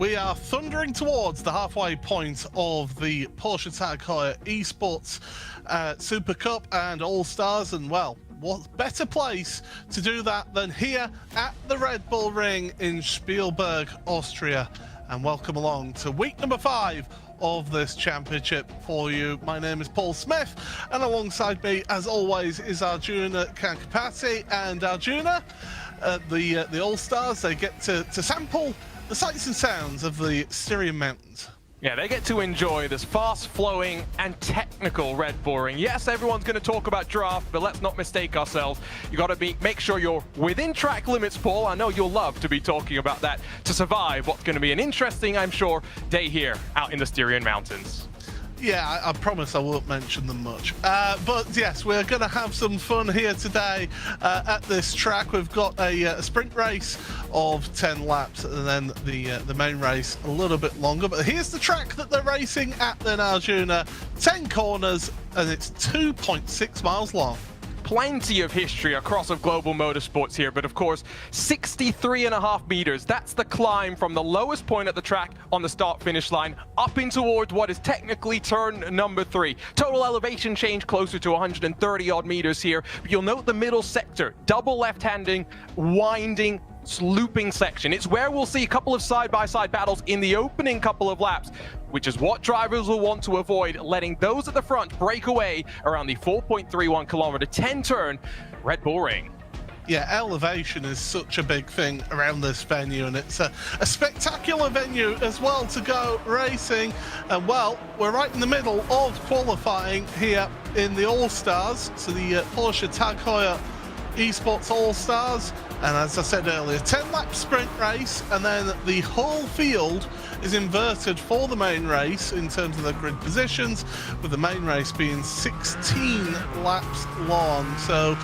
we are thundering towards the halfway point of the Porsche Heuer Esports Supercup and All-Stars, and well, what better place to do that than here at the Red Bull Ring in Spielberg, Austria. And welcome along to week number 5 of this championship for you. My name is Paul Smith, and alongside me, as always, is Arjuna Kankapati. And Arjuna, the All-Stars, they get to sample the sights and sounds of the Styrian Mountains. Yeah, they get to enjoy this fast-flowing and technical Red Bull Ring. Yes, everyone's going to talk about draft, but let's not mistake ourselves. You got to make sure you're within track limits, Paul. I know you'll love to be talking about that to survive what's going to be an interesting, I'm sure, day here out in the Styrian Mountains. Yeah, I promise I won't mention them much. But yes, we're going to have some fun here today at this track. We've got a sprint race of 10 laps, and then the main race a little bit longer. But here's the track that they're racing at then, Arjuna. 10 corners, and it's 2.6 miles long. Plenty of history across of global motorsports here, but of course 63.5 meters. That's the climb from the lowest point at the track on the start finish line up in towards what is technically turn number 3. Total elevation change closer to 130 odd meters here. But you'll note the middle sector, double left-handing, winding, looping section. It's where we'll see a couple of side-by-side battles in the opening couple of laps, which is what drivers will want to avoid, letting those at the front break away around the 4.31 kilometer 10-turn Red Bull Ring. Yeah, elevation is such a big thing around this venue, and it's a spectacular venue as well to go racing. And well, we're right in the middle of qualifying here in the All-Stars, so the Porsche Heuer Esports All-Stars. And as I said earlier, 10-lap sprint race, and then the whole field is inverted for the main race in terms of the grid positions, with the main race being 16 laps long. So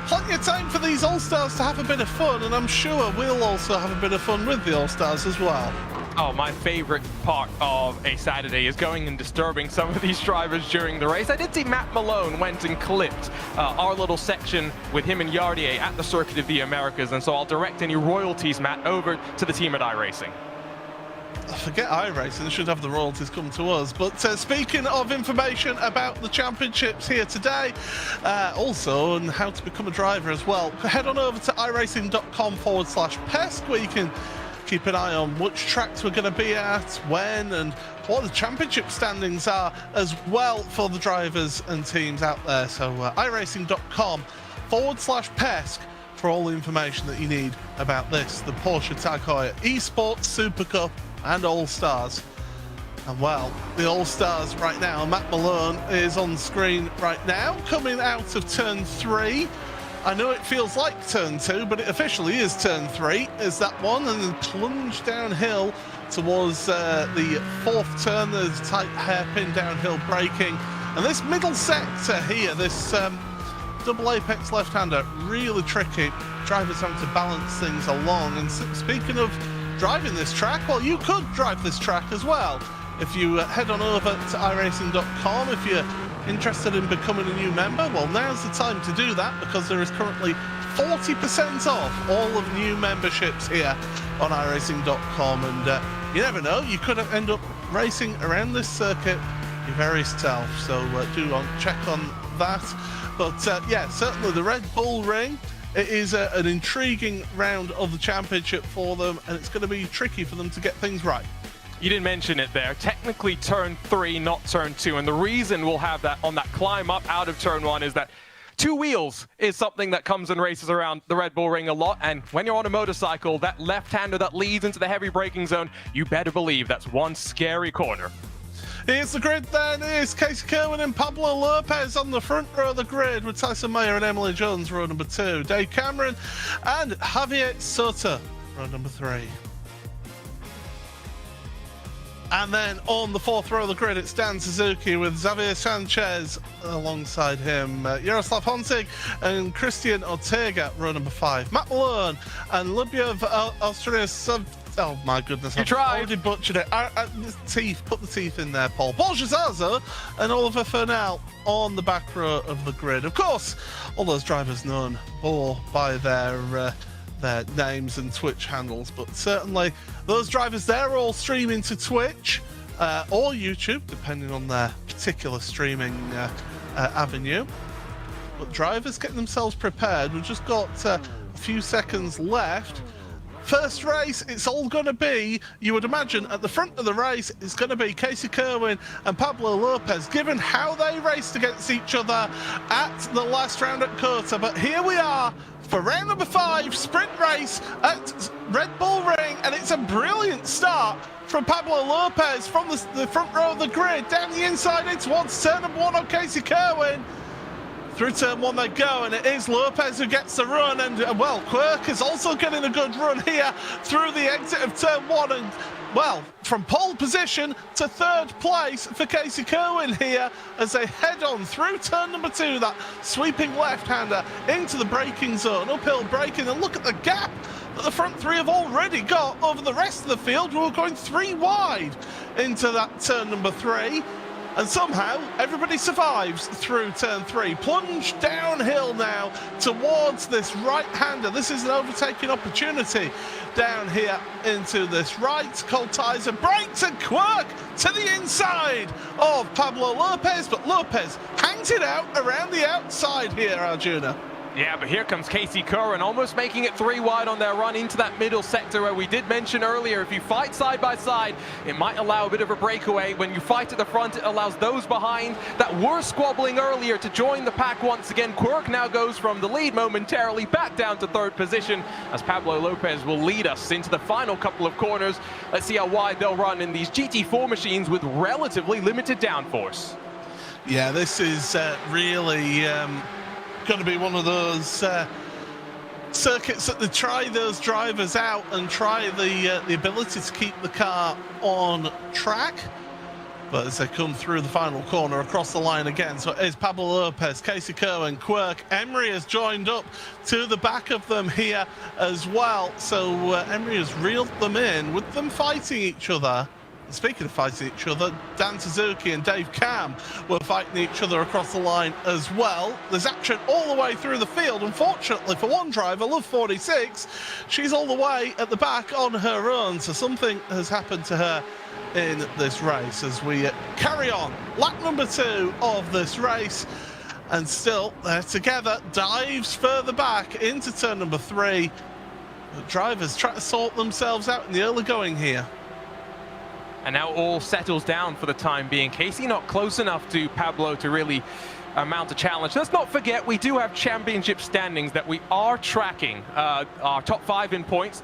plenty of time for these All-Stars to have a bit of fun, and I'm sure we'll also have a bit of fun with the All-Stars as well. Oh, my favorite part of a Saturday is going and disturbing some of these drivers during the race. I did see Matt Malone went and clipped our little section with him and Yardier at the Circuit of the Americas, and so I'll direct any royalties, Matt, over to the team at iRacing. Forget iRacing, they should have the royalties come to us. But speaking of information about the championships here today, also on how to become a driver as well, head on over to iracing.com/PESC, where you can keep an eye on which tracks we're going to be at, when, and what the championship standings are as well for the drivers and teams out there. So iracing.com/PESC for all the information that you need about this, the Porsche Heuer Esports Supercup and All-Stars. And well, the All-Stars right now, Matt Malone is on screen right now, coming out of turn 3. I know it feels like turn 2, but it officially is turn 3, is that one, and then plunge downhill towards the 4th turn. There's tight hairpin downhill braking, and this middle sector here, this double apex left-hander, really tricky. Drivers having to balance things along. And speaking of driving this track, well, you could drive this track as well if you head on over to iracing.com. If you're interested in becoming a new member, well, now's the time to do that, because there is currently 40% off all of new memberships here on iracing.com, and you never know, you could end up racing around this circuit your very self. So do check on that. But yeah, certainly the Red Bull Ring, it is an intriguing round of the championship for them, and it's going to be tricky for them to get things right. You didn't mention it there. Technically turn 3, not turn 2. And the reason we'll have that on that climb up out of turn 1 is that 2 wheels is something that comes and races around the Red Bull Ring a lot. And when you're on a motorcycle, that left-hander that leads into the heavy braking zone, you better believe that's one scary corner. Here's the grid then. Here's Casey Kerwin and Pablo Lopez on the front row of the grid, with Tyson Mayer and Emily Jones, row number 2. Dave Cameron and Javier Soto, row number 3. And then on the 4th row of the grid, it's Dan Suzuki with Xavier Sanchez alongside him. Jaroslav Hontig and Christian Ortega, row number 5. Matt Malone and Lubyev Austria Oh my goodness, I've already butchered it. Put the teeth in there, Paul. Paul Zaza and Oliver Fernal on the back row of the grid. Of course, all those drivers known more by their their names and Twitch handles, but certainly those drivers, they're all streaming to Twitch or YouTube, depending on their particular streaming avenue. But drivers getting themselves prepared. We've just got a few seconds left. First race, it's all going to be, you would imagine, at the front of the race, it's going to be Casey Kerwin and Pablo Lopez, given how they raced against each other at the last round at Kota. But here we are for round number 5, sprint race at Red Bull Ring, and it's a brilliant start from Pablo Lopez from the front row of the grid, down the inside in towards turn number 1 on Casey Kerwin. Through turn 1 they go, and it is Lopez who gets the run, and well, Quirk is also getting a good run here through the exit of turn 1, and well, from pole position to 3rd place for Casey Kerwin here as they head on through turn number 2, that sweeping left-hander into the braking zone, uphill braking, and look at the gap that the front 3 have already got over the rest of the field, who are going 3 wide into that turn number 3. And somehow everybody survives through turn 3. Plunge downhill now towards this right-hander. This is an overtaking opportunity down here into this right. Coltizer brakes and Quirk to the inside of Pablo Lopez, but Lopez hangs it out around the outside here, Arjuna. Yeah, but here comes Casey Kerwin, almost making it 3 wide on their run into that middle sector where we did mention earlier, if you fight side by side, it might allow a bit of a breakaway. When you fight at the front, it allows those behind that were squabbling earlier to join the pack once again. Quirk now goes from the lead momentarily back down to 3rd position as Pablo Lopez will lead us into the final couple of corners. Let's see how wide they'll run in these GT4 machines with relatively limited downforce. Yeah, this is really going to be one of those circuits that they try those drivers out and try the ability to keep the car on track. But as they come through the final corner across the line again, so it is Pablo Lopez, Casey Kerwin, Quirk. Emery has joined up to the back of them here as well. So Emery has reeled them in with them fighting each other. Speaking of fighting each other, Dan Suzuki and Dave Cam were fighting each other across the line as well. There's action all the way through the field. Unfortunately for one driver, Love 46, she's all the way at the back on her own. So something has happened to her in this race as we carry on. Lap number 2 of this race. And still, they're together. Dives further back into turn number 3. The drivers try to sort themselves out in the early going here. And now all settles down for the time being. Casey not close enough to Pablo to really mount a challenge. Let's not forget we do have championship standings that we are tracking. Our top 5 in points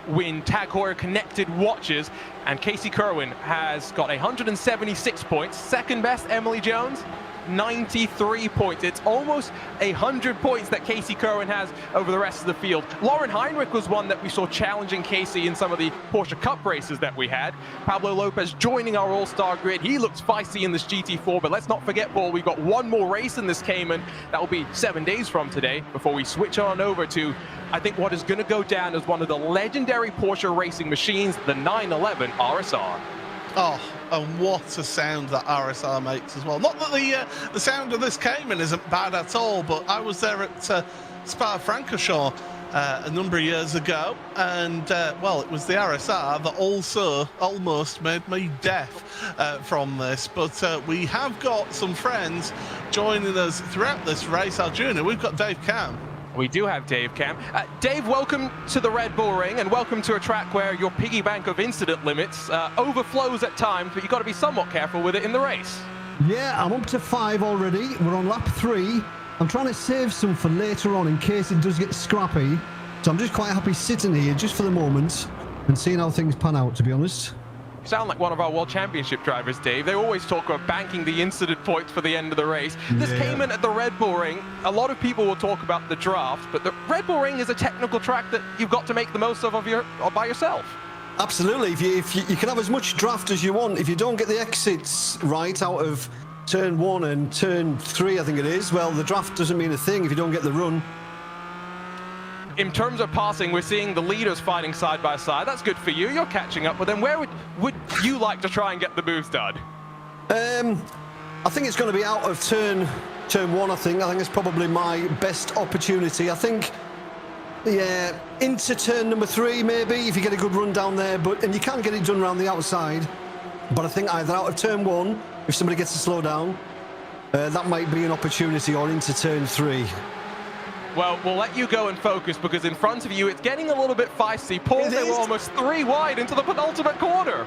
win Tag Heuer connected watches, and Casey Kerwin has got 176 points. Second best, Emily Jones, 93 points. It's almost 100 points that Casey Kerwin has over the rest of the field. Lauren Heinrich was one that we saw challenging Casey in some of the Porsche Cup races that we had. Pablo Lopez joining our all-star grid. He looks feisty in this GT4, but let's not forget, Paul, we've got one more race in this Cayman. That will be 7 days from today before we switch on over to, I think, what is going to go down as one of the legendary Porsche racing machines, the 911 RSR. Oh, and what a sound that RSR makes as well. Not that the sound of this Cayman isn't bad at all, but I was there at Spa-Francorchamps a number of years ago, and well, it was the RSR that also almost made me deaf from this. But we have got some friends joining us throughout this race. Arjuna, we've got Dave Cam. We do have Dave Cam. Dave, welcome to the Red Bull Ring, and welcome to a track where your piggy bank of incident limits overflows at times, but you've got to be somewhat careful with it in the race. Yeah, I'm up to 5 already. We're on lap 3. I'm trying to save some for later on in case it does get scrappy. So I'm just quite happy sitting here just for the moment and seeing how things pan out, to be honest. You sound like one of our World Championship drivers, Dave. They always talk about banking the incident points for the end of the race. This Cayman at the Red Bull Ring, a lot of people will talk about the draft, but the Red Bull Ring is a technical track that you've got to make the most of by yourself. Absolutely. If you can have as much draft as you want. If you don't get the exits right out of turn 1 and turn 3, I think it is, well, the draft doesn't mean a thing if you don't get the run. In terms of passing, we're seeing the leaders fighting side by side. That's good for you. You're catching up. But then where would you like to try and get the moves done? I think it's going to be out of turn 1, I think. I think it's probably my best opportunity. I think Yeah, into turn number 3 maybe, if you get a good run down there, and you can get it done around the outside. But I think either out of turn 1, if somebody gets to slow down, that might be an opportunity, or into turn 3. Well, we'll let you go and focus, because in front of you, it's getting a little bit feisty. Paul, they were almost 3 wide into the penultimate corner.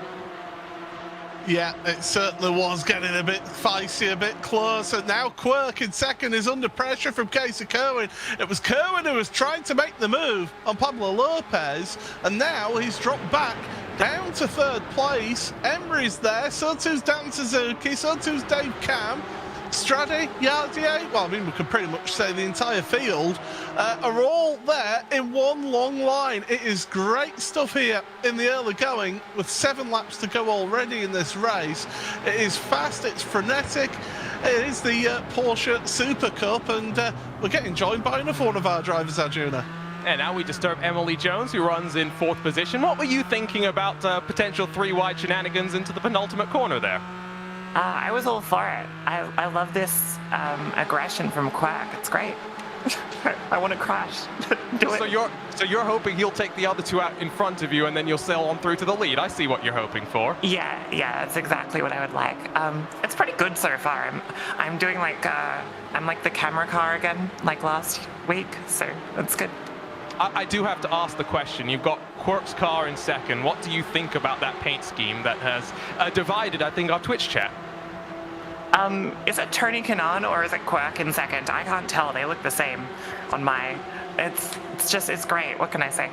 Yeah, it certainly was getting a bit feisty, a bit closer. Now Quirk in second is under pressure from Casey Kerwin. It was Kerwin who was trying to make the move on Pablo Lopez, and now he's dropped back down to 3rd place. Emery's there, so too's Dan Suzuki, so too's Dave Cam. Stradi, Yardier, well, I mean, we could pretty much say the entire field are all there in one long line. It is great stuff here in the early going, with 7 laps to go already in this race. It is fast, it's frenetic. It is the Porsche Super Cup, and we're getting joined by another one of our drivers, Arjuna. And now we disturb Emily Jones, who runs in 4th position. What were you thinking about potential 3-wide shenanigans into the penultimate corner there? I was all for it. I love this aggression from Quack. It's great. I want to crash. Do it. So you're hoping he'll take the other 2 out in front of you, and then you'll sail on through to the lead. I see what you're hoping for. Yeah, that's exactly what I would like. It's pretty good so far. I'm doing like I'm like the camera car again, like last week. So that's good. I do have to ask the question. You've got Quirk's car in second. What do you think about that paint scheme that has divided, I think, our Twitch chat? Is it Tony Kanaan or is it Quirk in second? I can't tell. They look the same on my... It's great. What can I say?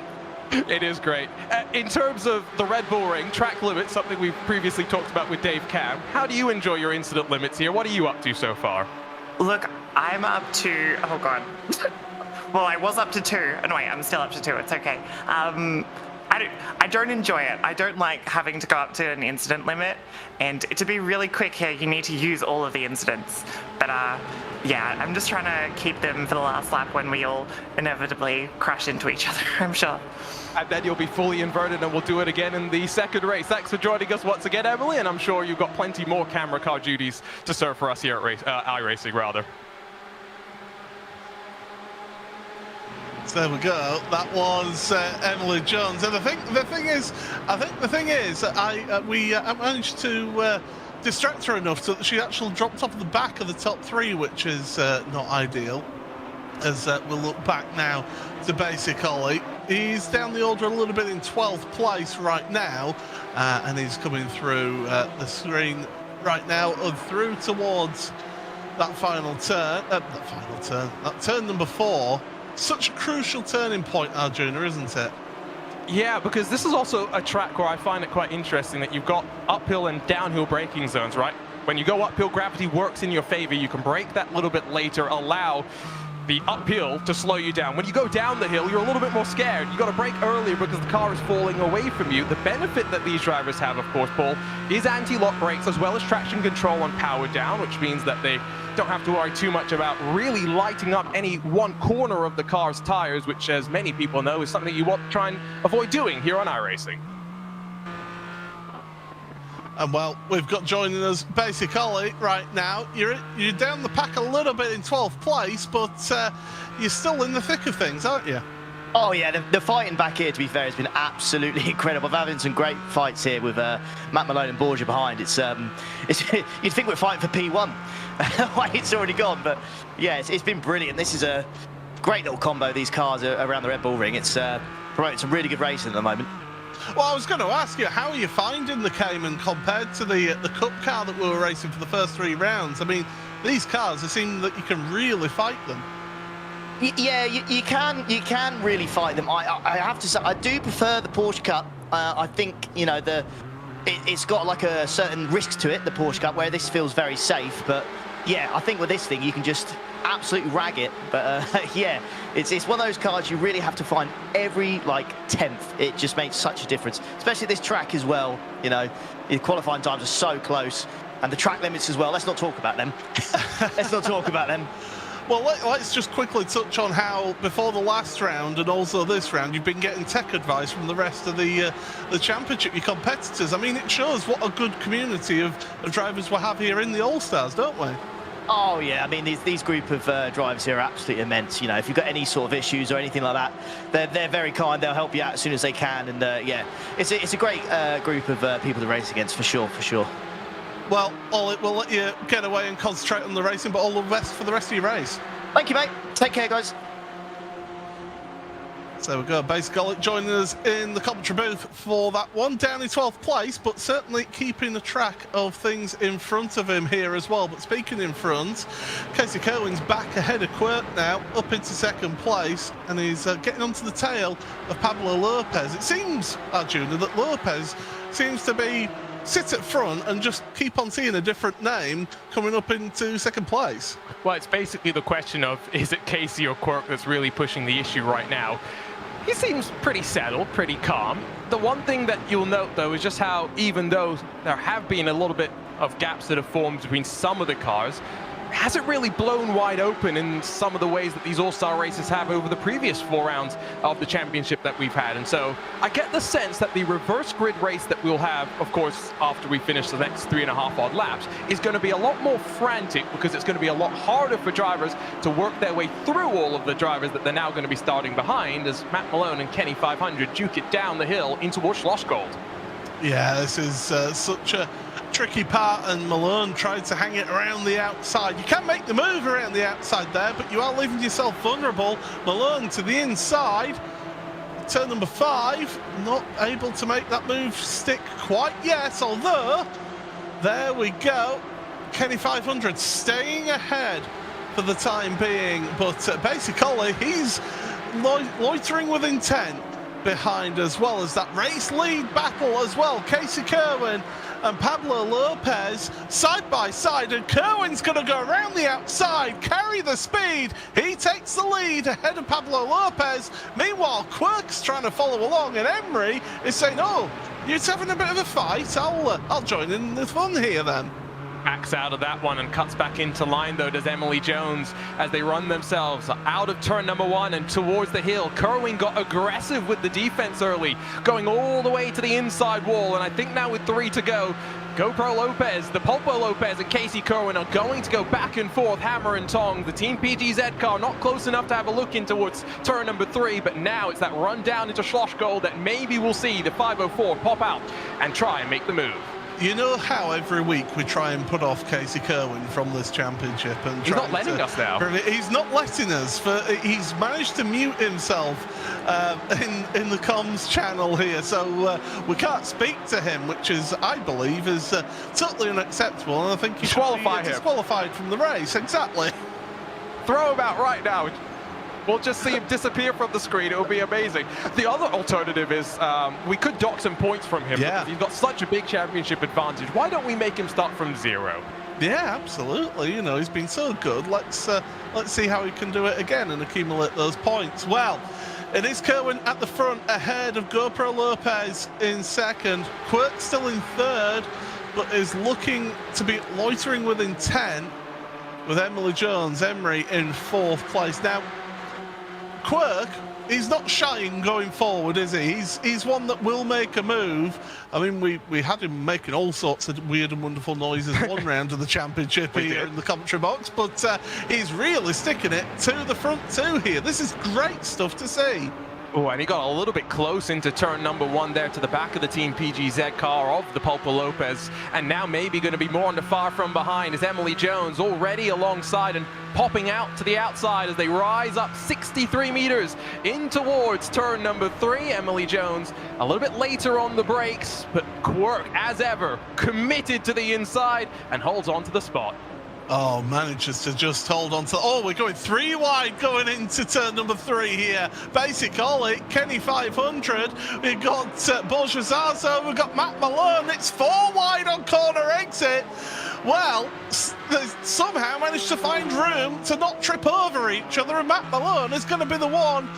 It is great. In terms of the Red Bull Ring, track limits, something we've previously talked about with Dave Cam. How do you enjoy your incident limits here? What are you up to so far? Look, I'm up to... Oh, God. Well, I was up to 2. And wait, I'm still up to 2. It's okay. I don't enjoy it. I don't like having to go up to an incident limit. And to be really quick here, you need to use all of the incidents. But yeah, I'm just trying to keep them for the last lap when we all inevitably crash into each other, I'm sure. And then you'll be fully inverted, and we'll do it again in the second race. Thanks for joining us once again, Emily, and I'm sure you've got plenty more camera car duties to serve for us here at iRacing, rather. So there we go. That was Emily Jones. And the thing is, I managed to distract her enough so that she actually dropped off the back of the top 3, which is not ideal. As we'll look back now to Basic Ollie. He's down the order a little bit in 12th place right now, and he's coming through the screen right now and through towards that final turn. That turn number 4. Such a crucial turning point, Arjuna, isn't it? Yeah, because this is also a track where I find it quite interesting that you've got uphill and downhill braking zones, right? When you go uphill, gravity works in your favor. You can brake that little bit later, allow the uphill to slow you down. When you go down the hill, you're a little bit more scared. You got to brake earlier because the car is falling away from you. The benefit that these drivers have, of course, Paul, is anti-lock brakes as well as traction control on power down, which means that they don't have to worry too much about really lighting up any one corner of the car's tires, which, as many people know, is something you want to try and avoid doing here on iRacing. And well, we've got joining us Basic Ollie right now. You're down the pack a little bit in 12th place, but you're still in the thick of things, aren't you? Oh yeah, the fighting back here, to be fair, has been absolutely incredible. We're having some great fights here with Matt Malone and Borgia behind. It's you'd think we're fighting for P1. It's already gone, but yeah, it's been brilliant. This is a great little combo, these cars around the Red Bull Ring. It's promoting some really good racing at the moment. Well, I was going to ask you, how are you finding the Cayman compared to the Cup car that we were racing for the first 3 rounds? I mean, these cars, it seems that you can really fight them. Yeah, you can really fight them. I have to say, I do prefer the Porsche Cup. I think, you know, it's got like a certain risk to it, the Porsche Cup, where this feels very safe. But yeah, I think with this thing, you can just absolutely rag it. But yeah, it's one of those cars you really have to find every like 10th. It just makes such a difference, especially this track as well. You know, the qualifying times are so close, and the track limits as well. Let's not talk about them. Let's not talk about them. Well, let's just quickly touch on how, before the last round and also this round, you've been getting tech advice from the rest of the championship, your competitors. I mean, it shows what a good community of drivers we have here in the All-Stars, don't we? Oh yeah, I mean these group of drivers here are absolutely immense. You know, if you've got any sort of issues or anything like that, they're very kind. They'll help you out as soon as they can. And yeah, it's a great group of people to race against for sure. Well, Ollie, we'll let you get away and concentrate on the racing, but all the best for the rest of your race. Thank you, mate. Take care, guys. So we go, Basic Ollie joining us in the commentary booth for that one, down in 12th place, but certainly keeping the track of things in front of him here as well. But speaking in front, Casey Kerwin's back ahead of Quirk now, up into 2nd place, and he's getting onto the tail of Pablo Lopez. It seems, Arjuna, that Lopez seems to be sit at front and just keep on seeing a different name coming up into 2nd place. Well, it's basically the question of, is it Casey or Quirk that's really pushing the issue right now? He seems pretty settled, pretty calm. The one thing that you'll note, though, is just how, even though there have been a little bit of gaps that have formed between some of the cars, it hasn't really blown wide open in some of the ways that these all-star races have over the previous 4 rounds of the championship that we've had. And so I get the sense that the reverse grid race that we'll have, of course, after we finish the next 3.5 odd laps, is going to be a lot more frantic, because it's going to be a lot harder for drivers to work their way through all of the drivers that they're now going to be starting behind, as Matt Malone and Kenny 500 duke it down the hill into Schlossgold. Yeah, this is such a tricky part, and Malone tried to hang it around the outside. You can make the move around the outside there, but you are leaving yourself vulnerable. Malone to the inside. Turn number 5, not able to make that move stick quite yet, although, there we go. Kenny 500 staying ahead for the time being, but basically he's loitering with intent behind, as well as that race lead battle as well. Casey Kerwin and Pablo Lopez side by side, and Kerwin's going to go around the outside, carry the speed. He takes the lead ahead of Pablo Lopez. Meanwhile, Quirk's trying to follow along, and Emery is saying, "Oh, you're having a bit of a fight. I'll join in the fun here then." Backs out of that one and cuts back into line, though, does Emily Jones, as they run themselves out of turn number 1 and towards the hill. Kerwin got aggressive with the defense early, going all the way to the inside wall, and I think now with 3 to go, GoPro Lopez, the Pulpo Lopez and Casey Kerwin are going to go back and forth, hammer and tong. The Team PGZ car not close enough to have a look in towards turn number 3, but now it's that run down into Schlossgold that maybe we'll see the 504 pop out and try and make the move. You know how every week we try and put off Casey Kerwin from this championship, and he's not letting us now. He's not letting us. He's managed to mute himself in the comms channel here, so we can't speak to him, which is, I believe, is totally unacceptable. And I think he should be disqualified from the race. Exactly. Throw him out right now. We'll just see him disappear from the screen. It will be amazing. The other alternative is we could dock some points from him. Yeah. He's got such a big championship advantage. Why don't we make him start from 0? Yeah, absolutely. You know, he's been so good. Let's see how he can do it again and accumulate those points. Well, it is Kerwin at the front, ahead of GoPro Lopez in 2nd. Quirk still in 3rd, but is looking to be loitering with intent, with Emily Jones, Emery in 4th place. Now, Quirk, he's not shying going forward, is he? He's one that will make a move. I mean, we had him making all sorts of weird and wonderful noises one round of the championship here in the commentary box, but he's really sticking it to the front 2 here. This is great stuff to see. Oh, and he got a little bit close into turn number 1 there to the back of the Team PGZ car of the Pulpo Lopez. And now maybe going to be more on the far from behind is Emily Jones, already alongside and popping out to the outside as they rise up 63 meters in towards turn number 3. Emily Jones a little bit later on the brakes, but Quirk, as ever, committed to the inside and holds on to the spot. Oh, manages to just hold on to... Oh, we're going 3 wide going into turn number 3 here. Basic Ollie, Kenny 500. We've got Borja Zazo. We've got Matt Malone. It's 4 wide on corner exit. Well, they somehow managed to find room to not trip over each other, and Matt Malone is going to be the one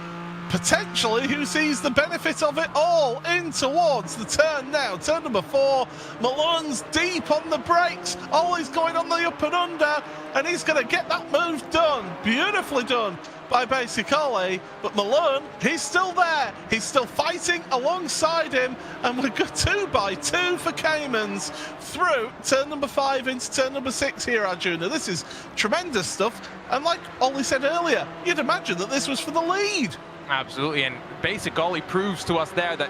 potentially who sees the benefit of it all in towards the turn now. Turn number 4. Malone's deep on the brakes. Ollie's going on the up and under, and he's going to get that move done. Beautifully done by Basic Ollie, but Malone, he's still there. He's still fighting alongside him, and we've got 2x2 for Caymans through turn number 5 into turn number 6 here, Arjuna. This is tremendous stuff, and like Ollie said earlier, you'd imagine that this was for the lead. Absolutely, and Basic Ollie proves to us there that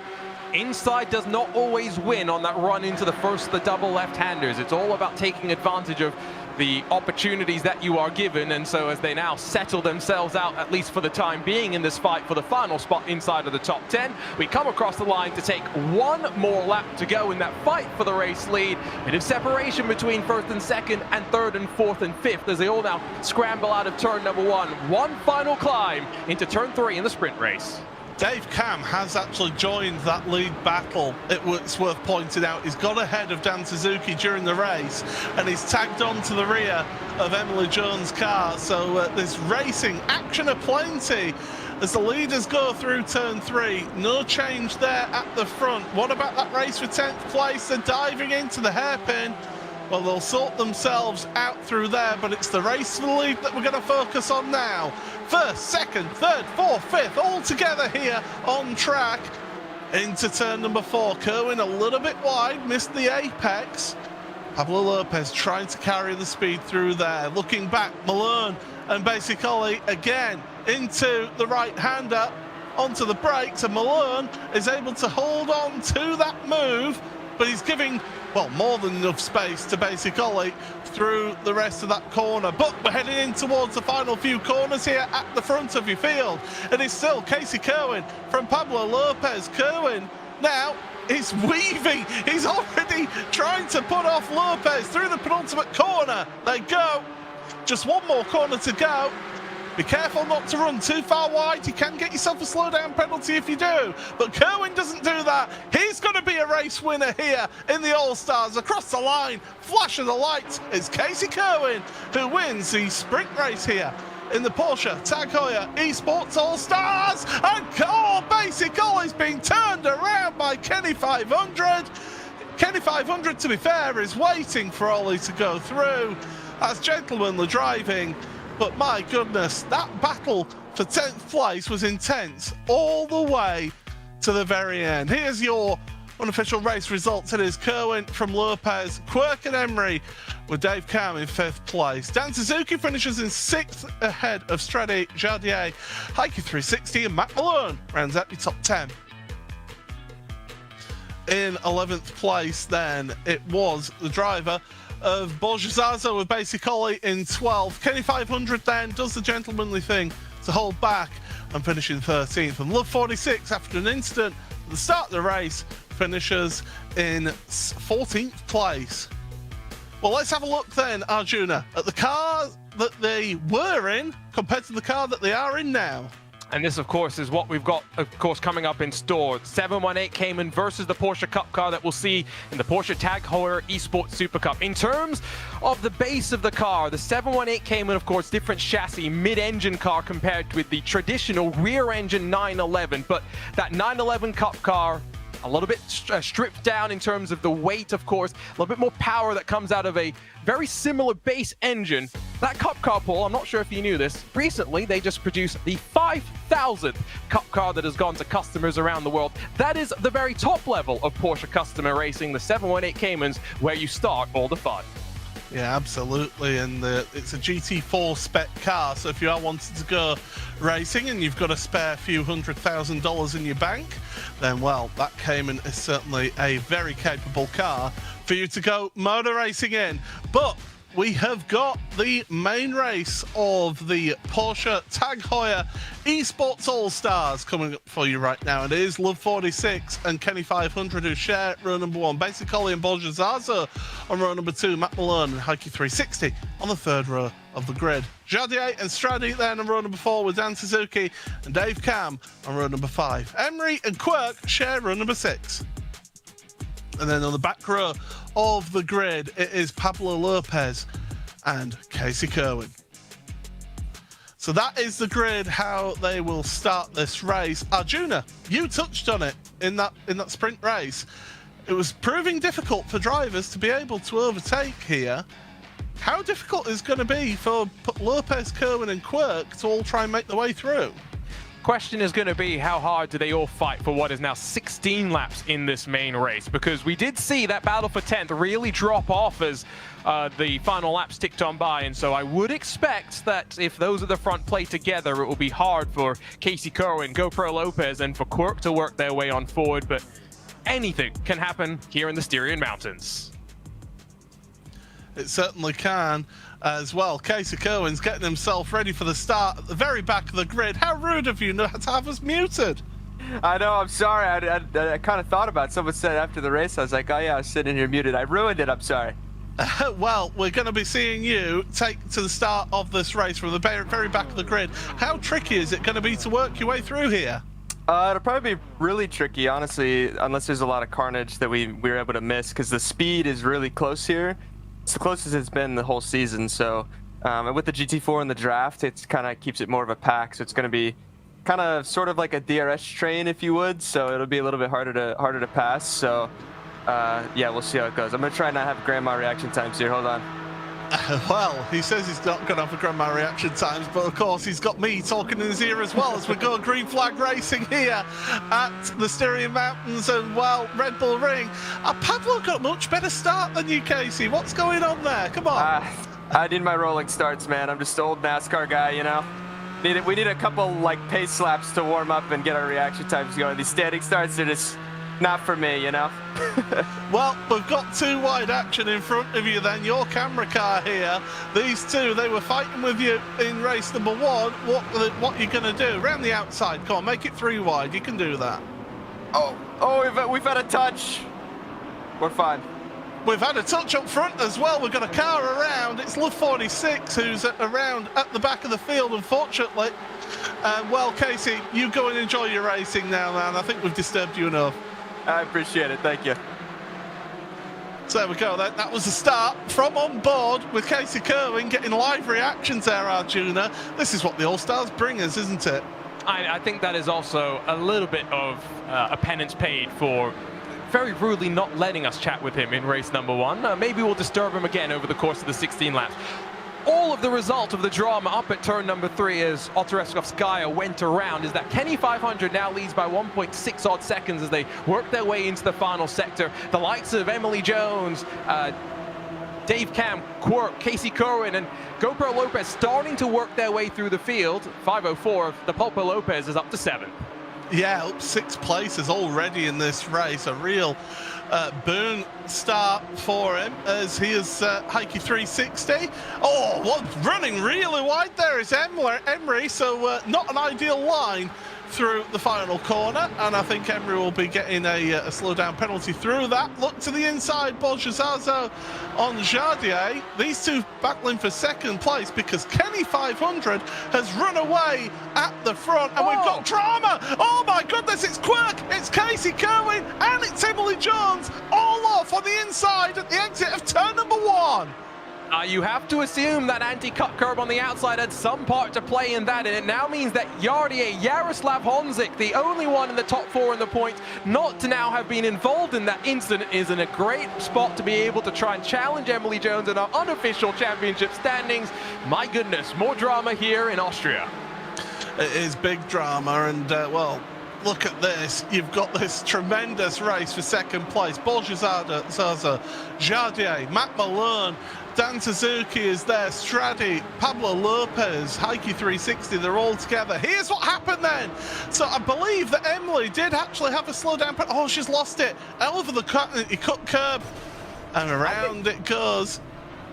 inside does not always win on that run into the first of the double left-handers. It's all about taking advantage of the opportunities that you are given, and so as they now settle themselves out, at least for the time being, in this fight for the final spot inside of the top 10, we come across the line to take one more lap to go in that fight for the race lead. Bit of separation between first and second, and third and fourth and fifth, as they all now scramble out of turn number 1. One final climb into turn 3 in the sprint race. Dave Cam has actually joined that lead battle. It's worth pointing out he's got ahead of Dan Suzuki during the race, and he's tagged on to the rear of Emily Jones' car. So there's racing action aplenty as the leaders go through turn 3. No change there at the front. What about that race for 10th place? They're diving into the hairpin. Well, they'll sort themselves out through there, but it's the race for the lead that we're going to focus on now. First, second, third, fourth, fifth, all together here on track into turn number 4. Kerwin a little bit wide, missed the apex. Pablo Lopez trying to carry the speed through there. Looking back, Malone and Basic Ollie again into the right-hander, onto the brakes, and Malone is able to hold on to that move, but he's giving, well, more than enough space to Basic Ollie through the rest of that corner. But we're heading in towards the final few corners here at the front of your field. It is still Casey Kerwin from Pablo Lopez. Kerwin now is weaving. He's already trying to put off Lopez through the penultimate corner. They go. Just one more corner to go. Be careful not to run too far wide. You can get yourself a slowdown penalty if you do. But Kerwin doesn't do that. He's going to be a race winner here in the All-Stars. Across the line, flash of the lights, it's Casey Kerwin who wins the sprint race here in the Porsche Tag Heuer Esports All-Stars. And Basic Ollie's being turned around by Kenny 500. Kenny 500, to be fair, is waiting for Ollie to go through. That's gentlemanly driving. But my goodness, that battle for 10th place was intense all the way to the very end. Here's your unofficial race results. It is Kerwin from Lopez, Quirk and Emery with Dave Cam in 5th place. Dan Suzuki finishes in 6th ahead of Strade Jardier, Heike 360 and Matt Malone rounds out your top 10. In 11th place then, it was the driver of Borjazazo with Basic Ollie in 12th. Kenny 500 then does the gentlemanly thing to hold back and finishing 13th. And Love 46, after an incident at the start of the race, finishes in 14th place. Well, let's have a look then, Arjuna, at the car that they were in compared to the car that they are in now. And this, of course, is what we've got, of course, coming up in store. 718 Cayman versus the Porsche Cup car that we'll see in the Porsche Tag Heuer Esports Supercup. In terms of the base of the car, the 718 Cayman, of course, different chassis, mid-engine car compared with the traditional rear-engine 911. But that 911 Cup car, a little bit stripped down in terms of the weight, of course, a little bit more power that comes out of a very similar base engine. That Cup car, Paul, I'm not sure if you knew this, recently they just produced the 5,000th Cup car that has gone to customers around the world. That is the very top level of Porsche customer racing, the 718 Caymans, where you start all the fun. Yeah, absolutely, and it's a GT4 spec car, so if you are wanting to go racing and you've got a spare few $100,000 in your bank, then, well, that Cayman is certainly a very capable car for you to go motor racing in. But we have got the main race of the Porsche Tag Heuer Esports All-Stars coming up for you right now. It is Love 46 and Kenny 500 who share row number 1. Basic Ollie and Borja Zazo on row number 2. Matt Malone and Heike 360 on the 3rd row of the grid. Jardier and Strade then on row number 4 with Dan Suzuki and Dave Cam on row number 5. Emery and Quirk share row number 6. And then on the back row of the grid, it is Pablo Lopez and Casey Kerwin. So that is the grid, how they will start this race. Arjuna, you touched on it in that sprint race. It was proving difficult for drivers to be able to overtake here. How difficult is it going to be for Lopez, Kerwin and Quirk to all try and make their way through? Question is going to be, how hard do they all fight for what is now 16 laps in this main race? Because we did see that battle for 10th really drop off as the final laps ticked on by, and so I would expect that if those at the front play together, it will be hard for Casey Kerwin, GoPro Lopez, and for Quirk to work their way on forward, but anything can happen here in the Styrian Mountains. It certainly can as well. Casey Kerwin's getting himself ready for the start at the very back of the grid. How rude of you not to have us muted. I know, I'm sorry. I kind of thought about it. Someone said after the race, I was like, oh yeah, I was sitting here muted. I ruined it, I'm sorry. Well, we're going to be seeing you take to the start of this race from the very back of the grid. How tricky is it going to be to work your way through here? It'll probably be really tricky, honestly, unless there's a lot of carnage that we were able to miss, because the speed is really close here. It's the closest it's been the whole season, so and with the GT4 in the draft, it kind of keeps it more of a pack, so it's going to be kind of sort of like a DRS train, if you would, so it'll be a little bit harder to pass. So yeah, we'll see how it goes. I'm going to try not have grandma reaction times here. Hold on. Well, he says he's not going to have a grandma reaction times, but of course he's got me talking in his ear as well as we go green flag racing here at the Styrian Mountains and, well, Red Bull Ring. Pablo got a much better start than you, Casey. What's going on there? Come on. I need my rolling starts, man. I'm just an old NASCAR guy, you know. We need a couple, like, pace slaps to warm up and get our reaction times going. These standing starts are just not for me, you know. Well, we've got two wide action in front of you then. Your camera car here. These two, they were fighting with you in race number one. What are you going to do? Around the outside. Come on, make it 3 wide. You can do that. Oh, we've had a touch. We're fine. We've had a touch up front as well. We've got a car around. It's Love 46 who's around at the back of the field, unfortunately. Well, Casey, you go and enjoy your racing now, man. I think we've disturbed you enough. I appreciate it. Thank you. So there we go. That was the start from on board with Casey Kerwin getting live reactions there, Arjuna. This is what the All-Stars bring us, isn't it? I think that is also a little bit of a penance paid for very rudely not letting us chat with him in race number one. Maybe we'll disturb him again over the course of the 16 laps. All of the result of the drama up at turn number 3 as Otareskovskaya went around is that Kenny 500 now leads by 1.6 odd seconds as they work their way into the final sector. The likes of Emily Jones, Dave Cam, Quirk, Casey Kerwin, and GoPro Lopez starting to work their way through the field. 504 of the Pulpo Lopez is up to 7th. Yeah, up 6 places already in this race. A real boon start for him as he is Heike 360. Oh, what's running really wide there is Emery, so not an ideal line through the final corner, and I think Emery will be getting a slow down penalty through that. Look to the inside, Bolshazazo on Jardier. These two battling for second place because Kenny 500 has run away at the front, and we've got drama. Oh my goodness, it's Quirk, it's Casey Kerwin, and it's Emily Jones, all off on the inside at the exit of turn number 1. You have to assume that anti-cut curb on the outside had some part to play in that, and it now means that Yaroslav Honzik, the only one in the top 4 in the points, not to now have been involved in that incident, is in a great spot to be able to try and challenge Emily Jones in our unofficial championship standings. My goodness, more drama here in Austria. It is big drama, and well, look at this. You've got this tremendous race for second place. Bolshazazo, Jardier, Matt Malone, Dan Suzuki is there, Stradi, Pablo Lopez, Heike 360, they're all together. Here's what happened then. So I believe that Emily did actually have a slow down. Oh, she's lost it. Over the cut curb, and around it goes.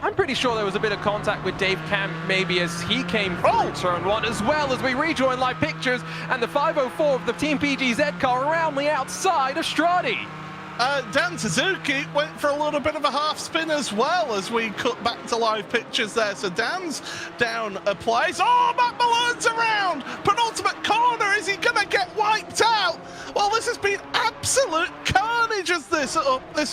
I'm pretty sure there was a bit of contact with Dave Camp maybe as he came through turn 1, as well as we rejoin live pictures and the 504 of the Team PGZ car around the outside of Stradi. Dan Suzuki went for a little bit of a half spin as well as we cut back to live pictures there. So Dan's down a place. Oh, Matt Malone's around. Penultimate corner. Is he going to get wiped out? Well, this has been absolute carnage as this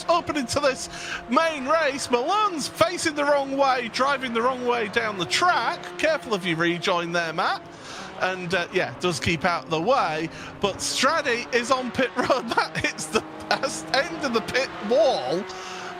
opening to this main race. Malone's facing the wrong way, driving the wrong way down the track. Careful if you rejoin there, Matt. And yeah, does keep out of the way. But Straddy is on pit road. Matt hits the end of the pit wall,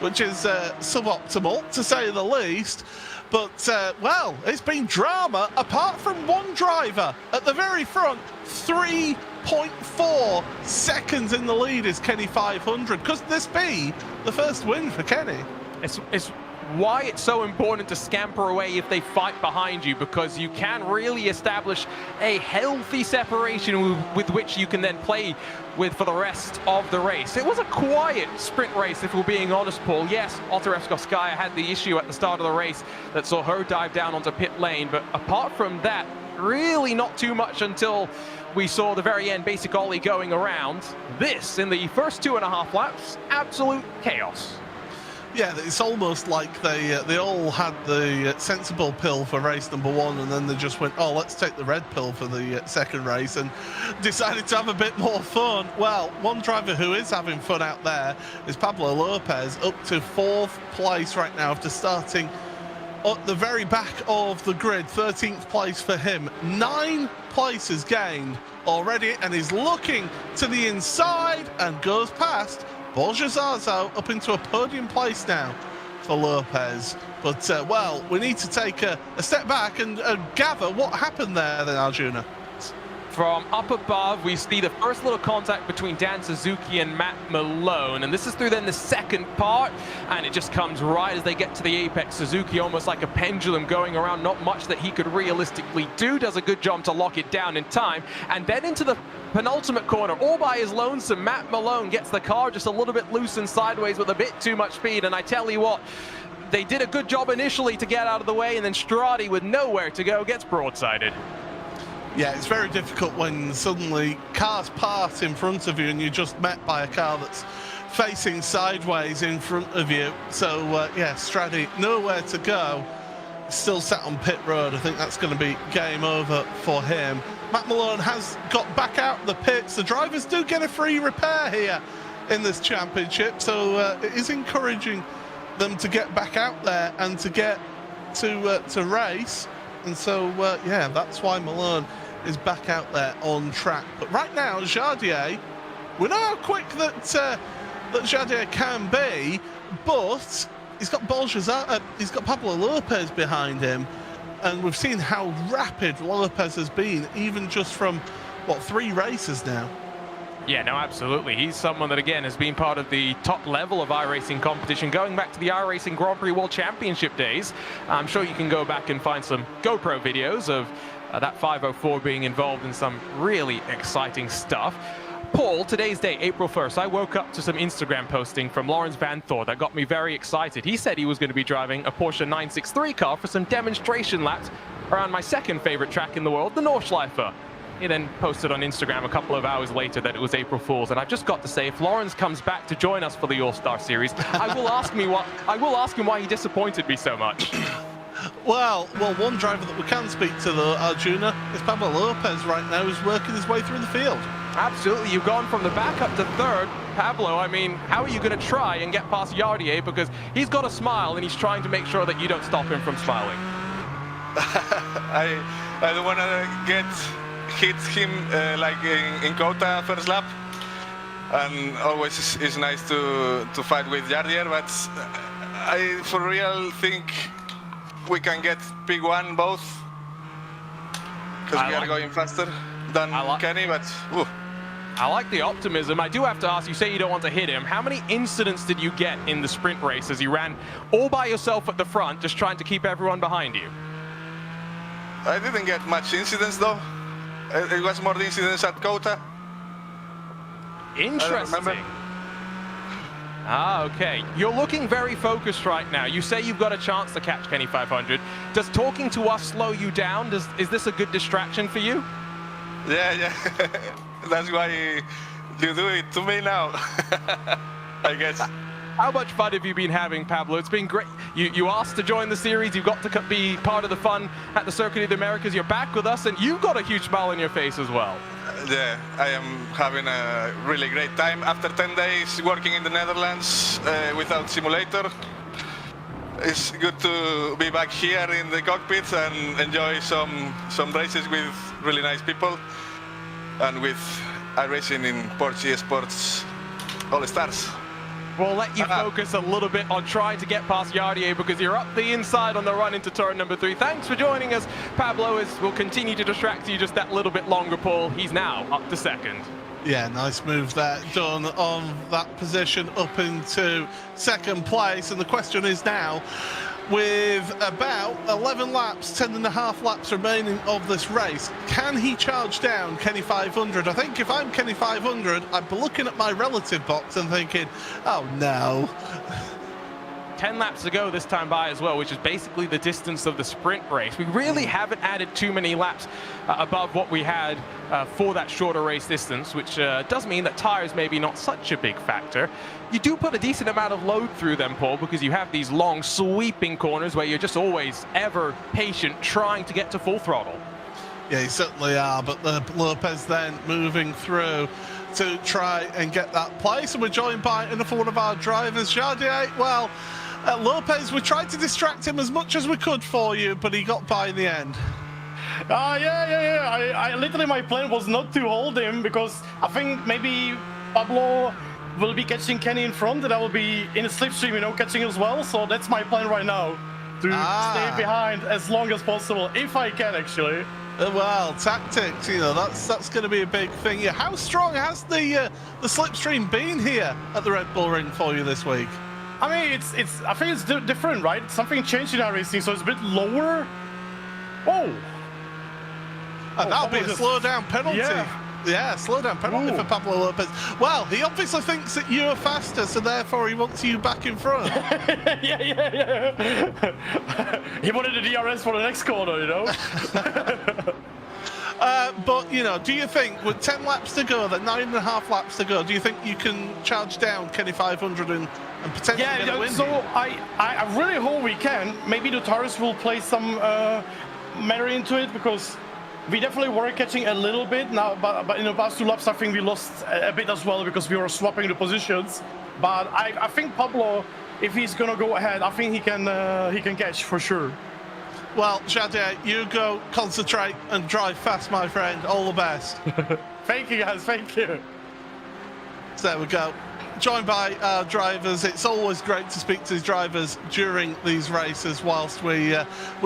which is suboptimal, to say the least. But, well, it's been drama, apart from one driver at the very front. 3.4 seconds in the lead is Kenny 500. Could this be the first win for Kenny? It's why it's so important to scamper away if they fight behind you, because you can really establish a healthy separation with which you can then play with for the rest of the race. It was a quiet sprint race, if we're being honest, Paul. Yes, Otterevskaya had the issue at the start of the race that saw her dive down onto pit lane, but apart from that, really not too much until we saw the very end basic ollie going around. This, in the first 2.5 laps, absolute chaos. Yeah, it's almost like they all had the sensible pill for race number 1, and then they just went, oh, let's take the red pill for the second race, and decided to have a bit more fun. Well, one driver who is having fun out there is Pablo Lopez, up to 4th place right now after starting at the very back of the grid. 13th place for him. 9 places gained already, and he's looking to the inside and goes past Borja Zarzo up into a podium place now for Lopez. But, well, we need to take a step back and gather what happened there then, Arjuna. From up above, we see the first little contact between Dan Suzuki and Matt Malone, and this is through then the second part, and it just comes right as they get to the apex. Suzuki, almost like a pendulum going around, not much that he could realistically do, does a good job to lock it down in time, and then into the penultimate corner, all by his lonesome, Matt Malone gets the car just a little bit loose and sideways with a bit too much speed, and I tell you what, they did a good job initially to get out of the way, and then Stradi, with nowhere to go, gets broadsided. Yeah, it's very difficult when suddenly cars pass in front of you and you're just met by a car that's facing sideways in front of you. So, yeah, Stradi, nowhere to go. Still sat on pit road. I think that's going to be game over for him. Matt Malone has got back out the pits. The drivers do get a free repair here in this championship, so it is encouraging them to get back out there and to get to race. And so, yeah, that's why Malone is back out there on track. But right now, Jardier, we know how quick that Jardier can be, but he's got he's got Pablo Lopez behind him, and we've seen how rapid Lopez has been, even just from, what, 3 races now. Yeah, no, absolutely. He's someone that, again, has been part of the top level of iRacing competition, going back to the iRacing Grand Prix World Championship days. I'm sure you can go back and find some GoPro videos of that 504 being involved in some really exciting stuff. Paul, today's date, April 1st, I woke up to some Instagram posting from Lawrence Van Thor that got me very excited. He said he was going to be driving a Porsche 963 car for some demonstration laps around my second favorite track in the world, the Nordschleife. He then posted on Instagram a couple of hours later that it was April Fool's, and I've just got to say, if Lawrence comes back to join us for the All-Star Series, I will ask him why he disappointed me so much. Well, one driver that we can speak to, though, Arjuna, is Pablo Lopez right now, who's working his way through the field. Absolutely, you've gone from the back up to 3rd. Pablo, I mean, how are you going to try and get past Yardier? Because he's got a smile and he's trying to make sure that you don't stop him from smiling. I don't want to hit him like in Kota first lap, and always is nice to fight with Yardier, but I for real think we can get P1 both, because we are going faster than Kenny, but I like the optimism. I do have to ask, you say you don't want to hit him. How many incidents did you get in the sprint race as you ran all by yourself at the front, just trying to keep everyone behind you? I didn't get much incidents though. It was more the incidents at Kota. Interesting. Ah, okay. You're looking very focused right now. You say you've got a chance to catch Kenny 500. Does talking to us slow you down? Is this a good distraction for you? Yeah. That's why you do it to me now. I guess. How much fun have you been having, Pablo? It's been great. You asked to join the series. You got to be part of the fun at the Circuit of the Americas. You're back with us, and you've got a huge smile on your face as well. Yeah, I am having a really great time. After 10 days working in the Netherlands without simulator, it's good to be back here in the cockpit and enjoy some races with really nice people and with iRacing in Porsche Esports All Stars. We'll let you focus a little bit on trying to get past Yardier because you're up the inside on the run into turn number 3. Thanks for joining us, Pablo. We'll continue to distract you just that little bit longer, Paul. He's now up to second. Yeah, nice move there done on that position up into second place. And the question is now, with about 11 laps, 10.5 laps remaining of this race, can he charge down Kenny 500? I think if I'm Kenny 500, I'd be looking at my relative box and thinking, oh no. 10 laps to go this time by as well, which is basically the distance of the sprint race. We really haven't added too many laps above what we had for that shorter race distance, which does mean that tires maybe not such a big factor. You do put a decent amount of load through them, Paul, because you have these long sweeping corners where you're just always ever patient trying to get to full throttle. Yeah, you certainly are, but Lopez then moving through to try and get that place, and we're joined by another one of our drivers, Jardier. Well, Lopez, we tried to distract him as much as we could for you, but he got by in the end. Yeah. I literally, my plan was not to hold him because I think maybe Pablo will be catching Kenny in front and I will be in a slipstream, you know, catching as well. So that's my plan right now, to stay behind as long as possible, if I can actually. Well, tactics, you know, that's going to be a big thing. Yeah, how strong has the slipstream been here at the Red Bull Ring for you this week? I mean, I think it's different, right? Something changed in our racing, so it's a bit lower. Oh. And that'll be a slow-down penalty. Yeah, slow-down penalty for Pablo Lopez. Well, he obviously thinks that you're faster, so therefore he wants you back in front. Yeah. He wanted the DRS for the next corner, you know? But, you know, do you think with 10 laps to go, the 9.5 laps to go, do you think you can charge down Kenny 500 and potentially get a win? So I really hope we can. Maybe the tires will play some matter into it because we definitely were catching a little bit now, but in the past 2 laps I think we lost a bit as well because we were swapping the positions. But I think Pablo, if he's gonna go ahead, I think he can catch for sure. Well, Jardier, you go concentrate and drive fast, my friend. All the best. Thank you, guys. Thank you. So there we go. Joined by our drivers. It's always great to speak to these drivers during these races whilst we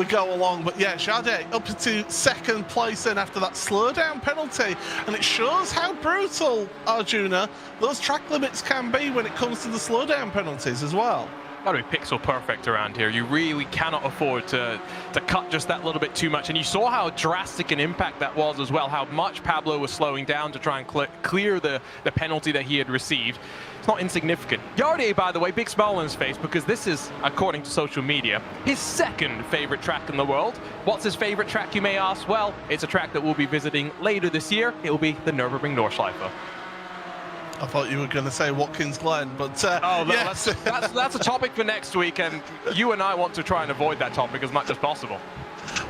go along. But yeah, Jardier up to second place then after that slowdown penalty. And it shows how brutal, Arjuna, those track limits can be when it comes to the slowdown penalties as well. Got to be pixel perfect around here. You really cannot afford to cut just that little bit too much. And you saw how drastic an impact that was as well, how much Pablo was slowing down to try and clear the penalty that he had received. It's not insignificant. Yardier, by the way, big smile on his face because this is, according to social media, his second favorite track in the world. What's his favorite track, you may ask? Well, it's a track that we'll be visiting later this year. It will be the Nürburgring Nordschleife. I thought you were going to say Watkins Glen, but yes. that's a topic for next week, and you and I want to try and avoid that topic as much as possible.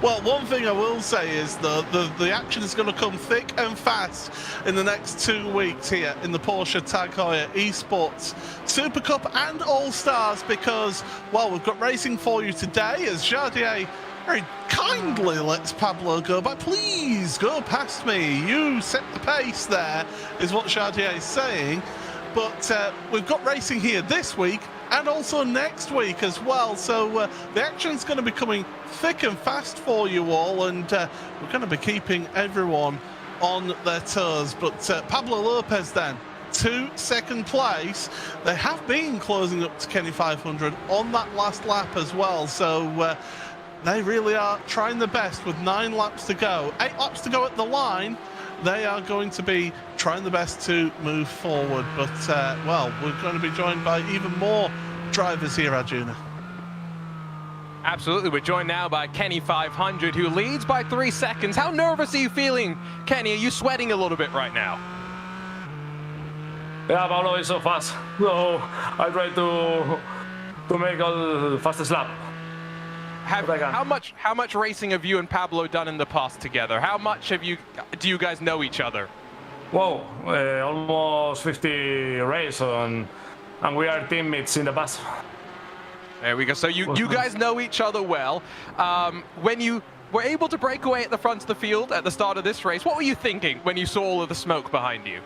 Well, one thing I will say is the action is going to come thick and fast in the next 2 weeks here in the Porsche Tag Heuer Esports Supercup and All Stars because, well, we've got racing for you today as Jardier very kindly lets Pablo go, but please go past me. You set the pace there, is what Jardier is saying. But we've got racing here this week and also next week as well. So the action's going to be coming thick and fast for you all, and we're going to be keeping everyone on their toes. But Pablo Lopez then, to second place. They have been closing up to Kenny 500 on that last lap as well. So they really are trying their best with 9 laps to go. 8 laps to go at the line. They are going to be trying the best to move forward. But, well, we're going to be joined by even more drivers here, Arjuna. Absolutely. We're joined now by Kenny 500, who leads by 3 seconds. How nervous are you feeling, Kenny? Are you sweating a little bit right now? Yeah, Pablo is so fast. So I try to make all the fastest lap. How much racing have you and Pablo done in the past together? How much do you guys know each other? Whoa, almost 50 races, and we are teammates in the past. There we go. So you guys know each other well. When you were able to break away at the front of the field at the start of this race, what were you thinking when you saw all of the smoke behind you?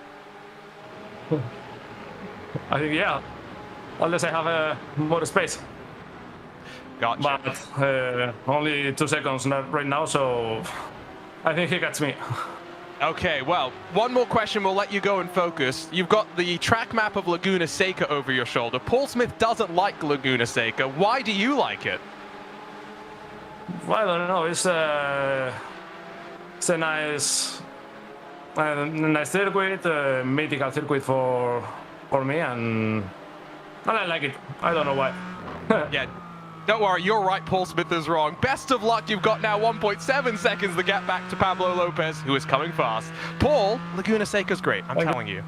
I think, yeah, unless I have more space. Gotcha. But only 2 seconds right now, so I think he gets me. Okay, well, one more question, we'll let you go and focus. You've got the track map of Laguna Seca over your shoulder. Paul Smith doesn't like Laguna Seca. Why do you like it? Well, I don't know. It's a nice circuit, mythical circuit for me, and I like it. I don't know why. Yeah. Don't worry, you're right, Paul Smith is wrong. Best of luck, you've got now 1.7 seconds to get back to Pablo Lopez, who is coming fast. Paul, Laguna Seca's great, I'm telling you.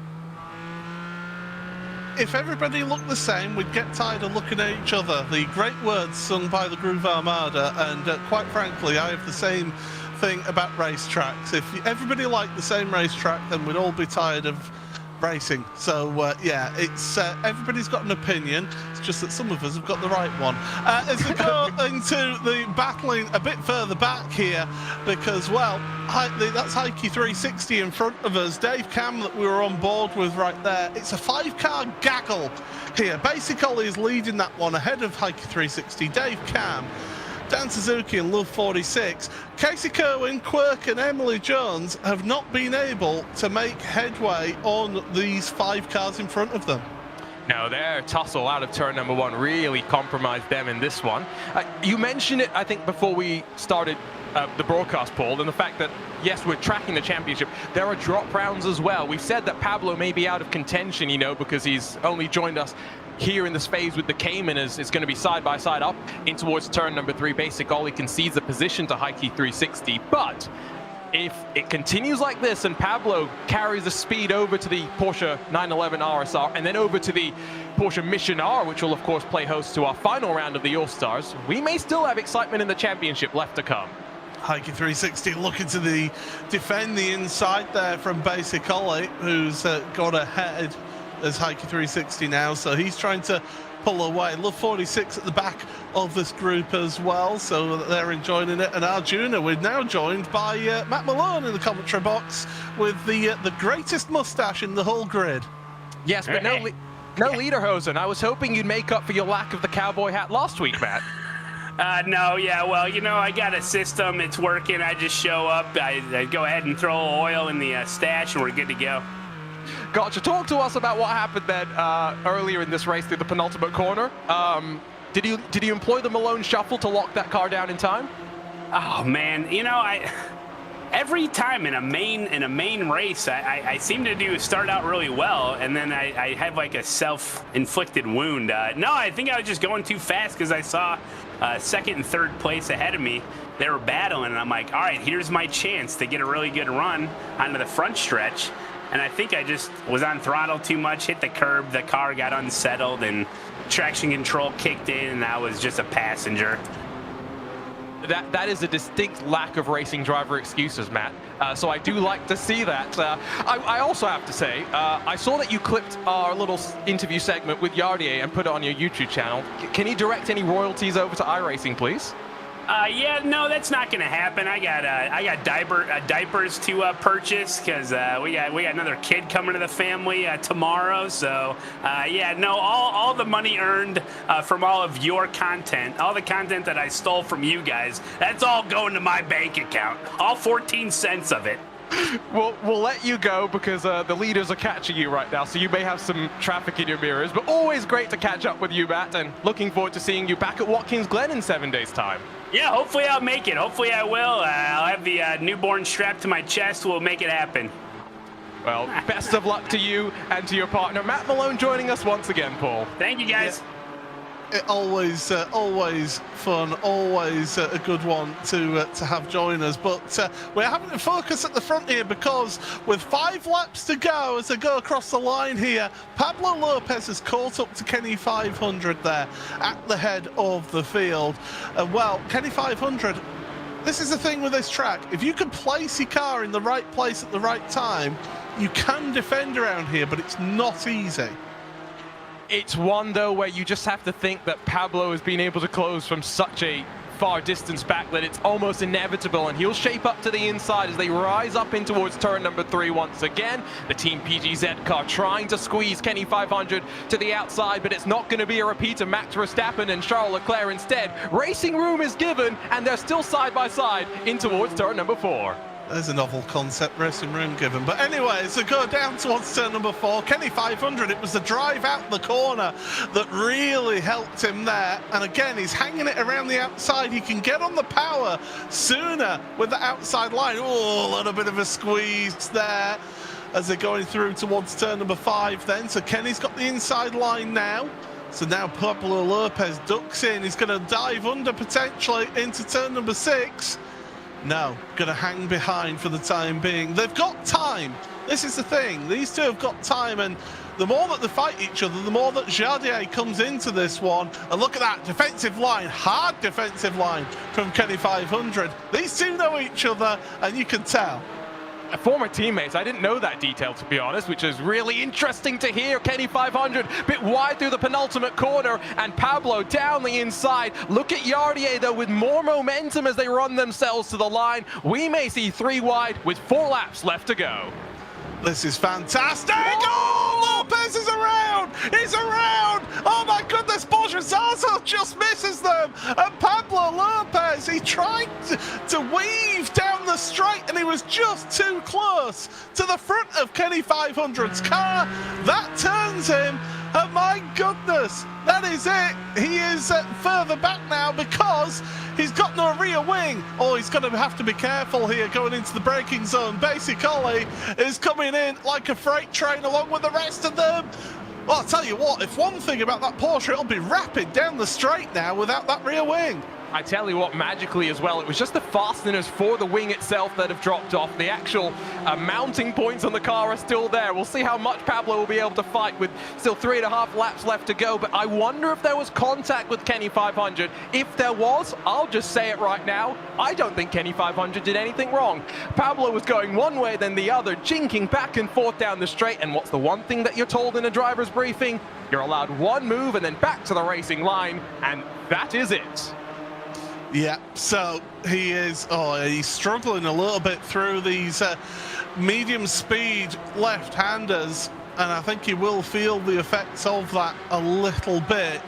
If everybody looked the same, we'd get tired of looking at each other. The great words sung by the Groove Armada, and quite frankly, I have the same thing about racetracks. If everybody liked the same racetrack, then we'd all be tired of racing. So yeah, it's everybody's got an opinion. It's just that some of us have got the right one. As we go into the battling a bit further back here, because well, that's Heike 360 in front of us. Dave Cam that we were on board with right there. It's a 5-car gaggle here. Basic Ollie is leading that one ahead of Heike 360. Dave Cam, Dan Suzuki and Love 46. Casey Kerwin, Quirk and Emily Jones have not been able to make headway on these 5 cars in front of them. No, their tussle out of turn number 1 really compromised them in this one. You mentioned it, I think, before we started the broadcast, Paul, and the fact that, yes, we're tracking the championship. There are drop rounds as well. We've said that Pablo may be out of contention, you know, because he's only joined us here in this phase with the Cayman. Is going to be side by side up in towards turn number 3. Basic Ollie concedes the position to Heike 360, but if it continues like this and Pablo carries the speed over to the Porsche 911 RSR and then over to the Porsche Mission R, which will of course play host to our final round of the All-Stars, we may still have excitement in the championship left to come. Heike 360 looking to defend the inside there from Basic Ollie, who's got ahead as Heike 360 now, so he's trying to pull away. Love 46 at the back of this group as well, so they're enjoying it. And Arjuna, we're now joined by Matt Malone in the commentary box with the greatest mustache in the whole grid. Yes, but no Lederhosen. I was hoping you'd make up for your lack of the cowboy hat last week, Matt. No, yeah, well, you know, I got a system. It's working. I just show up. I go ahead and throw oil in the stash, and we're good to go. Gotcha. Talk to us about what happened then earlier in this race through the penultimate corner. Did you employ the Malone shuffle to lock that car down in time? Oh man, you know, every time in a main race, I seem to start out really well, and then I have like a self-inflicted wound. No, I think I was just going too fast because I saw second and third place ahead of me. They were battling, and I'm like, all right, here's my chance to get a really good run onto the front stretch. And I think I just was on throttle too much, hit the curb, the car got unsettled, and traction control kicked in, and I was just a passenger. That is a distinct lack of racing driver excuses, Matt. So I do like to see that. I also have to say, I saw that you clipped our little interview segment with Yardier and put it on your YouTube channel. Can you direct any royalties over to iRacing, please? Yeah, no, that's not gonna happen. I got diapers to purchase because we got another kid coming to the family tomorrow. So yeah, no, all the money earned from all of your content, all the content that I stole from you guys, that's all going to my bank account. All 14 cents of it. We'll let you go because the leaders are catching you right now, so you may have some traffic in your mirrors. But always great to catch up with you, Matt, and looking forward to seeing you back at Watkins Glen in 7 days' time. Yeah, hopefully I'll make it. Hopefully I will. I'll have the newborn strapped to my chest. We'll make it happen. Well, best of luck to you and to your partner. Matt Malone joining us once again, Paul. Thank you, guys. always fun, always a good one to have join us. But we're having to focus at the front here because with 5 laps to go as they go across the line here, Pablo Lopez has caught up to Kenny 500 there at the head of the field. Well, Kenny 500, this is the thing with this track. If you can place your car in the right place at the right time, you can defend around here, but it's not easy. It's one, though, where you just have to think that Pablo has been able to close from such a far distance back that it's almost inevitable, and he'll shape up to the inside as they rise up in towards turn number 3 once again. The Team PGZ car trying to squeeze Kenny 500 to the outside, but it's not going to be a repeat of Max Verstappen and Charles Leclerc instead. Racing room is given, and they're still side by side in towards turn number 4. There's a novel concept, racing room given. But anyway, as they go down towards turn number 4, Kenny 500, it was the drive out the corner that really helped him there. And again, he's hanging it around the outside. He can get on the power sooner with the outside line. Oh, a little bit of a squeeze there as they're going through towards turn number 5 then. So Kenny's got the inside line now. So now Pablo Lopez ducks in. He's going to dive under potentially into turn number 6. No, going to hang behind for the time being. They've got time. This is the thing. These two have got time, and the more that they fight each other, the more that Jardier comes into this one. And look at that defensive line, hard defensive line from Kenny 500. These two know each other, and you can tell. Former teammates, I didn't know that detail, to be honest, which is really interesting to hear. Kenny 500, bit wide through the penultimate corner, and Pablo down the inside. Look at Jardier, though, with more momentum as they run themselves to the line. We may see 3 wide with 4 laps left to go. This is fantastic. Oh, Lopez is around. He's around. Oh, my goodness. Porsche Zaza just misses them. And Pablo Lopez, he tried to weave down the straight, and he was just too close to the front of Kenny 500's car. That turns him. And my goodness, that is it. He is further back now because he's got no rear wing. Oh, he's going to have to be careful here going into the braking zone. Basic Ollie is coming in like a freight train along with the rest of them. Well, I'll tell you what, if one thing about that Porsche, it'll be rapid down the straight now without that rear wing. I tell you what, magically as well, it was just the fasteners for the wing itself that have dropped off. The actual mounting points on the car are still there. We'll see how much Pablo will be able to fight with still 3.5 laps left to go. But I wonder if there was contact with Kenny 500. If there was, I'll just say it right now, I don't think Kenny 500 did anything wrong. Pablo was going one way then the other, jinking back and forth down the straight. And what's the one thing that you're told in a driver's briefing? You're allowed one move and then back to the racing line, and that is it. Yeah, so he is, he's struggling a little bit through these medium speed left-handers, and I think he will feel the effects of that a little bit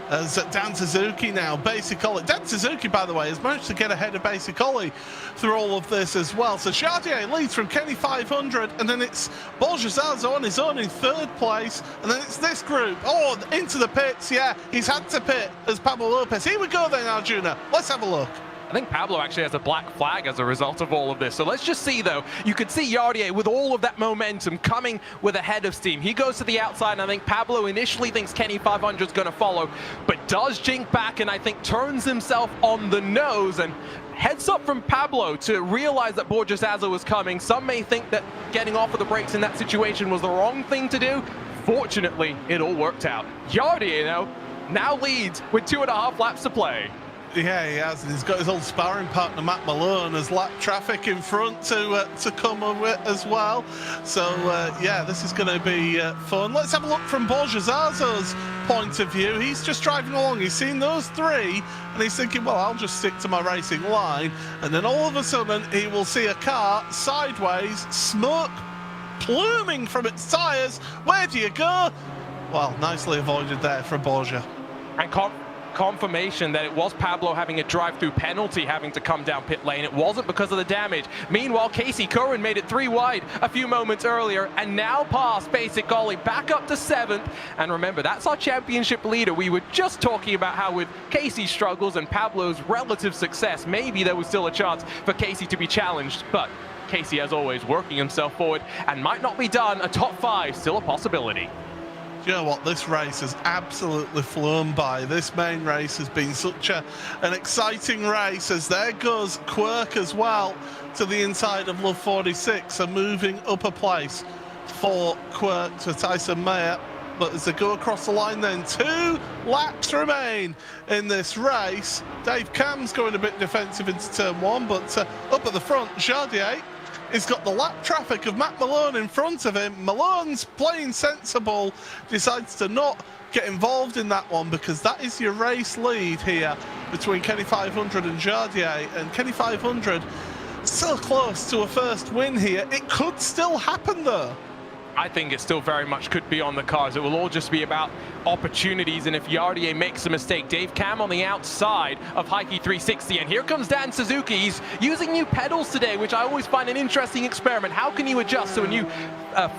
as Dan Suzuki now, Basic Ollie. Dan Suzuki, by the way, has managed to get ahead of Basic Ollie through all of this as well. So Jardier leads from Kenny 500, and then it's Bolgezazo on his own in 3rd place, and then it's this group. Oh, into the pits, yeah, he's had to pit as Pablo Lopez. Here we go then, Arjuna. Let's have a look. I think Pablo actually has a black flag as a result of all of this. So let's just see, though. You could see Jardier with all of that momentum coming with a head of steam. He goes to the outside, and I think Pablo initially thinks Kenny 500 is going to follow, but does jink back and I think turns himself on the nose. And heads up from Pablo to realize that Borgesazo was coming. Some may think that getting off of the brakes in that situation was the wrong thing to do. Fortunately, it all worked out. Jardier, now leads with 2.5 laps to play. Yeah, he has, and he's got his old sparring partner Matt Malone as lap traffic in front to come with as well. So yeah, this is going to be fun. Let's have a look from Borgesazo's point of view. He's just driving along. He's seen those 3, and he's thinking, well, I'll just stick to my racing line. And then all of a sudden, he will see a car sideways, smoke pluming from its tyres. Where do you go? Well, nicely avoided there from Borja. And confirmation that it was Pablo having a drive-through penalty having to come down pit lane. It wasn't because of the damage. Meanwhile, Casey Curran made it 3 wide a few moments earlier and now passed Basic Ollie back up to 7th. And remember, that's our championship leader. We were just talking about how with Casey's struggles and Pablo's relative success, maybe there was still a chance for Casey to be challenged. But Casey, as always, working himself forward and might not be done. A top 5 still a possibility. you know what? This race has absolutely flown by. This main race has been such an exciting race, as there goes Quirk as well to the inside of Love 46, and moving up a place for Quirk to Tyson Mayer. But as they go across the line then, 2 laps remain in this race. Dave Cam's going a bit defensive into turn 1, but up at the front, Jardier has got the lap traffic of Matt Malone in front of him. Malone's playing sensible, decides to not get involved in that one, because that is your race lead here between Kenny 500 and Jardier. And Kenny 500 so close to a first win here. It could still happen though. I think it still very much could be on the cards. It will all just be about opportunities, and if Jardier makes a mistake, Dave Cam on the outside of Heike 360, and here comes Dan Suzuki. He's using new pedals today, which I always find an interesting experiment. How can you adjust so when you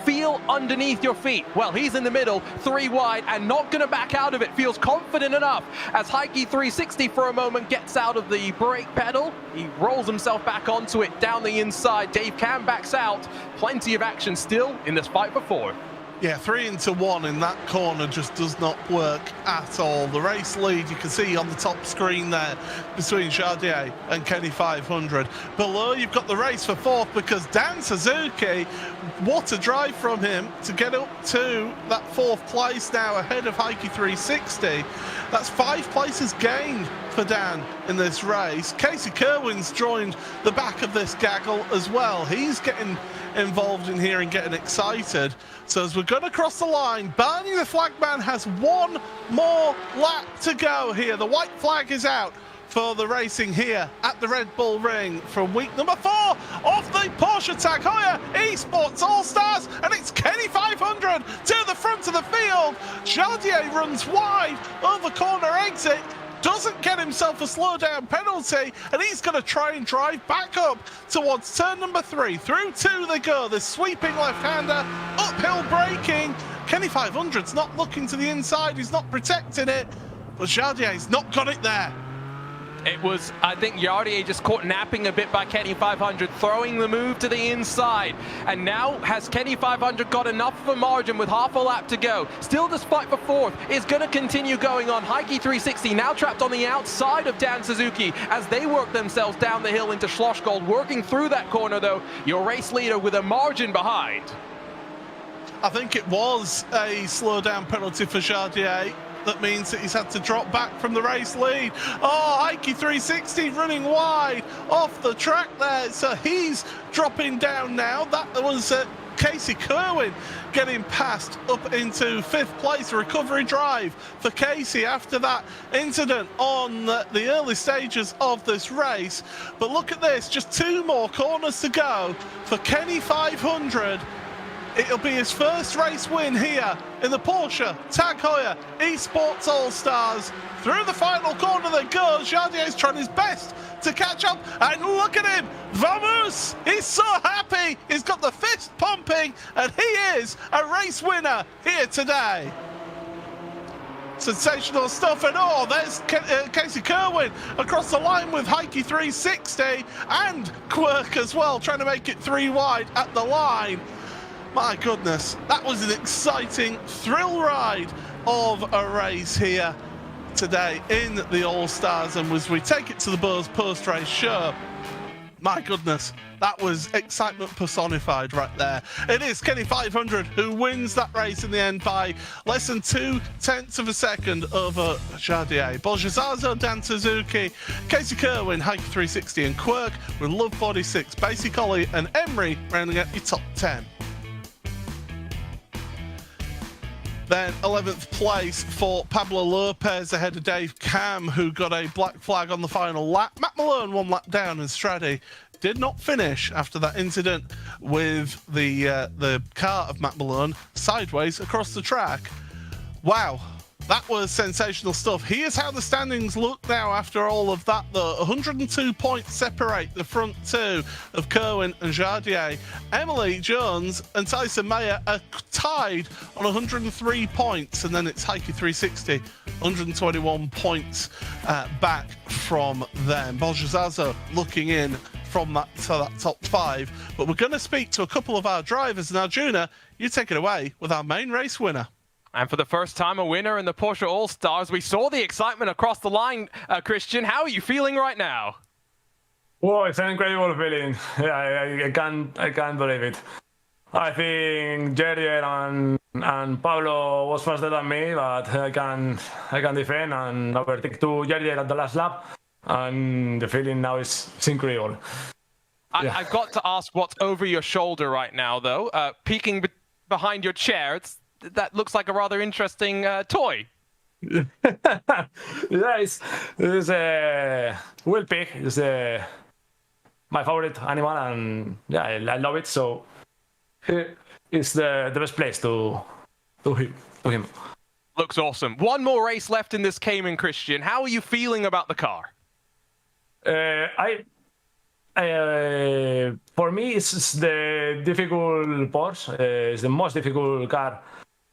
feel underneath your feet? Well, he's in the middle, 3 wide, and not going to back out of it. Feels confident enough as Heike 360 for a moment gets out of the brake pedal. He rolls himself back onto it down the inside. Dave Cam backs out. Plenty of action still in this fight for 4. Yeah, 3 into 1 in that corner just does not work at all. The race lead you can see on the top screen there between Jardier and Kenny 500. Below you've got the race for 4th, because Dan Suzuki, what a drive from him to get up to that 4th place now ahead of Heike 360. That's 5 places gained for Dan in this race. Casey Kerwin's joined the back of this gaggle as well. He's getting involved in here and getting excited. So as we're going across the line, Barney the flagman has 1 more lap to go here. The white flag is out for the racing here at the Red Bull Ring from week number 4 of the Porsche Tag Heuer Esports All-Stars, and it's Kenny 500 to the front of the field. Jardier runs wide over corner exit, doesn't get himself a slowdown penalty, and he's going to try and drive back up towards turn number 3. Through 2 they go, this sweeping left-hander, uphill braking. Kenny 500's not looking to the inside, he's not protecting it, but Jardier's not got it there. It was, I think, Jardier just caught napping a bit by Kenny 500, throwing the move to the inside. And now has Kenny 500 got enough of a margin with half a lap to go? Still, this fight for 4th is going to continue going on. Heike 360 now trapped on the outside of Dan Suzuki as they work themselves down the hill into Schlossgold. Working through that corner, though, your race leader with a margin behind. I think it was a slowdown penalty for Jardier. That means that he's had to drop back from the race lead. Oh, Heike 360 running wide off the track there. So he's dropping down now. That was Casey Kerwin getting passed up into 5th place. Recovery drive for Casey after that incident on the early stages of this race. But look at this, just 2 more corners to go for Kenny 500. It'll be his first race win here in the Porsche Tag Heuer Esports All-Stars. Through the final corner they go. Jardier's trying his best to catch up, and look at him, vamos! He's so happy, he's got the fist pumping, and he is a race winner here today. Sensational stuff, and oh, there's Casey Kerwin across the line with Heike 360 and Quirk as well, trying to make it 3 wide at the line. My goodness, that was an exciting thrill ride of a race here today in the All-Stars, and as we take it to the Buzz post-race show, my goodness, that was excitement personified right there. It is Kenny 500 who wins that race in the end by less than 0.2 of a second over Jardier. Bolgezazo, Dan Suzuki, Casey Kerwin, Heike 360 and Quirk with Love 46, Basic Ollie and Emery rounding out your top 10. Then 11th place for Pablo Lopez ahead of Dave Cam, who got a black flag on the final lap. Matt Malone 1 lap down, and Straddy did not finish after that incident with the car of Matt Malone sideways across the track. Wow, that was sensational stuff. Here's how the standings look now after all of that, though. 102 points separate the front 2 of Kerwin and Jardier. Emily Jones and Tyson Mayer are tied on 103 points, and then it's Heike 360, 121 points back from them. Bolgezazo looking in from that top 5, but we're going to speak to a couple of our drivers. Now, Juna, you take it away with our main race winner. And for the first time, a winner in the Porsche All-Stars. We saw the excitement across the line, Christian. How are you feeling right now? Whoa, it's an incredible feeling. Yeah, I can't believe it. I think Jerrier and Pablo was faster than me, but I can defend and overtake to Jerrier at the last lap. And the feeling now is incredible. Yeah. I've got to ask what's over your shoulder right now, though. Peeking behind your chair, that looks like a rather interesting toy. Yeah, it's a wheel pig. It's my favorite animal, and yeah, I love it. So it's the best place to him. Looks awesome. One more race left in this Cayman, Christian. How are you feeling about the car? For me, it's the difficult Porsche. It's the most difficult car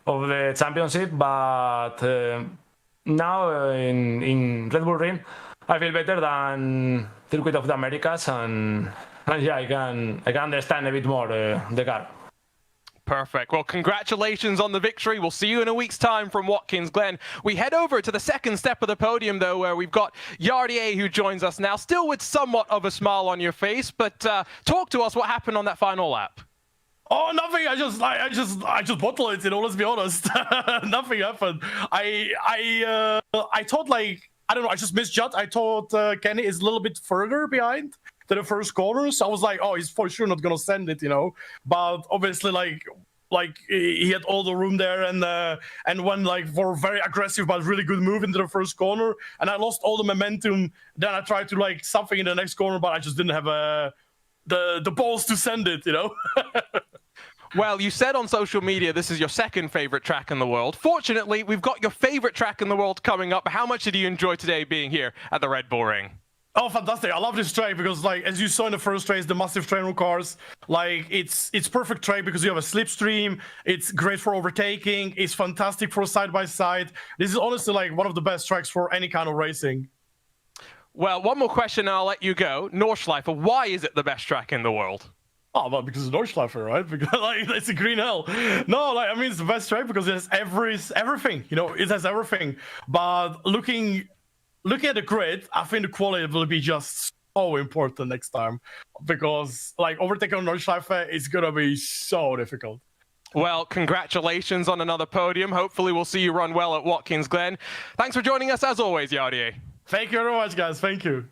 of the championship, but now in Red Bull Ring, I feel better than Circuit of the Americas, and yeah, I can understand a bit more the car. Perfect. Well, congratulations on the victory. We'll see you in a week's time from Watkins Glen. We head over to the second step of the podium, though, where we've got Yardier, who joins us now, still with somewhat of a smile on your face. But talk to us what happened on that final lap. Oh, nothing. I just bottled it. Let's be honest. Nothing happened. I thought, like, I don't know. I just misjudged. I thought Kenny is a little bit further behind to the first corner, so I was like, oh, he's for sure not gonna send it, But obviously, like he had all the room there, and went like for a very aggressive but really good move into the first corner, and I lost all the momentum. Then I tried to like something in the next corner, but I just didn't have the balls to send it, Well, you said on social media this is your second favorite track in the world. Fortunately, we've got your favorite track in the world coming up. How much did you enjoy today being here at the Red Bull Ring? Oh, fantastic. I love this track because, like, as you saw in the first race, the massive trainer cars, like, it's perfect track because you have a slipstream. It's great for overtaking. It's fantastic for side-by-side. This is honestly, like, one of the best tracks for any kind of racing. Well, one more question and I'll let you go. Nordschleife, why is it the best track in the world? Oh, well, because it's Nordschleife, right? Because, like, it's a green hell. No, like, I mean, it's the best track because it has everything. It has everything. But looking at the grid, I think the quality will be just so important next time because, like, overtaking on Nordschleife is gonna be so difficult. Well, congratulations on another podium. Hopefully we'll see you run well at Watkins Glen. Thanks for joining us as always, Yardier. Thank you very much, guys. Thank you.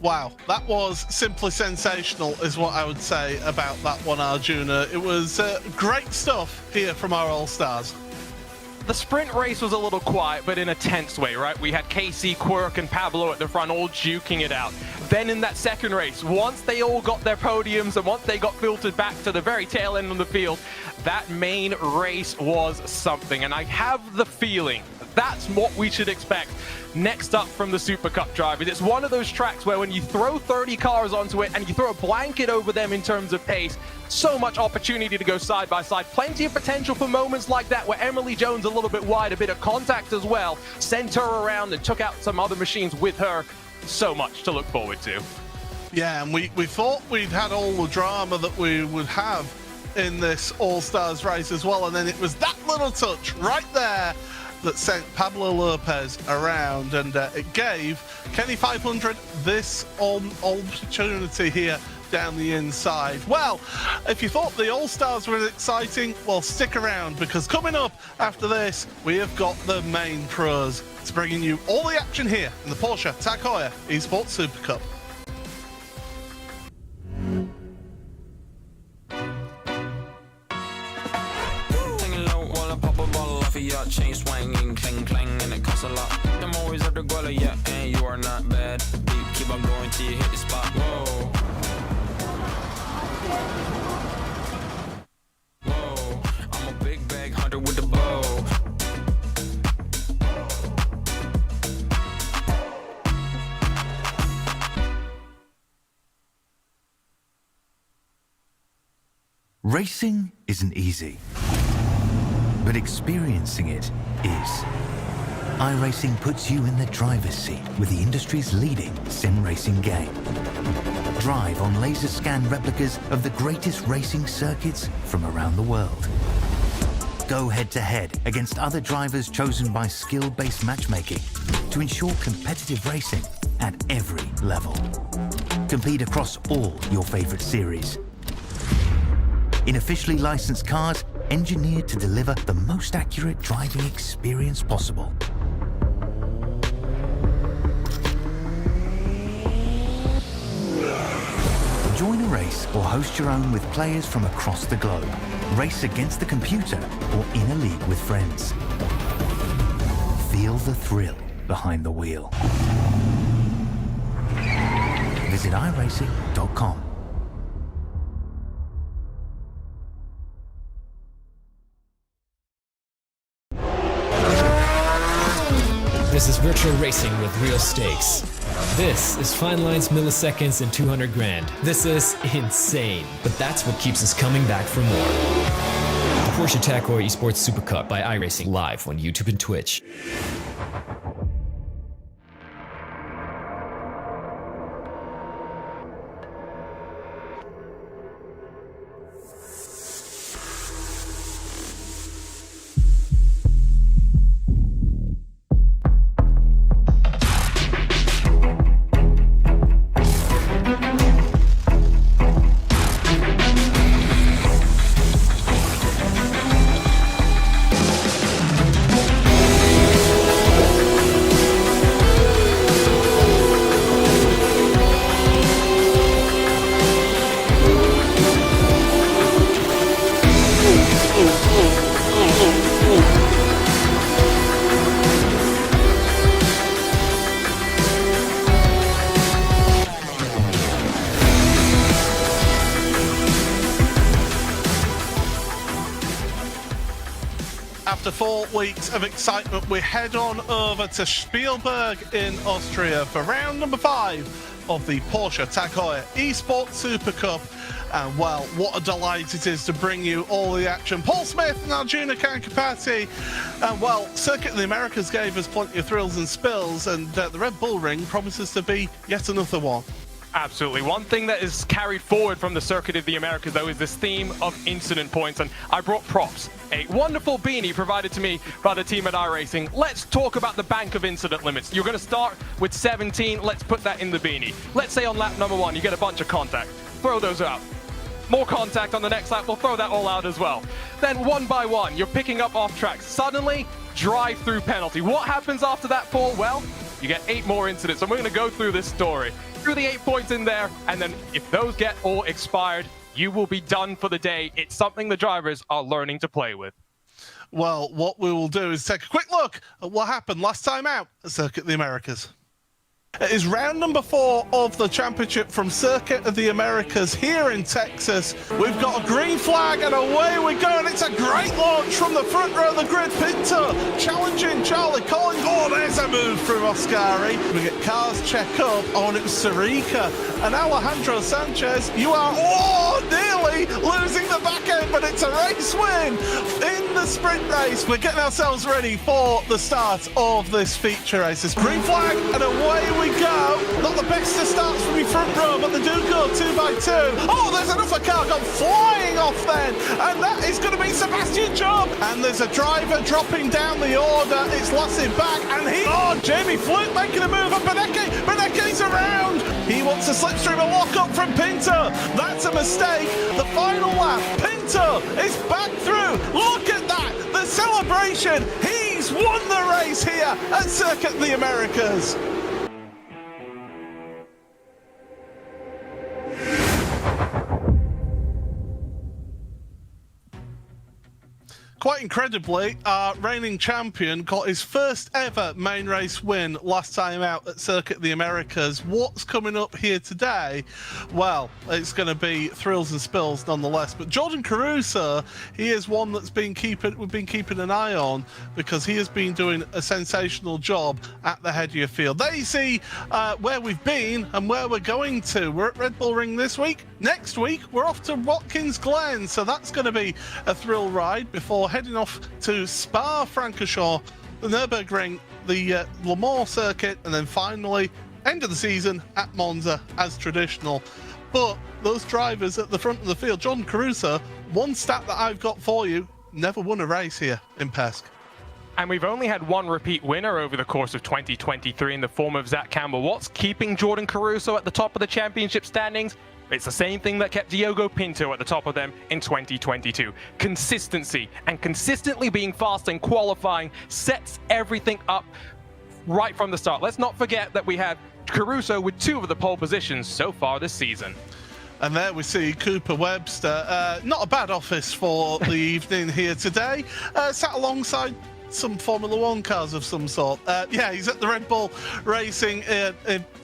Wow, that was simply sensational is what I would say about that one, Arjuna. It was great stuff here from our All-Stars. The sprint race was a little quiet, but in a tense way, right? We had Casey, Quirk, and Pablo at the front all duking it out. Then in that second race, once they all got their podiums and once they got filtered back to the very tail end of the field, that main race was something. And I have the feeling that's what we should expect next up from the Super Cup drivers. It's one of those tracks where when you throw 30 cars onto it and you throw a blanket over them in terms of pace, so much opportunity to go side by side. Plenty of potential for moments like that where Emily Jones a little bit wide, a bit of contact as well, sent her around and took out some other machines with her. So much to look forward to. Yeah, and we thought we'd had all the drama that we would have in this All-Stars race as well, and then it was that little touch right there that sent Pablo Lopez around, and it gave Kenny 500 this opportunity here down the inside. Well, if you thought the All-Stars were exciting, well, stick around, because coming up after this, we have got the main pros. It's bringing you all the action here in the Porsche Heuer Esports Supercup. Chain swinging, clang clang, and it costs a lot. I'm always at the guala, yeah, and you are not bad. Keep on going till you hit the spot. Whoa, whoa, I'm a big bag hunter with the bow. Racing isn't easy, but experiencing it is. iRacing puts you in the driver's seat with the industry's leading sim racing game. Drive on laser scan replicas of the greatest racing circuits from around the world. go head-to-head against other drivers chosen by skill-based matchmaking to ensure competitive racing at every level. Compete across all your favorite series. In officially licensed cars, engineered to deliver the most accurate driving experience possible. Join a race or host your own with players from across the globe. Race against the computer or in a league with friends. Feel the thrill behind the wheel. Visit iRacing.com. This is virtual racing with real stakes. This is fine lines, milliseconds, and 200 grand. This is insane, but that's what keeps us coming back for more. The Porsche Heuer Esports Supercup by iRacing, live on YouTube and Twitch. After 4 weeks of excitement, we head on over to Spielberg in Austria for round number 5 of the Porsche Heuer Esports Supercup. And well, what a delight it is to bring you all the action. Paul Smith and Arjuna Kankapati. And well, Circuit of the Americas gave us plenty of thrills and spills, and the Red Bull Ring promises to be yet another one. Absolutely. One thing that is carried forward from the Circuit of the Americas, though, is this theme of incident points. And I brought props. A wonderful beanie provided to me by the team at iRacing. Let's talk about the bank of incident limits. You're going to start with 17. Let's put that in the beanie. Let's say on lap number 1, you get a bunch of contact. Throw those out. More contact on the next lap. We'll throw that all out as well. Then one by one, you're picking up off tracks. Suddenly, drive-through penalty. What happens after that fall? Well, you get 8 more incidents. And we're going to go through this story. Through the 8 points in there, and then if those get all expired, you will be done for the day. It's something the drivers are learning to play with. Well, what we will do is take a quick look at what happened last time out at Circuit of the Americas. It is round number 4 of the championship from Circuit of the Americas here in Texas. We've got a green flag and away we go, and it's a great launch from the front row of the grid. Pinto challenging Charlie Collins. Oh, there's a move from Oscari. We get cars check up. Oh, and it was Sarika and Alejandro Sanchez. You are, nearly losing the back end, but it's a race win in the sprint race. We're getting ourselves ready for the start of this feature race. This green flag and away we go. Not the best of starts from the front row, but they do go 2 by 2. Oh, there's another car gone flying off then, and that is going to be Sebastian Job. And there's a driver dropping down the order. It's Lassie back, and Jamie Flute making a move on Beneke. Beneke's around. He wants a slipstream and lock up from Pinto. That's a mistake. The final lap, Pinto is back through. Look at that, the celebration. He's won the race here at Circuit of the Americas. Quite incredibly, our reigning champion got his first ever main race win last time out at Circuit of the Americas. What's coming up here today? Well, it's going to be thrills and spills nonetheless. But Jordan Caruso, he is one that's we've been keeping an eye on, because he has been doing a sensational job at the head of your field. There you see where we've been and where we're going to. We're at Red Bull Ring this week. Next week, we're off to Watkins Glen, so that's going to be a thrill ride before heading off to Spa-Francorchamps, the Nürburgring, the Le Mans circuit, and then finally, end of the season at Monza as traditional. But those drivers at the front of the field, Jordan Caruso, one stat that I've got for you, never won a race here in Pesk. And we've only had one repeat winner over the course of 2023 in the form of Zach Campbell. What's keeping Jordan Caruso at the top of the championship standings? It's the same thing that kept Diogo Pinto at the top of them in 2022. Consistency, and consistently being fast in qualifying sets everything up right from the start. Let's not forget that we have Caruso with 2 of the pole positions so far this season. And there we see Cooper Webster. Not a bad office for the evening here today. Sat alongside some Formula One cars of some sort. Yeah, he's at the Red Bull Racing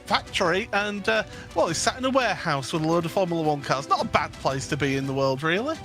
factory, and well, he's sat in a warehouse with a load of Formula One cars. Not a bad place to be in the world, really.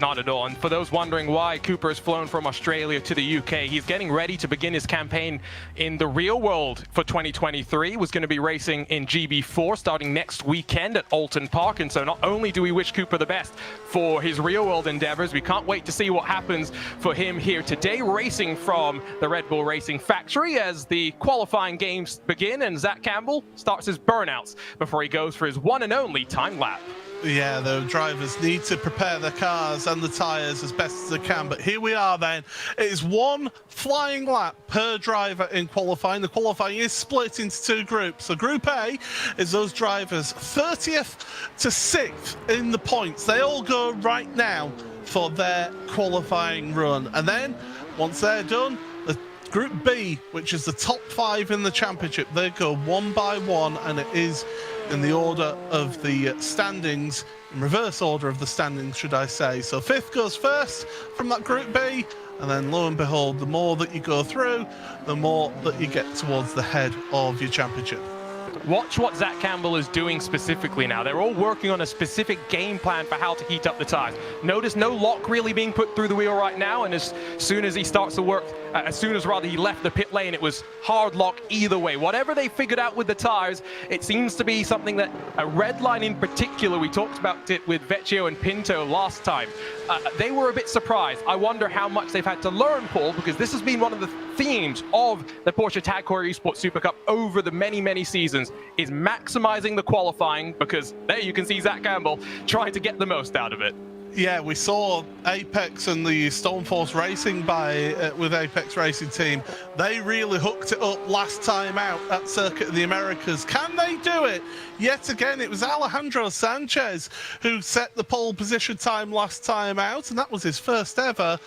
Not at all. And for those wondering why Cooper has flown from Australia to the UK, he's getting ready to begin his campaign in the real world for 2023. Was going to be racing in GB4 starting next weekend at Alton Park. And so not only do we wish Cooper the best for his real world endeavors, we can't wait to see what happens for him here today, racing from the Red Bull Racing factory as the qualifying games begin and Zach Campbell starts his burnouts before he goes for his one and only time lap. Yeah, the drivers need to prepare their cars and the tyres as best as they can. But here we are then. It is 1 flying lap per driver in qualifying. The qualifying is split into 2 groups. So Group A is those drivers 30th to 6th in the points. They all go right now for their qualifying run. And then once they're done, the Group B, which is the top 5 in the championship, they go one by one, and it is in the order of the standings, in reverse order of the standings, should I say. So 5th goes first from that Group B, and then lo and behold, the more that you go through, the more that you get towards the head of your championship. Watch what Zach Campbell is doing specifically now. They're all working on a specific game plan for how to heat up the tires. Notice no lock really being put through the wheel right now, and as soon as he starts to work, as soon as he left the pit lane, it was hard lock either way. Whatever they figured out with the tires, it seems to be something that a red line in particular, we talked about it with Vecchio and Pinto last time. They were a bit surprised. I wonder how much they've had to learn, Paul, because this has been one of the themes of the Porsche Tag Heuer Esports Supercup over the many seasons, is maximizing the qualifying, because there you can see Zach Campbell trying to get the most out of it. Yeah, we saw Apex and the Stoneforce Racing with Apex Racing Team. They really hooked it up last time out at Circuit of the Americas. Can they do it? Yet again, it was Alejandro Sanchez who set the pole position time last time out, and that was his first ever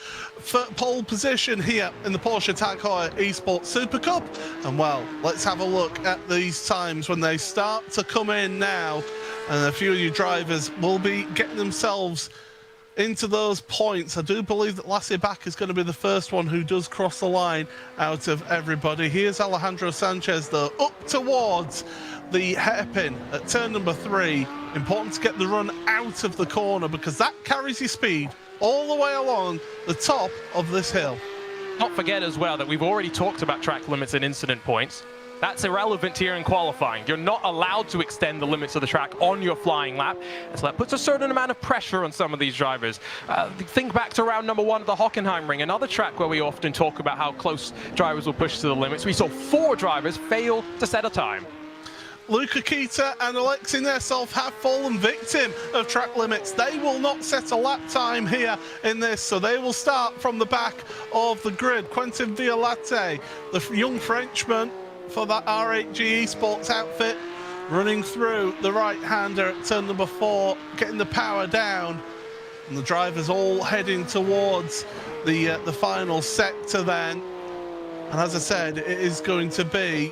pole position here in the Porsche Tag Heuer Esports Super Cup. And well, let's have a look at these times when they start to come in now, and a few of you drivers will be getting themselves into those points. I do believe that Lassie Back is going to be the first one who does cross the line out of everybody. Here's Alejandro Sanchez, though, up towards the hairpin at turn number 3. Important to get the run out of the corner, because that carries your speed all the way along the top of this hill. Not forget as well that we've already talked about track limits and incident points. That's irrelevant here in qualifying. You're not allowed to extend the limits of the track on your flying lap, and so that puts a certain amount of pressure on some of these drivers. Think back to round number 1 of the Hockenheimring, another track where we often talk about how close drivers will push to the limits. We saw 4 drivers fail to set a time. Luca Kita and Alexei Nesov have fallen victim of track limits. They will not set a lap time here in this, so they will start from the back of the grid. Quentin Violate, the young Frenchman for that R8G Esports outfit, running through the right-hander at turn number 4, getting the power down, and the drivers all heading towards the final sector then. And as I said, it is going to be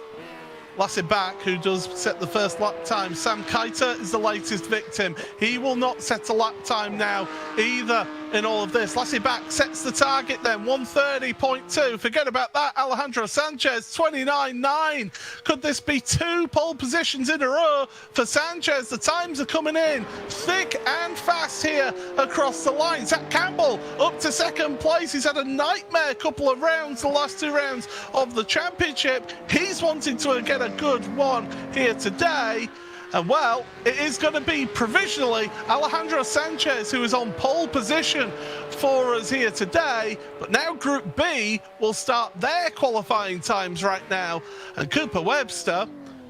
Lassie Back who does set the first lap time. Sam Keiter is the latest victim. He will not set a lap time now either in all of this. Lassie Back sets the target then, 1:30.2. Forget about that. Alejandro Sanchez, 29.9. Could this be 2 pole positions in a row for Sanchez? The times are coming in thick and fast here across the line. Zach Campbell up to 2nd place. He's had a nightmare couple of rounds, the last 2 rounds of the championship. He's wanting to get a good one here today. And well, it is going to be provisionally Alejandro Sanchez who is on pole position for us here today. But now Group B will start their qualifying times right now. And Cooper Webster,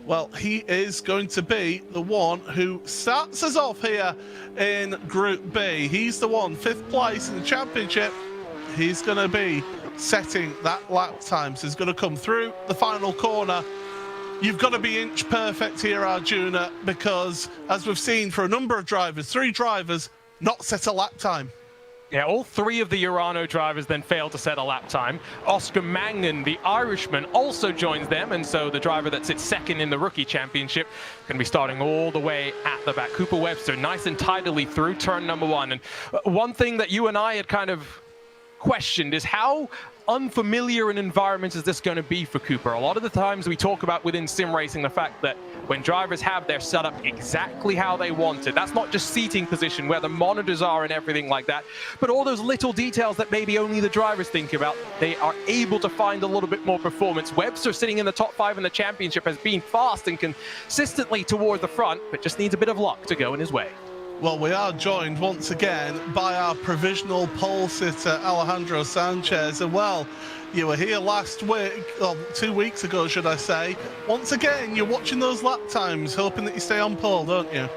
well, he is going to be the one who starts us off here in Group B. He's the one, 5th place in the championship. he's going to be setting that lap time. So he's going to come through the final corner. You've got to be inch perfect here, Arjuna, because as we've seen for a number of drivers, 3 drivers not set a lap time. Yeah, all 3 of the Urano drivers then failed to set a lap time. Oscar Mangan, the Irishman, also joins them, and so the driver that sits second in the Rookie Championship can be starting all the way at the back. Cooper Webster, nice and tidily through turn number 1. And one thing that you and I had kind of questioned is how unfamiliar an environment is this going to be for Cooper. A lot of the times we talk about within sim racing the fact that when drivers have their setup exactly how they want it, that's not just seating position, where the monitors are and everything like that, but all those little details that maybe only the drivers think about, they are able to find a little bit more performance. Webster, sitting in the top 5 in the championship, has been fast and consistently toward the front, but just needs a bit of luck to go in his way. Well, we are joined once again by our provisional pole sitter, Alejandro Sanchez. And well, you were here last week, or 2 weeks ago, should I say. Once again, you're watching those lap times, hoping that you stay on pole, don't you?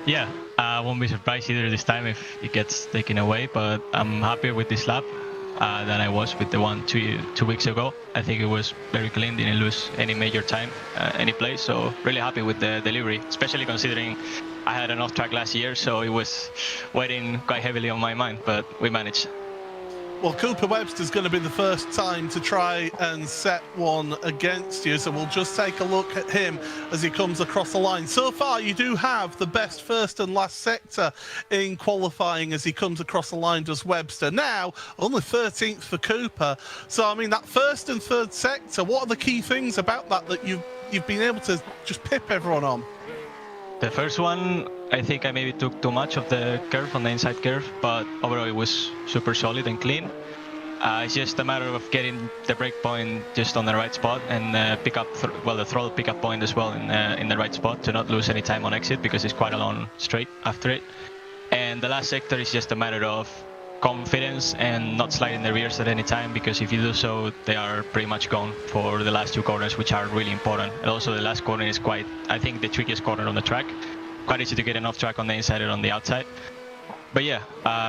Yeah, I won't be surprised either this time if it gets taken away, but I'm happier with this lap than I was with the one two weeks ago. I think it was very clean, didn't lose any major time, any place, so really happy with the delivery, especially considering I had an off-track last year, so it was weighing quite heavily on my mind, but we managed. Well, Cooper Webster's going to be the first time to try and set one against you, so we'll just take a look at him as he comes across the line. So far, you do have the best first and last sector in qualifying as he comes across the line, does Webster. Now, only 13th for Cooper. So, I mean, that first and third sector, what are the key things about that you've been able to just pip everyone on? The first one, I think I maybe took too much of the curve on the inside curve, but overall it was super solid and clean. It's just a matter of getting the brake point just on the right spot and pick up, the throttle pickup point as well in the right spot to not lose any time on exit, because it's quite a long straight after it. And the last sector is just a matter of confidence and not sliding the rears at any time, because if you do so, they are pretty much gone for the last 2 corners, which are really important. And also the last corner is quite, I think, the trickiest corner on the track. Quite easy to get an off track on the inside and on the outside. But yeah,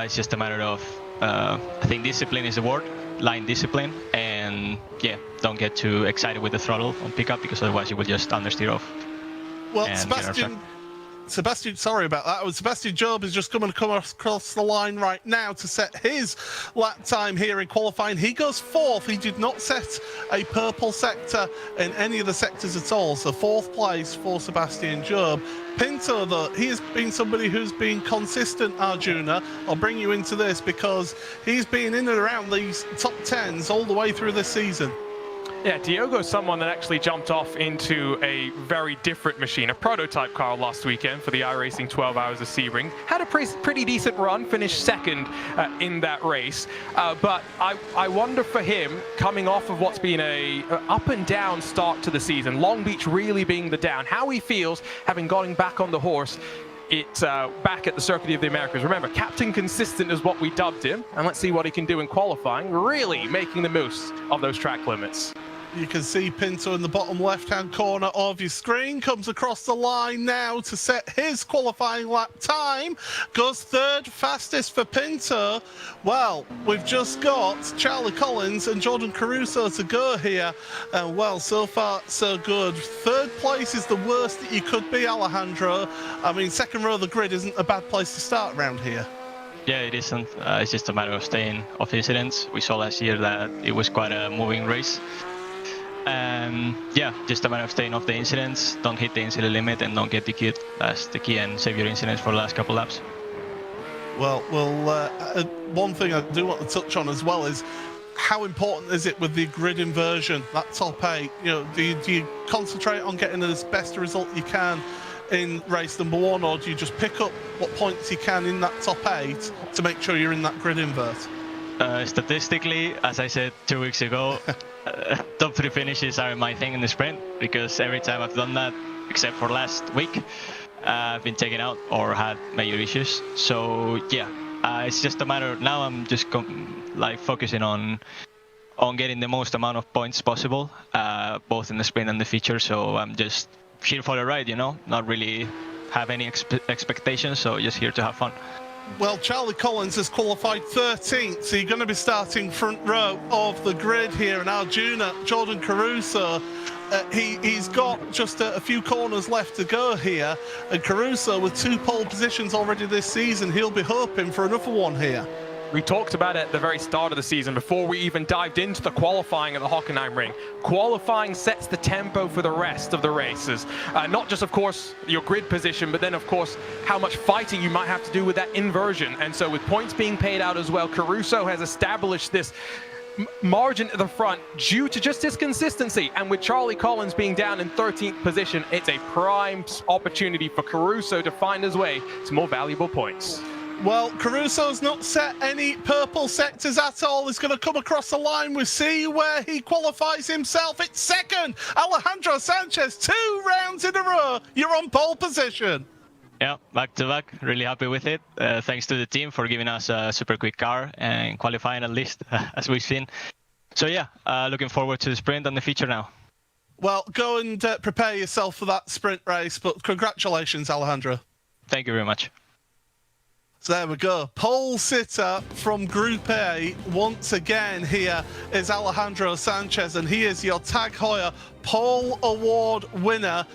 it's just a matter of, I think discipline is the word, line discipline, and yeah, don't get too excited with the throttle on pickup, because otherwise you will just understeer off. Well, Sebastian, sorry about that. Sebastian Job is just coming to come across the line right now to set his lap time here in qualifying. He goes 4th. He did not set a purple sector in any of the sectors at all. So 4th place for Sebastian Job. Pinto, though, he has been somebody who's been consistent, Arjuna. I'll bring you into this because he's been in and around these top 10s all the way through this season. Yeah, Diogo's someone that actually jumped off into a very different machine, a prototype car last weekend for the iRacing 12 Hours of Sebring. Had a pretty decent run, finished second in that race. But I wonder for him, coming off of what's been a up and down start to the season, Long Beach really being the down, how he feels having gotten back on the horse. It's back at the Circuit of the Americas. Remember, Captain Consistent is what we dubbed him, and let's see what he can do in qualifying, really making the most of those track limits. You can see Pinto in the bottom left-hand corner of your screen. Comes across the line now to set his qualifying lap time. Goes 3rd fastest for Pinto. Well, we've just got Charlie Collins and Jordan Caruso to go here. And well, so far, so good. 3rd place is the worst that you could be, Alejandro. I mean, 2nd row of the grid isn't a bad place to start around here. Yeah, it isn't. It's just a matter of staying off incidents. We saw last year that it was quite a moving race. Yeah, just a matter of staying off the incidents, don't hit the incident limit, and don't get DQ'd. That's the key, and save your incidents for the last couple laps. Well, one thing I do want to touch on as well is how important is it with the grid inversion, that top 8? You know, do you concentrate on getting the best result you can in race number 1, or do you just pick up what points you can in that top 8 to make sure you're in that grid invert? Statistically, as I said 2 weeks ago, top 3 finishes are my thing in the sprint, because every time I've done that, except for last week, I've been taken out or had major issues. So yeah, it's just a matter of, now I'm just focusing on getting the most amount of points possible, both in the sprint and the feature. So I'm just here for the ride, you know, not really have any expectations, so just here to have fun. Well, Charlie Collins has qualified 13th, so you're going to be starting front row of the grid here. And Arjuna, Jordan Caruso, he's got just a few corners left to go here. And Caruso, with 2 pole positions already this season, he'll be hoping for another one here. We talked about it at the very start of the season before we even dived into the qualifying at the Hockenheim Ring. Qualifying sets the tempo for the rest of the races. Not just, of course, your grid position, but then, of course, how much fighting you might have to do with that inversion. And so with points being paid out as well, Caruso has established this margin at the front due to just his consistency. And with Charlie Collins being down in 13th position, it's a prime opportunity for Caruso to find his way to more valuable points. Well, Caruso's not set any purple sectors at all. He's going to come across the line. We see where he qualifies himself. It's second. Alejandro Sanchez, 2 rounds in a row. You're on pole position. Yeah, back to back. Really happy with it. Thanks to the team for giving us a super quick car and qualifying at least, as we've seen. So yeah, looking forward to the sprint and the feature now. Well, go and prepare yourself for that sprint race. But congratulations, Alejandro. Thank you very much. So there we go. Pole sitter from Group A once again here is Alejandro Sanchez, and he is your Tag Heuer Pole Award winner.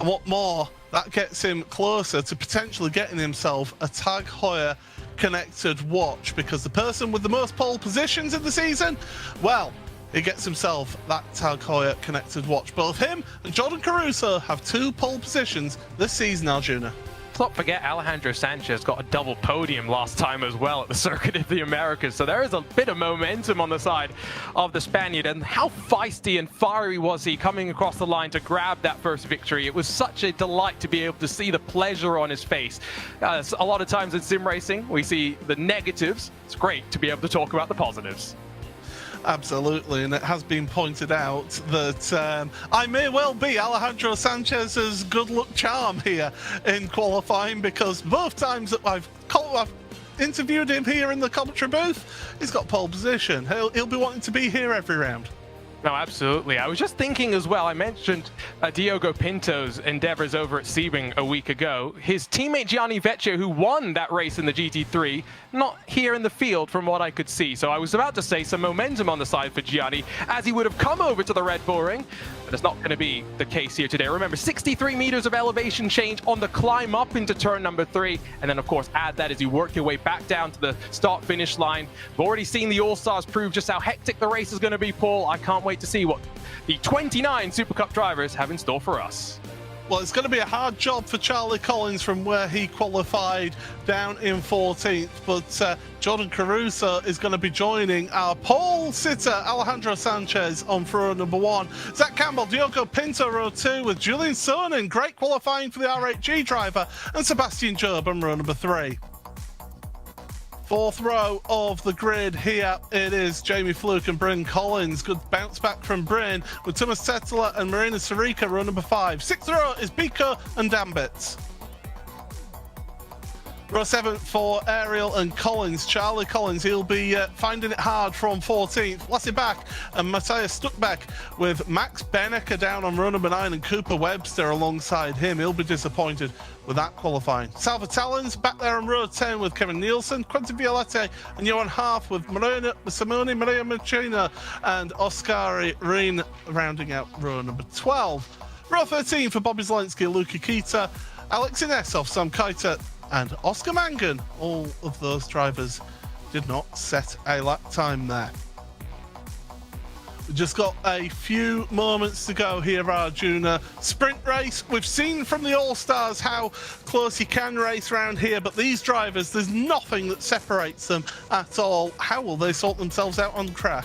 And what more, that gets him closer to potentially getting himself a Tag Heuer connected watch, because the person with the most pole positions in the season, well, he gets himself that Tag Heuer connected watch. Both him and Jordan Caruso have 2 pole positions this season, Arjuna. Let's not forget Alejandro Sanchez got a double podium last time as well at the Circuit of the Americas. So there is a bit of momentum on the side of the Spaniard. And how feisty and fiery was he coming across the line to grab that first victory? It was such a delight to be able to see the pleasure on his face. A lot of times in sim racing, we see the negatives. It's great to be able to talk about the positives. Absolutely, and it has been pointed out that I may well be Alejandro Sanchez's good luck charm here in qualifying, because both times that I've interviewed him here in the commentary booth, he's got pole position. He'll be wanting to be here every round. No, absolutely. I was just thinking as well, I mentioned Diogo Pinto's endeavors over at Sebring a week ago. His teammate Gianni Vecchio, who won that race in the GT3, not here in the field from what I could see. So I was about to say some momentum on the side for Gianni, as he would have come over to the Red Bull Ring. But it's not going to be the case here today. Remember, 63 meters of elevation change on the climb up into turn number 3. And then, of course, add that as you work your way back down to the start-finish line. We've already seen the All-Stars prove just how hectic the race is going to be, Paul. I can't wait to see what the 29 Super Cup drivers have in store for us. Well, it's going to be a hard job for Charlie Collins from where he qualified down in 14th, but Jordan Caruso is going to be joining our pole sitter Alejandro Sanchez on row number 1. Zach Campbell, Diogo Pinto row 2 with Julian Sonnen, great qualifying for the R8G driver, and Sebastian Job on row number 3. 4th row of the grid here, it is Jamie Fluke and Bryn Collins. Good bounce back from Bryn with Thomas Tetela and Marina Sarica, row number 5. 6th row is Biko and Dambits. Row 7 for Ariel and Collins. Charlie Collins, he'll be finding it hard from 14th. Lassie Back and Matthias Stuckback with Max Benneker down on row number 9 and Cooper Webster alongside him. He'll be disappointed with that qualifying. Salva Talons back there on row 10 with Kevin Nielsen, Quentin Violette and Johan Half with Simone Maria Machina and Oskari Reen rounding out row number 12. Row 13 for Bobby Zelensky, Luka Kita, Alex Inesov, Sam Keita and Oscar Mangan. All of those drivers did not set a lap time there. We've just got a few moments to go here, Arjuna. Sprint race, we've seen from the All-Stars how close you can race around here, but these drivers, there's nothing that separates them at all. How will they sort themselves out on the track?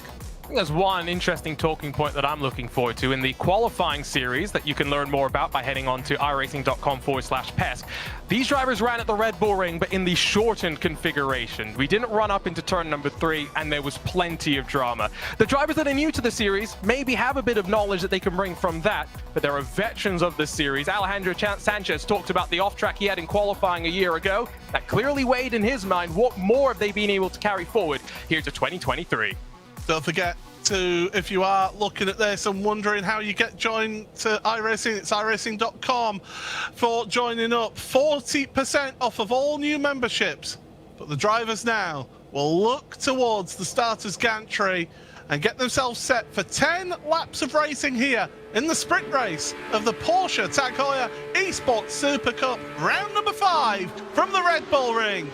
There's one interesting talking point that I'm looking forward to in the qualifying series that you can learn more about by heading on to iracing.com/PESC. These drivers ran at the Red Bull Ring, but in the shortened configuration. We didn't run up into turn number 3, and there was plenty of drama. The drivers that are new to the series maybe have a bit of knowledge that they can bring from that, but there are veterans of this series. Alejandro Sanchez talked about the off-track he had in qualifying a year ago. That clearly weighed in his mind. What more have they been able to carry forward here to 2023? Don't forget to, if you are looking at this and wondering how you get joined to iRacing, it's iracing.com for joining up. 40% off of all new memberships But the drivers now will look towards the starter's gantry and get themselves set for 10 laps of racing here in the sprint race of the Porsche Heuer Esports Supercup, round number 5 from the Red Bull Ring.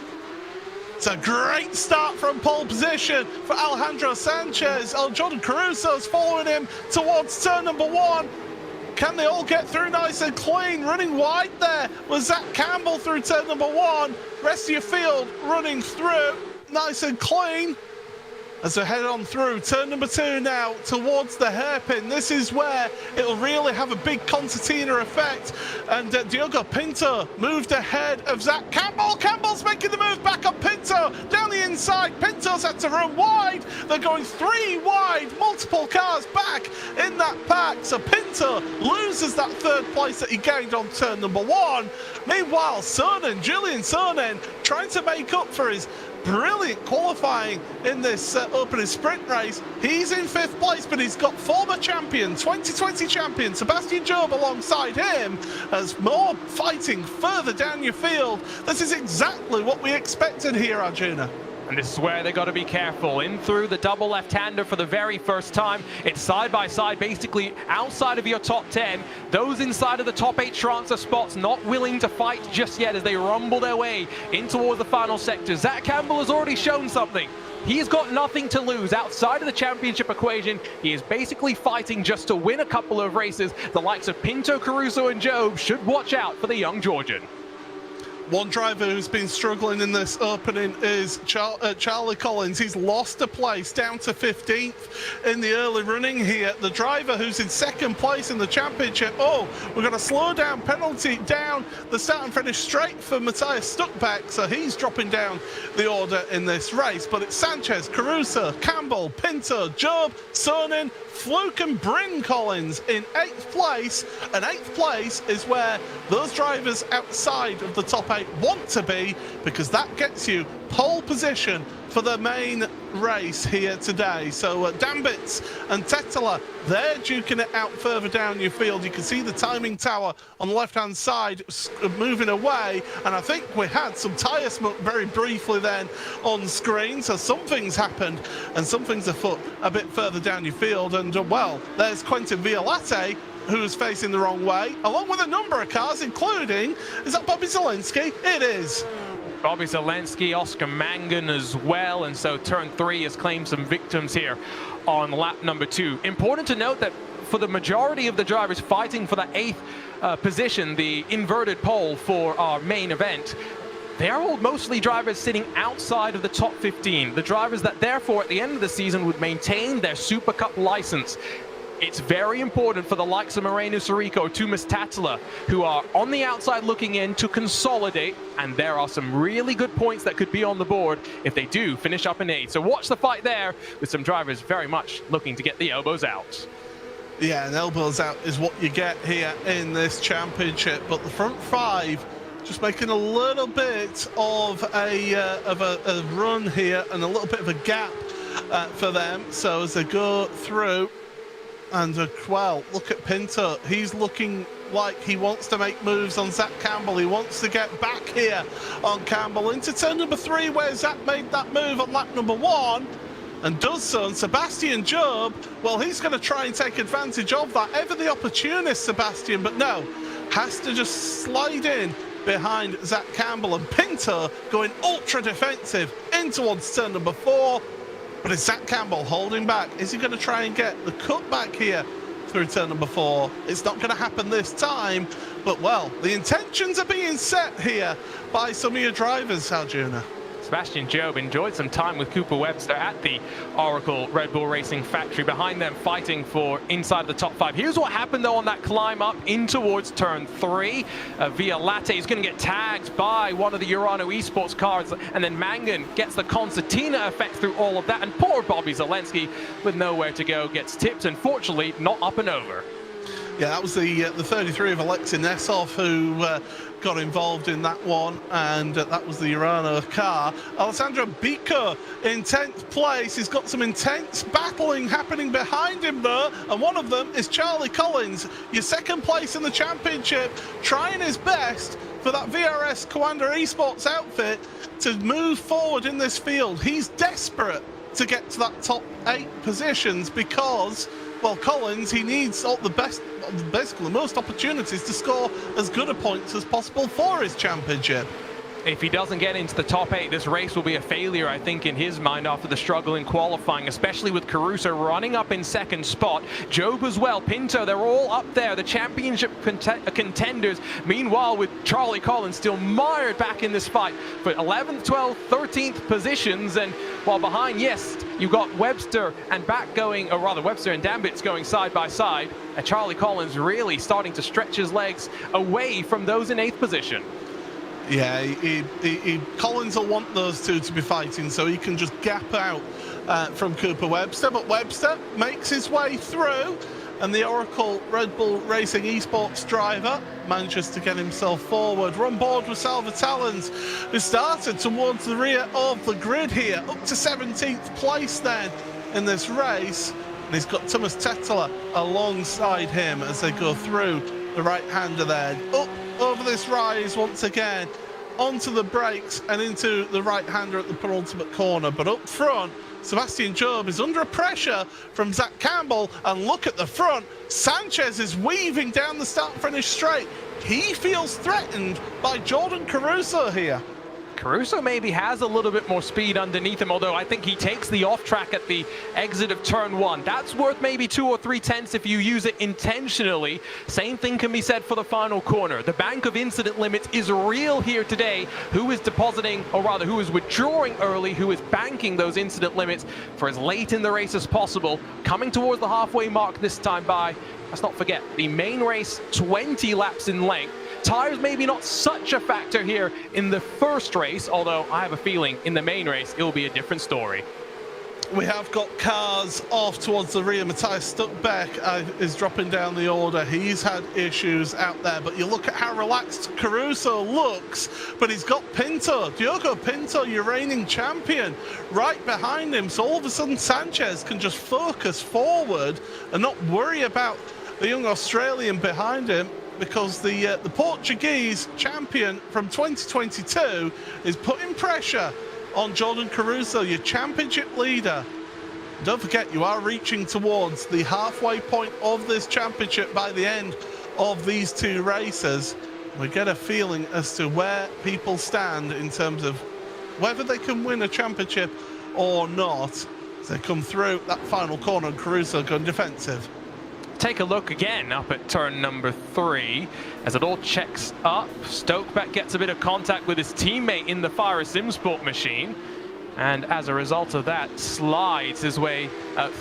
It's a great start from pole position for Alejandro Sanchez. Jordan Caruso's following him towards turn number 1. Can they all get through nice and clean? Running wide there was Zach Campbell through turn number 1. Rest of your field running through nice and clean as they head on through turn number 2 now towards the hairpin. This is where it'll really have a big concertina effect. And Diogo Pinto moved ahead of Zach Campbell. Campbell's making the move back on Pinto down the inside. Pinto's had to run wide. They're going 3 wide, multiple cars back in that pack. So Pinto loses that 3rd place that he gained on turn number 1. Meanwhile, Julian Sonnen trying to make up for his brilliant qualifying in this opening sprint race. He's in 5th place, but he's got former champion, 2020 champion Sebastian Job alongside him as more fighting further down your field. This is exactly what we expected here, Arjuna. And this is where they got to be careful. In through the double left-hander for the very first time. It's side by side, basically outside of your top 10. Those inside of the top 8 transfer spots not willing to fight just yet as they rumble their way in towards the final sector. Zach Campbell has already shown something. He's got nothing to lose outside of the championship equation. He is basically fighting just to win a couple of races. The likes of Pinto, Caruso and Job should watch out for the young Georgian. One driver who's been struggling in this opening is Charlie Collins. He's lost a place down to 15th in the early running here. The driver who's in 2nd place in the championship. Oh, we're going to slow down penalty down the start and finish straight for Matthias Stuckbeck. So he's dropping down the order in this race. But it's Sanchez, Caruso, Campbell, Pinto, Job, Sonnen, Fluke and Bryn Collins in 8th place. And 8th place is where those drivers outside of the top 8 want to be, because that gets you pole position for the main race here today. So Dambits and Tetela, they're duking it out further down your field. You can see the timing tower on the left-hand side moving away, and I think we had some tyre smoke very briefly then on screen. So something's happened and something's afoot a bit further down your field. And well, there's Quentin Violate, who's facing the wrong way, along with a number of cars, including, is that Bobby Zelensky? It is. Bobby Zelensky, Oscar Mangan as well, and so turn 3 has claimed some victims here on lap number 2. Important to note that for the majority of the drivers fighting for the 8th position, the inverted pole for our main event, they are all mostly drivers sitting outside of the top 15. The drivers that therefore at the end of the season would maintain their Super Cup license. It's very important for the likes of Moreno Sorico, Tumas Tatala, who are on the outside looking in to consolidate, and there are some really good points that could be on the board if they do finish up in 8th. So watch the fight there, with some drivers very much looking to get the elbows out. Yeah, and elbows out is what you get here in this championship, but the front 5 just making a little bit of a run here and a little bit of a gap for them. So as they go through, and well, look at Pinto. He's looking like he wants to make moves on Zach Campbell. He wants to get back here on Campbell into turn number 3, where Zach made that move on lap number 1 and does so. And Sebastian Job, well, he's going to try and take advantage of that. Ever the opportunist, Sebastian, but no, has to just slide in behind Zach Campbell. And Pinto going ultra defensive in towards turn number 4. But is Zach Campbell holding back? Is he going to try and get the cut back here through turn number 4? It's not going to happen this time. But, well, the intentions are being set here by some of your drivers, Arjuna. Sebastian Job enjoyed some time with Cooper Webster at the Oracle Red Bull Racing factory, behind them fighting for inside the top 5. Here's what happened though on that climb up in towards turn 3. Violate is going to get tagged by one of the Urano Esports cars, and then Mangan gets the concertina effect through all of that, and poor Bobby Zelensky with nowhere to go gets tipped, and fortunately not up and over. Yeah, that was the 33 of Alexei Nesov who got involved in that one, and that was the Urano car. Alessandro Bico in 10th place. He's got some intense battling happening behind him though, and one of them is Charlie Collins, your 2nd place in the championship, trying his best for that VRS Commander Esports outfit to move forward in this field. He's desperate to get to that top 8 positions because, well, Collins, he needs basically the most opportunities to score as good a points as possible for his championship. If he doesn't get into the top 8, this race will be a failure, I think, in his mind after the struggle in qualifying, especially with Caruso running up in second spot. Job as well, Pinto, they're all up there, the championship contenders. Meanwhile, with Charlie Collins still mired back in this fight for 11th, 12th, 13th positions. And while behind, yes, you've got Webster and back going, or rather Webster and Dambits going side by side. And Charlie Collins really starting to stretch his legs away from those in 8th position. Yeah, Collins will want those two to be fighting so he can just gap out from Cooper Webster, but Webster makes his way through, and the Oracle Red Bull Racing Esports driver manages to get himself forward. We're on board with Salva Talens, who started towards the rear of the grid here, up to 17th place then in this race, and he's got Thomas Tetteler alongside him as they go through the right-hander there. Up over this rise once again, onto the brakes and into the right-hander at the penultimate corner. But up front, Sebastian Job is under pressure from Zach Campbell, and look at the front. Sanchez is weaving down the start-finish straight. He feels threatened by Jordan Caruso here. Caruso maybe has a little bit more speed underneath him, although I think he takes the off track at the exit of turn 1. That's worth maybe 2 or 3 tenths if you use it intentionally. Same thing can be said for the final corner. The bank of incident limits is real here today. Who is depositing, or rather who is withdrawing early, who is banking those incident limits for as late in the race as possible, coming towards the halfway mark this time by, let's not forget, the main race 20 laps in length. Tires maybe not such a factor here in the first race, although I have a feeling in the main race it will be a different story. We have got cars off towards the rear. Matthias Stuckbeck is dropping down the order. He's had issues out there, but you look at how relaxed Caruso looks, but he's got Pinto, Diogo Pinto, your reigning champion, right behind him. So all of a sudden Sanchez can just focus forward and not worry about the young Australian behind him, because the Portuguese champion from 2022 is putting pressure on Jordan Caruso, your championship leader. Don't forget, you are reaching towards the halfway point of this championship by the end of these 2 races. We get a feeling as to where people stand in terms of whether they can win a championship or not as they come through that final corner and Caruso going defensive. Take a look again up at turn number 3 as it all checks up. Stokeback gets a bit of contact with his teammate in the Fire Simsport machine, and as a result of that slides his way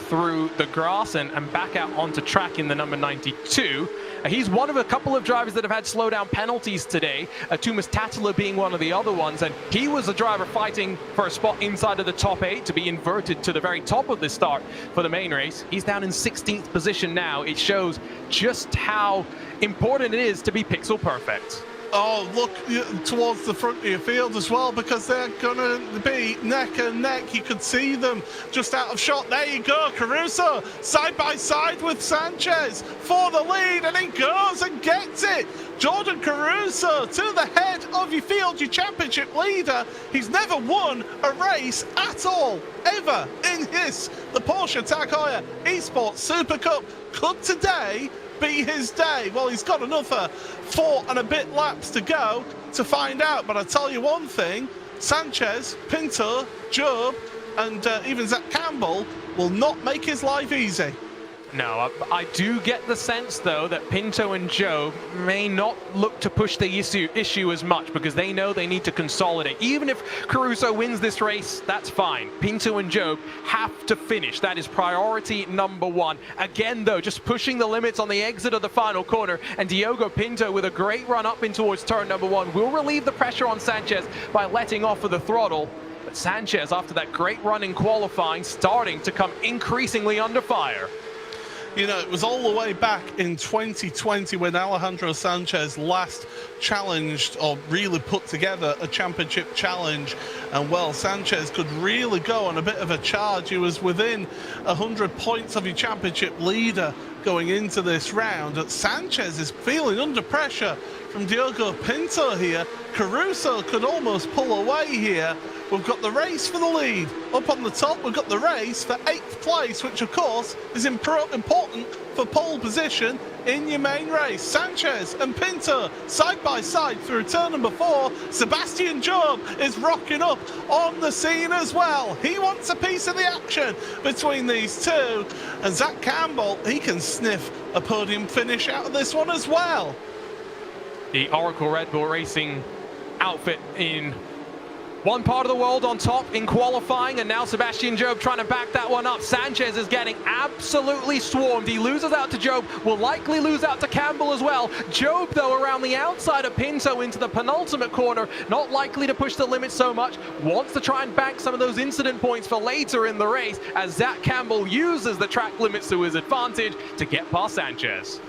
through the grass and back out onto track in the number 92. He's one of a couple of drivers that have had slowdown penalties today, Thomas Tatteler being one of the other ones, and he was a driver fighting for a spot inside of the top 8 to be inverted to the very top of this start for the main race. He's down in 16th position now. It shows just how important it is to be pixel perfect. Oh, look towards the front of your field as well, because they're going to be neck and neck. You could see them just out of shot. There you go, Caruso side by side with Sanchez for the lead, and he goes and gets it. Jordan Caruso to the head of your field, your championship leader. He's never won a race at all, ever in the Porsche Tag Heuer Esports Supercup. Could today be his day? Well, he's got another 4 and a bit laps to go to find out, but I tell you one thing, Sanchez, Pinto, Job and even Zach Campbell will not make his life easy. No, I do get the sense, though, that Pinto and Job may not look to push the issue as much because they know they need to consolidate. Even if Caruso wins this race, that's fine. Pinto and Job have to finish. That is priority number 1. Again, though, just pushing the limits on the exit of the final corner, and Diogo Pinto with a great run up in towards turn number 1 will relieve the pressure on Sanchez by letting off of the throttle. But Sanchez, after that great run in qualifying, starting to come increasingly under fire. You know, it was all the way back in 2020 when Alejandro Sanchez last challenged or really put together a championship challenge. And, well, Sanchez could really go on a bit of a charge. He was within 100 points of your championship leader going into this round. Sanchez is feeling under pressure from Diogo Pinto here. Caruso could almost pull away here. We've got the race for the lead. Up on the top, we've got the race for 8th place, which of course is important for pole position in your main race. Sanchez and Pinto side by side through turn number 4. Sebastian Job is rocking up on the scene as well. He wants a piece of the action between these two. And Zach Campbell, he can sniff a podium finish out of this one as well. The Oracle Red Bull Racing outfit in one part of the world on top in qualifying, and now Sebastian Job trying to back that one up. Sanchez is getting absolutely swarmed. He loses out to Job, will likely lose out to Campbell as well. Job, though, around the outside of Pinto into the penultimate corner, not likely to push the limit so much, wants to try and bank some of those incident points for later in the race as Zach Campbell uses the track limits to his advantage to get past Sanchez.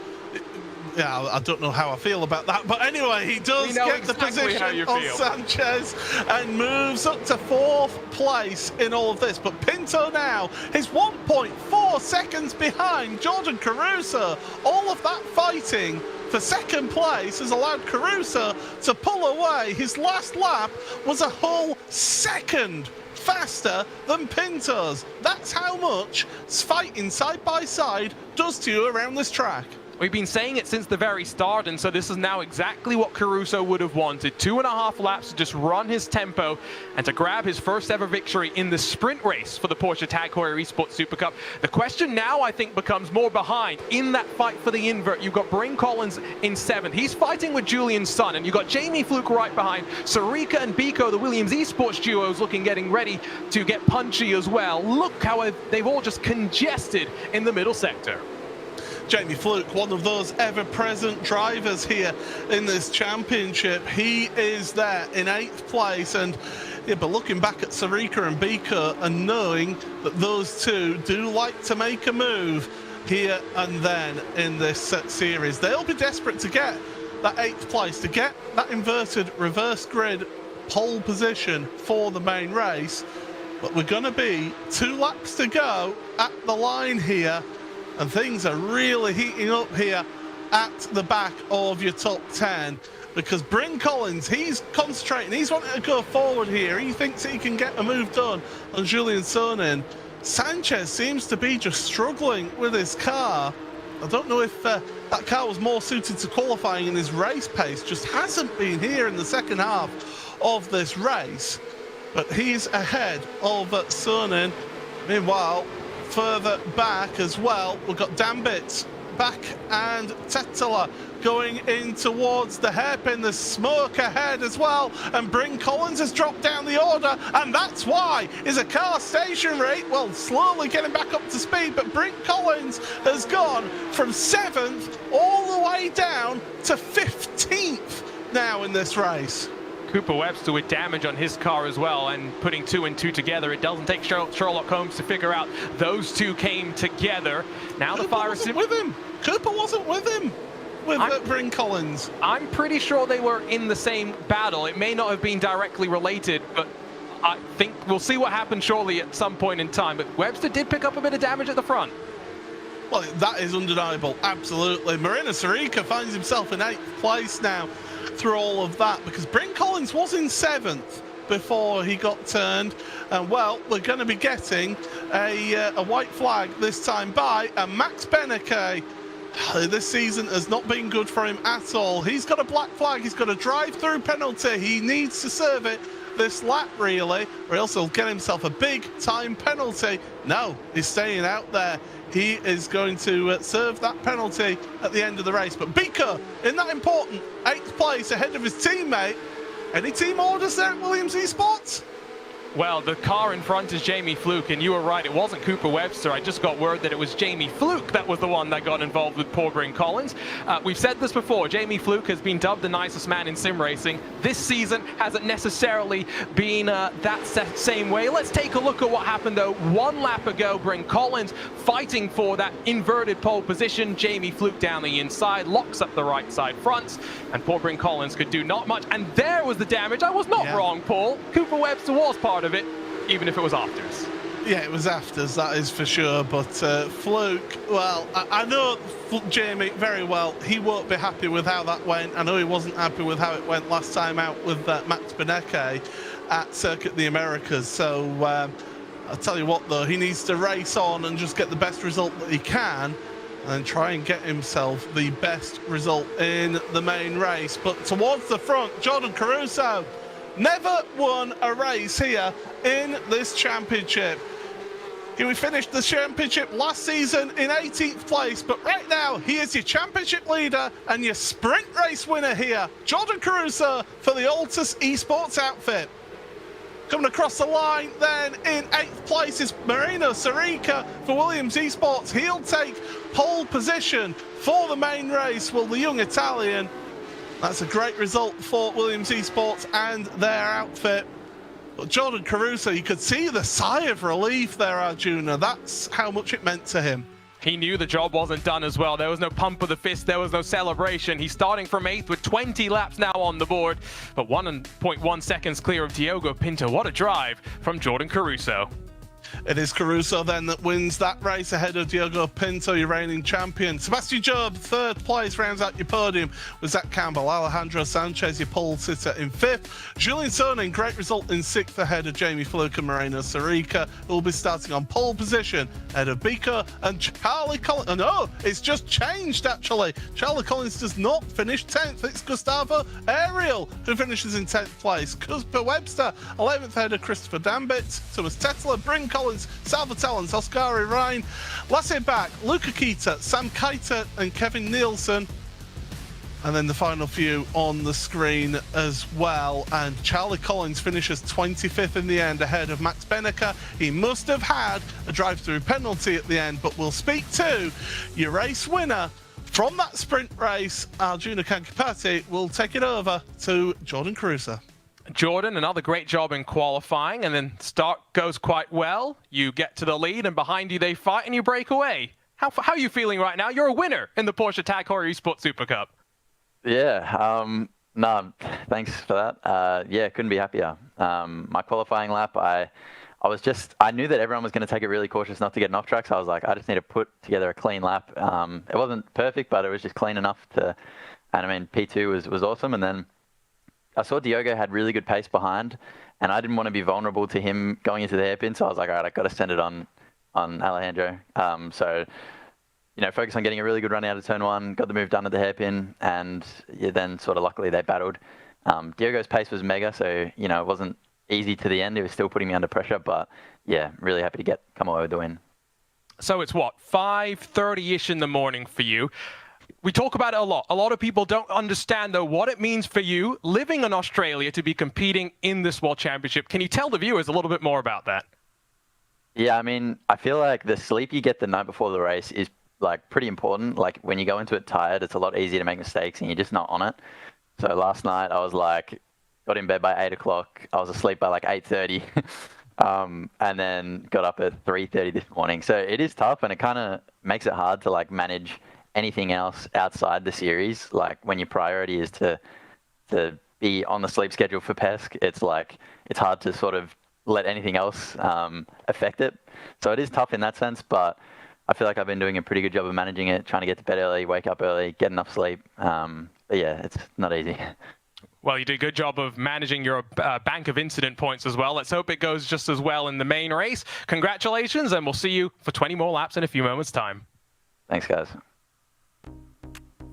Yeah, I don't know how I feel about that, but anyway, he does get the position on Sanchez and moves up to 4th place in all of this. But Pinto now is 1.4 seconds behind Jordan Caruso. All of that fighting for 2nd place has allowed Caruso to pull away. His last lap was a whole second faster than Pinto's. That's how much fighting side by side does to you around this track. We've been saying it since the very start, and so this is now exactly what Caruso would have wanted. 2.5 laps to just run his tempo and to grab his first ever victory in the sprint race for the Porsche Tag Heuer Esports Supercup. The question now, I think, becomes more behind. In that fight for the invert, you've got Bryn Collins in 7th. He's fighting with Julian Sun, and you've got Jamie Fluke right behind. Sarika and Biko, the Williams Esports duos, getting ready to get punchy as well. Look how they've all just congested in the middle sector. Jamie Fluke, one of those ever-present drivers here in this championship. He is there in 8th place, and yeah, but looking back at Sarika and Bika and knowing that those two do like to make a move here and then in this set series, they'll be desperate to get that 8th place, to get that inverted reverse grid pole position for the main race. But we're going to be 2 laps to go at the line here, and things are really heating up here at the back of your top 10, because Bryn Collins, he's concentrating, he's wanting to go forward here. He thinks he can get a move done on Julian Sonin. Sanchez seems to be just struggling with his car. I don't know if that car was more suited to qualifying, and his race pace just hasn't been here in the second half of this race. But he's ahead of Sonin. Meanwhile, further back as well, we've got Dambit back and Tetela going in towards the hairpin. There's smoke ahead as well, and Bryn Collins has dropped down the order, and that's why is a car stationary, well, slowly getting back up to speed. But Bryn Collins has gone from 7th all the way down to 15th now in this race. Cooper Webster with damage on his car as well, and putting 2 and 2 together. It doesn't take Sherlock Holmes to figure out those two came together. Now the fire wasn't with him. Cooper wasn't with him. With Bryn Collins. I'm pretty sure they were in the same battle. It may not have been directly related, but I think we'll see what happens shortly at some point in time. But Webster did pick up a bit of damage at the front. Well, that is undeniable, absolutely. Marina Sarika finds himself in 8th place now through all of that, because Bryn Collins was in 7th before he got turned. And well, we're going to be getting a white flag this time by Max Beneke. This season has not been good for him at all. He's got a black flag. He's got a drive-through penalty. He needs to serve it this lap, really, or else he'll get himself a big-time penalty. No, he's staying out there. He is going to serve that penalty at the end of the race. But Bika in that important 8th place ahead of his teammate. Any team orders there at Williams Esports? Well, the car in front is Jamie Fluke, and you were right, it wasn't Cooper Webster. I just got word that it was Jamie Fluke that was the one that got involved with poor Bryn Collins. We've said this before, Jamie Fluke has been dubbed the nicest man in sim racing. This season hasn't necessarily been that same way. Let's take a look at what happened, though. 1 lap ago, Bryn Collins fighting for that inverted pole position. Jamie Fluke down the inside, locks up the right side front, and poor Bryn Collins could do not much. And there was the damage. I was not wrong, Paul. Cooper Webster was part of it, even if it was afters. Yeah, it was afters, that is for sure. But Fluke, well, I know Jamie very well. He won't be happy with how that went. I know he wasn't happy with how it went last time out with Max Benecke at Circuit the Americas. So I'll tell you what, though, he needs to race on and just get the best result that he can and try and get himself the best result in the main race. But towards the front, Jordan Caruso never won a race here in this championship. He finished the championship last season in 18th place, but right now he is your championship leader and your sprint race winner here. Jordan Caruso for the Altus Esports outfit. Coming across the line then in 8th place is Marino Sarica for Williams Esports. He'll take pole position for the main race. Well, the young Italian, that's a great result for Williams Esports and their outfit. But Jordan Caruso, you could see the sigh of relief there, Arjuna. That's how much it meant to him. He knew the job wasn't done as well. There was no pump of the fist. There was no celebration. He's starting from 8th with 20 laps now on the board, but 1.1 seconds clear of Diogo Pinto. What a drive from Jordan Caruso. It is Caruso then that wins that race ahead of Diogo Pinto, your reigning champion. Sebastian Job, 3rd place, rounds out your podium with Zach Campbell. Alejandro Sanchez, your pole sitter, in 5th. Julian Soning, great result in 6th ahead of Jamie Fluke and Moreno Sarica, who will be starting on pole position ahead of Biko and Charlie Collins. Oh no, it's just changed actually. Charlie Collins does not finish 10th. It's Gustavo Ariel who finishes in 10th place. Cusper Webster, 11th ahead of Christopher Dambit. Thomas Tetler, Bryn Collins, Salva Talons, Oskari Ryan, Lasse Bach, Luca Kita, Sam Keita and Kevin Nielsen. And then the final few on the screen as well. And Charlie Collins finishes 25th in the end ahead of Max Benecke. He must have had a drive-through penalty at the end, but we'll speak to your race winner from that sprint race. Arjuna Kankipati will take it over to Jordan Caruso. Jordan, another great job in qualifying, and then start goes quite well. You get to the lead, and behind you they fight, and you break away. How are you feeling right now? You're a winner in the Porsche Tag Heuer Esports Supercup. Yeah, no, thanks for that. Yeah, couldn't be happier. My qualifying lap, I knew that everyone was going to take it really cautious not to get an off track, so I was like, I just need to put together a clean lap. It wasn't perfect, but it was just clean enough to, and I mean, P2 was awesome, and then I saw Diogo had really good pace behind, and I didn't want to be vulnerable to him going into the hairpin, so I was like, all right, I've got to send it on Alejandro. So, focus on getting a really good run out of turn 1, got the move done at the hairpin, and then sort of luckily they battled. Diogo's pace was mega, so, it wasn't easy to the end. He was still putting me under pressure, but yeah, really happy to come away with the win. So it's what, 5:30-ish in the morning for you. We talk about it a lot. A lot of people don't understand, though, what it means for you living in Australia to be competing in this World Championship. Can you tell the viewers a little bit more about that? Yeah, I mean, I feel like the sleep you get the night before the race is like pretty important. Like when you go into it tired, it's a lot easier to make mistakes and you're just not on it. So last night I was like, got in bed by 8 o'clock. I was asleep by like 8:30 and then got up at 3:30 this morning. So it is tough and it kind of makes it hard to like manage anything else outside the series. Like when your priority is to be on the sleep schedule for PESC, it's like it's hard to sort of let anything else affect it. So it is tough in that sense, but I feel like I've been doing a pretty good job of managing it, trying to get to bed early, wake up early, get enough sleep. But yeah, it's not easy. Well, you did a good job of managing your bank of incident points as well. Let's hope it goes just as well in the main race. Congratulations, and we'll see you for 20 more laps in a few moments' time. Thanks, guys.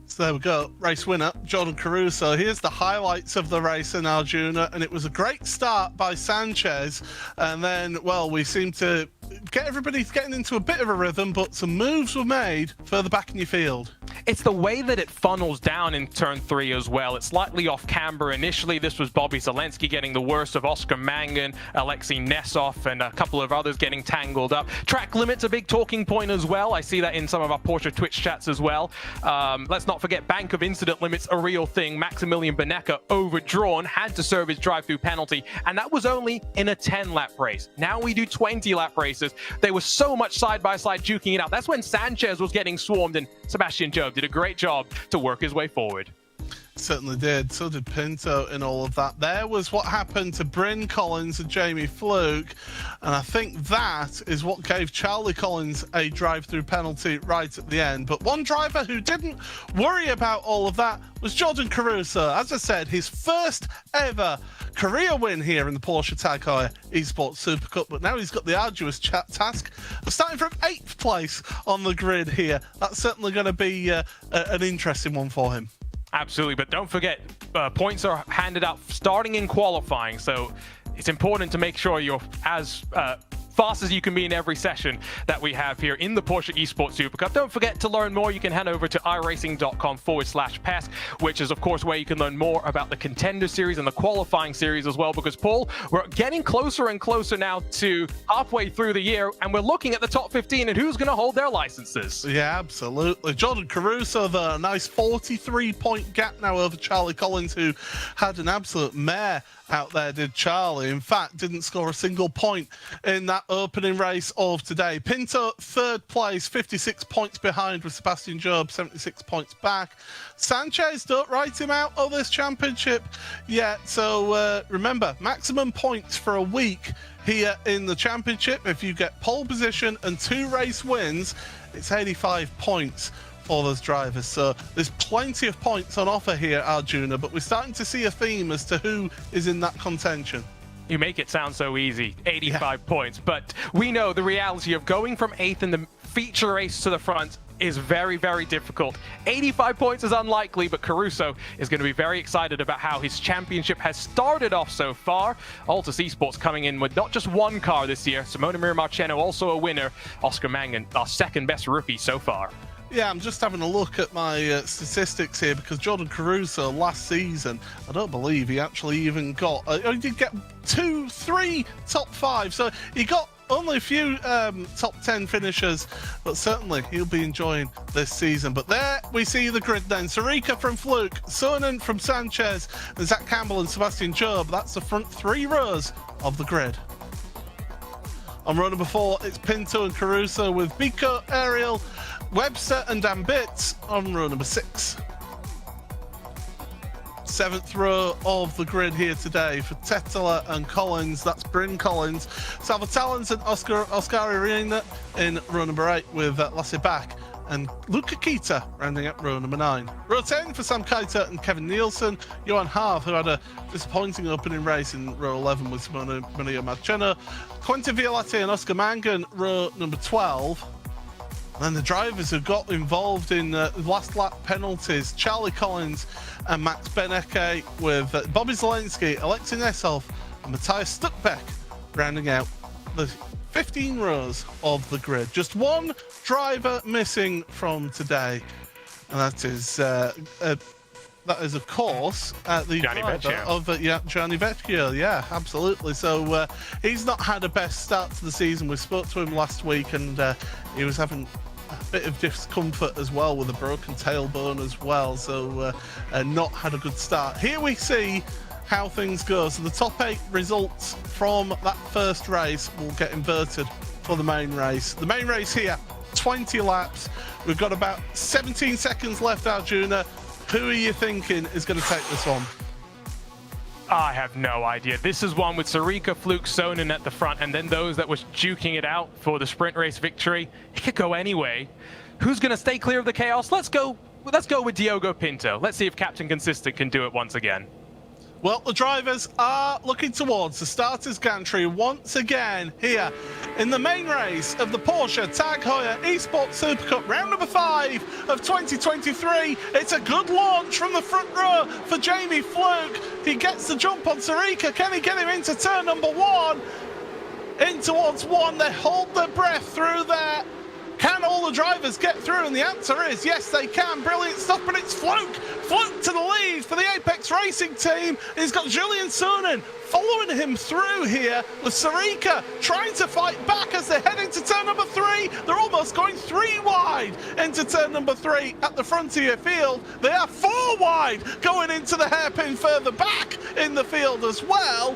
So there we go, race winner, Jordan Caruso. Here's the highlights of the race in Arjuna, and it was a great start by Sanchez. And then, well, we seem to get everybody getting into a bit of a rhythm, but some moves were made further back in your field. It's the way that it funnels down in turn 3 as well. It's slightly off camber initially. This was Bobby Zelensky getting the worst of Oscar Mangan, Alexei Nesov, and a couple of others getting tangled up. Track limit's a big talking point as well. I see that in some of our Porsche Twitch chats as well. Let's not forget bank of incident limits, a real thing. Maximilian Benecke overdrawn, had to serve his drive-through penalty, and that was only in a 10-lap race. Now we do 20-lap races. They were so much side-by-side duking it out. That's when Sanchez was getting swarmed, and Sebastian Job did a great job to work his way forward. Certainly did. So did Pinto in all of that. There was what happened to Bryn Collins and Jamie Fluke. And I think that is what gave Charlie Collins a drive-through penalty right at the end. But one driver who didn't worry about all of that was Jordan Caruso. As I said, his first ever career win here in the Porsche Tag Heuer Esports Supercup. But now he's got the arduous task of starting from 8th place on the grid here. That's certainly going to be an interesting one for him. Absolutely, but don't forget, points are handed out starting in qualifying, so it's important to make sure you're as fast as you can be in every session that we have here in the Porsche Esports Supercup. Don't forget to learn more. You can head over to iracing.com/PESC, which is, of course, where you can learn more about the Contender Series and the qualifying series as well, because, Paul, we're getting closer and closer now to halfway through the year, and we're looking at the top 15 and who's going to hold their licenses. Yeah, absolutely. Jordan Caruso, the nice 43-point gap now over Charlie Collins, who had an absolute mare out there, did Charlie. In fact, didn't score a single point in that opening race of today. Pinto, 3rd place, 56 points behind with Sebastian Job, 76 points back. Sanchez, don't write him out of this championship yet. So remember, maximum points for a week here in the championship. If you get pole position and 2 race wins, it's 85 points for those drivers. So there's plenty of points on offer here, Arjuna, but we're starting to see a theme as to who is in that contention. You make it sound so easy, 85 points, but we know the reality of going from 8th in the feature race to the front is very, very difficult. 85 points is unlikely, but Caruso is going to be very excited about how his championship has started off so far. Altus Esports coming in with not just one car this year. Simona Miramarceno also a winner. Oscar Mangan, our 2nd best rookie so far. Yeah, I'm just having a look at my statistics here, because Jordan Caruso last season, I don't believe he actually even got, he did get 2-3 top 5, so he got only a few top 10 finishers, but certainly he'll be enjoying this season. But there we see the grid then. Sarika from Fluke, Sonnen from Sanchez, and Zach Campbell and Sebastian Job. That's the front 3 rows of the grid. On row number 4, it's Pinto and Caruso with Biko, Ariel, Webster and Dan Bitts on row number 6. 7th row of the grid here today for Tetela and Collins. That's Bryn Collins, Salvatalans and Oscar Irina in row number 8 with Lasse Bach and Luca Kita rounding up row number 9. Row 10 for Sam Keita and Kevin Nielsen. Johan Harv, who had a disappointing opening race in row 11 with Simona Marceno. Quentin Violatti and Oscar Mangan, row number 12. And then the drivers who got involved in last lap penalties, Charlie Collins and Max Benecke, with Bobby Zelensky, Alexei Nesov and Matthias Stuckbeck rounding out the 15 rows of the grid. Just one driver missing from today, and that is of course the Gianni driver Vecchio. of Gianni Vecchio. Yeah, absolutely. So he's not had a best start to the season. We spoke to him last week, and he was having a bit of discomfort as well with a broken tailbone as well. So not had a good start. Here we see how things go. So the top 8 results from that first race will get inverted for the main race. The main race here, 20 laps. We've got about 17 seconds left, Arjuna. Who are you thinking is going to take this one? I have no idea. This is one with Sarika, Fluke, Sonnen at the front, and then those that was duking it out for the sprint race victory. It could go anyway. Who's going to stay clear of the chaos? Let's go with Diogo Pinto. Let's see if Captain Consistent can do it once again. Well, the drivers are looking towards the starters gantry once again here in the main race of the Porsche Tag Heuer Esports Supercup, round number 5 of 2023. It's a good launch from the front row for Jamie Fluke. He gets the jump on Sarika. Can he get him into turn number 1? In towards 1. They hold their breath through there. Can all the drivers get through? And the answer is yes, they can. Brilliant stuff, but it's Fluke. Fluke to the lead for the Apex Racing team. He's got Julian Sonnen following him through here with Sarika trying to fight back as they head into turn number 3. They're almost going 3 wide into turn number 3 at the front of your field. They are 4 wide going into the hairpin further back in the field as well.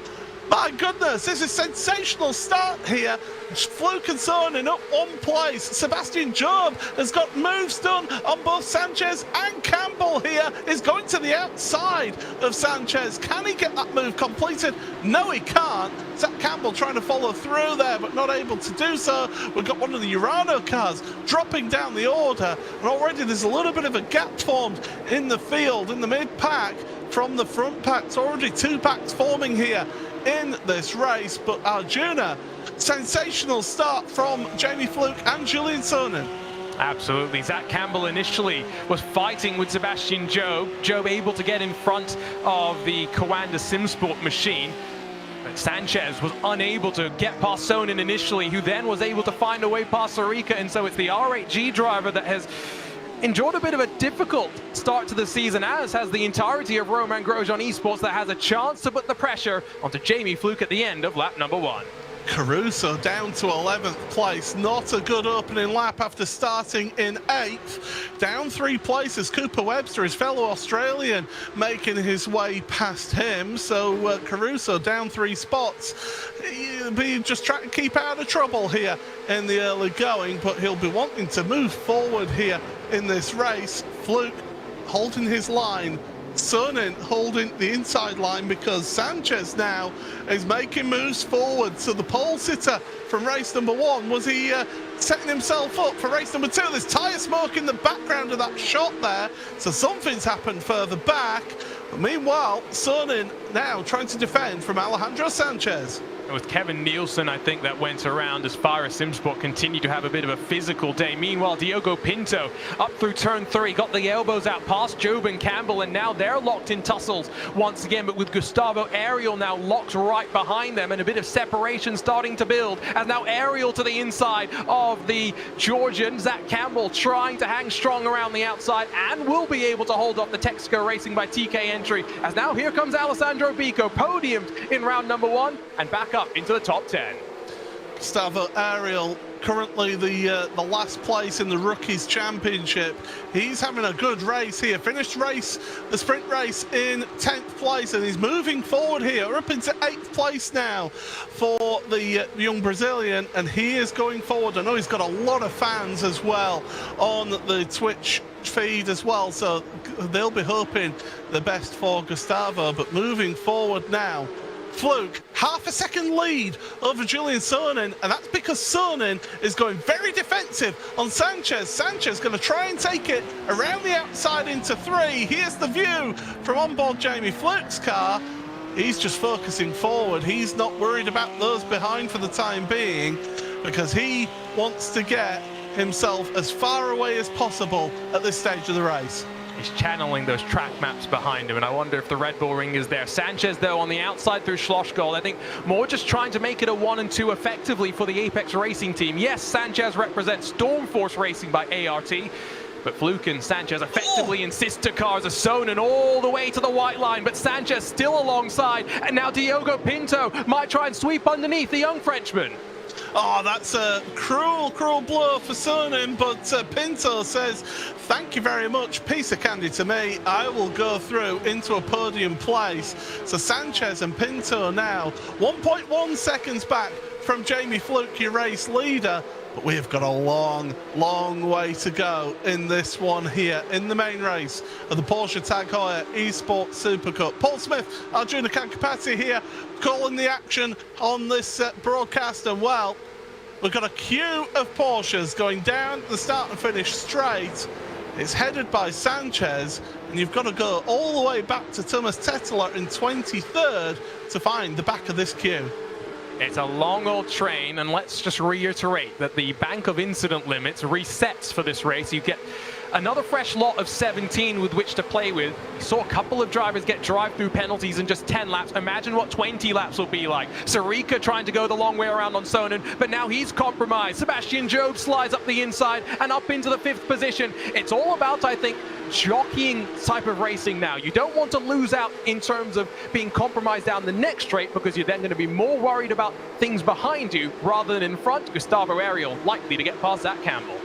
My goodness, this is a sensational start here. Fluke and Sonnen up one place. Sebastian Job has got moves done on both Sanchez and Campbell here. Is going to the outside of Sanchez. Can he get that move completed? No, he can't. Zach Campbell trying to follow through there, but not able to do so. We've got one of the Urano cars dropping down the order, and already there's a little bit of a gap formed in the field, in the mid-pack from the front packs. Already 2 packs forming here in this race, but Arjuna, sensational start from Jamie Fluke and Julian Sonnen. Absolutely. Zach Campbell initially was fighting with Sebastian Job. Job able to get in front of the Coanda SimSport machine. But Sanchez was unable to get past Sonnen initially, who then was able to find a way past Sarika, and so it's the R8G driver that has enjoyed a bit of a difficult start to the season, as has the entirety of Romain Grosjean Esports, that has a chance to put the pressure onto Jamie Fluke at the end of lap number 1. Caruso down to 11th place. Not a good opening lap after starting in 8th. Down 3 places. Cooper Webster, his fellow Australian, making his way past him. So Caruso down 3 spots. He'll be just trying to keep out of trouble here in the early going, but he'll be wanting to move forward here in this race. Fluke holding his line. Sonnen holding the inside line, because Sanchez now is making moves forward. So the pole sitter from race number 1, was he setting himself up for race number 2? There's tyre smoke in the background of that shot there, so something's happened further back. But meanwhile, Sonnen now trying to defend from Alejandro Sanchez. It was Kevin Nielsen, I think, that went around as far as SimSport continued to have a bit of a physical day. Meanwhile, Diogo Pinto up through turn 3, got the elbows out past Job and Campbell, and now they're locked in tussles once again, but with Gustavo Ariel now locked right behind them, and a bit of separation starting to build, as now Ariel to the inside of the Georgian. Zach Campbell trying to hang strong around the outside, and will be able to hold off the Texaco Racing by TK entry, as now here comes Alessandro Bico, podiumed in round number 1, and back up into the top 10. Gustavo Ariel, currently the last place in the Rookies Championship. He's having a good race here. Finished the sprint race in 10th place, and he's moving forward here. We're up into 8th place now for the young Brazilian, and he is going forward. I know he's got a lot of fans as well on the Twitch feed as well, so they'll be hoping the best for Gustavo, but moving forward now. Fluke, half a second lead over Julian Sonnen, and that's because Sonnen is going very defensive on Sanchez. Sanchez going to try and take it around the outside into 3. Here's the view from onboard Jamie Fluke's car. He's just focusing forward. He's not worried about those behind for the time being, because he wants to get himself as far away as possible at this stage of the race. He's channeling those track maps behind him, and I wonder if the Red Bull ring is there. Sanchez, though, on the outside through Schlossgold, I think more just trying to make it a 1 and 2 effectively for the Apex Racing team. Yes, Sanchez represents Stormforce Racing by ART, but Fluke and Sanchez effectively in sister cars are Sonnen all the way to the white line, but Sanchez still alongside, and now Diogo Pinto might try and sweep underneath the young Frenchman. Oh, that's a cruel, cruel blow for Sonnen, but Pinto says, thank you very much, piece of candy to me. I will go through into a podium place. So Sanchez and Pinto now 1.1 seconds back from Jamie Fluke, your race leader. But we have got a long, long way to go in this one here in the main race of the Porsche Tag Heuer Esports Supercup. Paul Smith, Arjuna Kankapati here, calling the action on this broadcast. And well, we've got a queue of Porsches going down the start and finish straight. It's headed by Sanchez, and you've got to go all the way back to Thomas Tetteler in 23rd to find the back of this queue. It's a long old train, and let's just reiterate that the bank of incident limits resets for this race. You get another fresh lot of 17 with which to play with. You saw a couple of drivers get drive-through penalties in just 10 laps. Imagine what 20 laps will be like. Sarika trying to go the long way around on Sonnen, but now he's compromised. Sebastian Job slides up the inside and up into the 5th position. It's all about, I think, jockeying type of racing now. You don't want to lose out in terms of being compromised down the next straight, because you're then going to be more worried about things behind you rather than in front. Gustavo Ariel likely to get past Zach Campbell.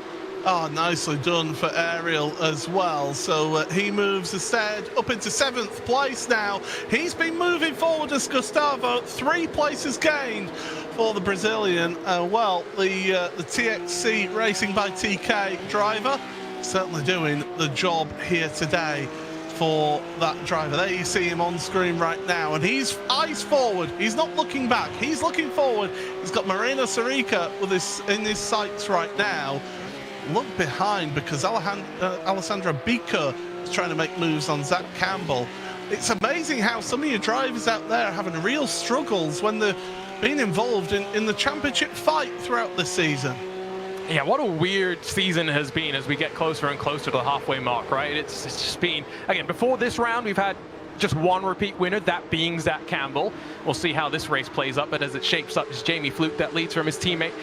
Oh, nicely done for Ariel as well. So he moves instead up into 7th place now. He's been moving forward as Gustavo. 3 places gained for the Brazilian. Well, the TXC Racing by TK driver certainly doing the job here today for that driver. There you see him on screen right now, and he's eyes forward. He's not looking back. He's looking forward. He's got Moreno Sarica with in his sights right now. Look behind because Alessandro Bico is trying to make moves on Zach Campbell. It's amazing how some of your drivers out there are having real struggles when they're being involved in the championship fight throughout this season. Yeah, what a weird season it has been as we get closer and closer to the halfway mark, right? It's just been, again, before this round, we've had just one repeat winner, that being Zach Campbell. We'll see how this race plays up, but as it shapes up, it's Jamie Fluke that leads from his teammate,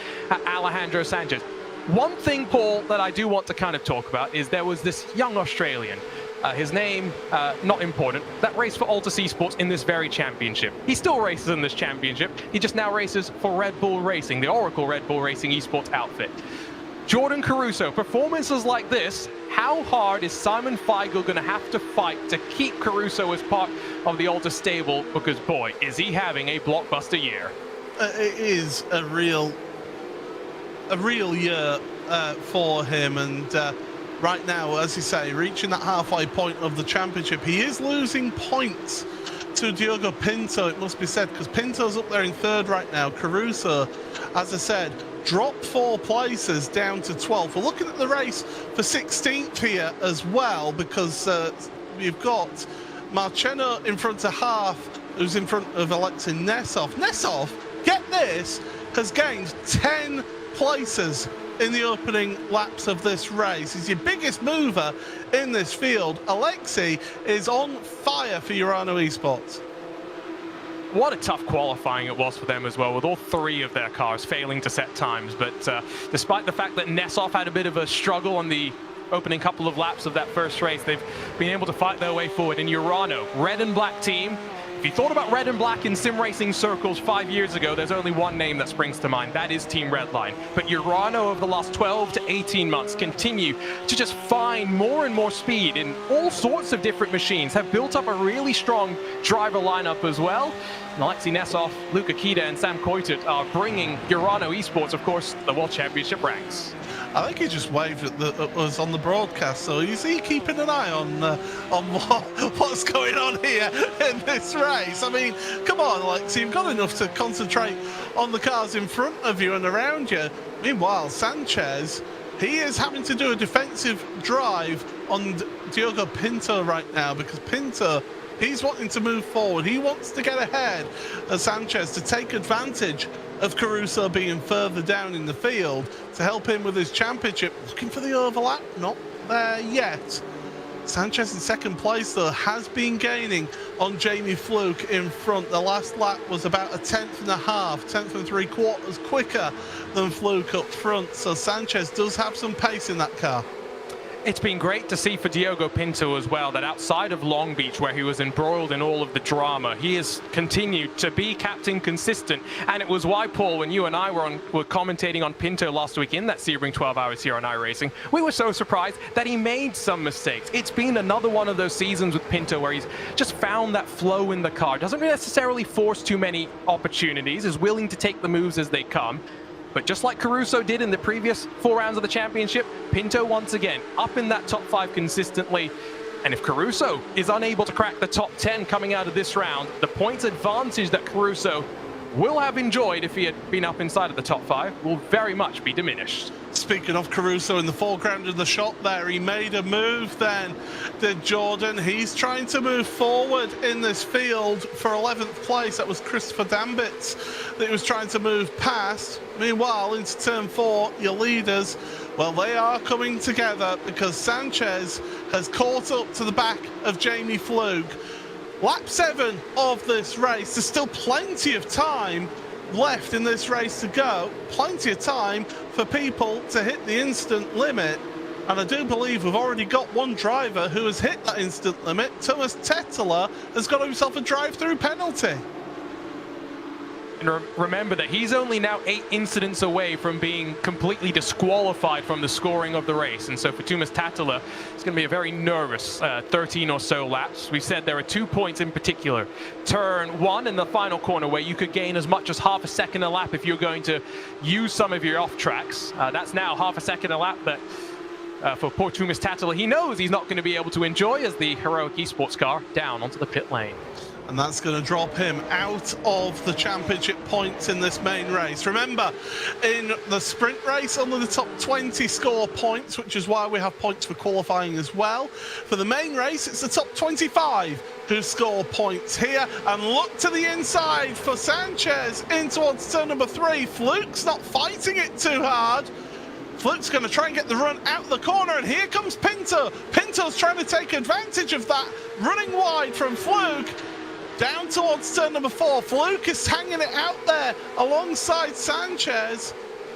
Alejandro Sanchez. One thing, Paul, that I do want to kind of talk about is there was this young Australian. His name, not important, that raced for Altus Esports in this very championship. He still races in this championship. He just now races for Red Bull Racing, the Oracle Red Bull Racing Esports outfit. Jordan Caruso, performances like this, how hard is Simon Feigl going to have to fight to keep Caruso as part of the Altus stable? Because, boy, is he having a blockbuster year. It is a real year for him, and right now, as you say, reaching that halfway point of the championship, he is losing points to Diogo Pinto, it must be said, because Pinto's up there in 3rd right now. Caruso, as I said, dropped 4 places down to 12th. We're looking at the race for 16th here as well, because you've got Marcheno in front of Half, who's in front of Alexei Nesov. Nesov, get this, has gained 10 places in the opening laps of this race. He's your biggest mover in this field. Alexei is on fire for Heuer Esports. What a tough qualifying it was for them as well, with all 3 of their cars failing to set times. But despite the fact that Nesov had a bit of a struggle on the opening couple of laps of that first race, they've been able to fight their way forward. In Urano, red and black team. If you thought about red and black in sim racing circles 5 years ago, there's only one name that springs to mind. That is Team Redline. But Urano over the last 12 to 18 months continue to just find more and more speed in all sorts of different machines, have built up a really strong driver lineup as well. And Alexei Nesov, Luka Kida, and Sam Koitot are bringing Heuer Esports, of course, the World Championship ranks. I think he just waved at us on the broadcast, so is he keeping an eye on what's going on here in this race? I mean, come on, Alexei, you've got enough to concentrate on the cars in front of you and around you. Meanwhile, Sanchez, he is having to do a defensive drive on Diogo Pinto right now, because Pinto, he's wanting to move forward. He wants to get ahead of Sanchez to take advantage of Caruso being further down in the field to help him with his championship. Looking for the overlap, not there yet. Sanchez in 2nd place, though, has been gaining on Jamie Fluke in front. The last lap was about a 10th and a half, 10th and 3/4 quicker than Fluke up front. So Sanchez does have some pace in that car. It's been great to see for Diogo Pinto as well that outside of Long Beach, where he was embroiled in all of the drama, he has continued to be captain consistent. And it was why, Paul, when you and I were commentating on Pinto last week in that Sebring 12 Hours here on iRacing, we were so surprised that he made some mistakes. It's been another one of those seasons with Pinto where he's just found that flow in the car. Doesn't necessarily force too many opportunities, is willing to take the moves as they come. But just like Caruso did in the previous 4 rounds of the championship, Pinto once again up in that top 5 consistently. And if Caruso is unable to crack the top 10 coming out of this round, the points advantage that Caruso will have enjoyed if he had been up inside of the top 5 will very much be diminished. Speaking of Caruso in the foreground of the shot there, he made a move then, did Jordan. He's trying to move forward in this field for 11th place. That was Christopher Dambitz that he was trying to move past. Meanwhile, into turn 4, your leaders, well, they are coming together because Sanchez has caught up to the back of Jamie Fluke. Lap 7 of this race. There's still plenty of time left in this race to go. Plenty of time for people to hit the instant limit. And I do believe we've already got one driver who has hit that instant limit. Thomas Tetteler has got himself a drive-through penalty. And remember that he's only now 8 incidents away from being completely disqualified from the scoring of the race. And so for Tuomas Tätälä, it's going to be a very nervous 13 or so laps. We said there are 2 points in particular. Turn 1 in the final corner where you could gain as much as half a second a lap if you're going to use some of your off tracks. That's now half a second a lap that for poor Tuomas Tätälä, he knows he's not going to be able to enjoy as the Heroic Esports car down onto the pit lane. And that's going to drop him out of the championship points in this main race. Remember, in the sprint race, only the top 20 score points, which is why we have points for qualifying as well. For the main race, it's the top 25 who score points here. And look to the inside for Sanchez in towards turn number 3. Fluke's not fighting it too hard. Fluke's going to try and get the run out the corner, and here comes Pinto. Pinto's trying to take advantage of that, running wide from Fluke. Down towards turn number 4. Fluke is hanging it out there alongside Sanchez.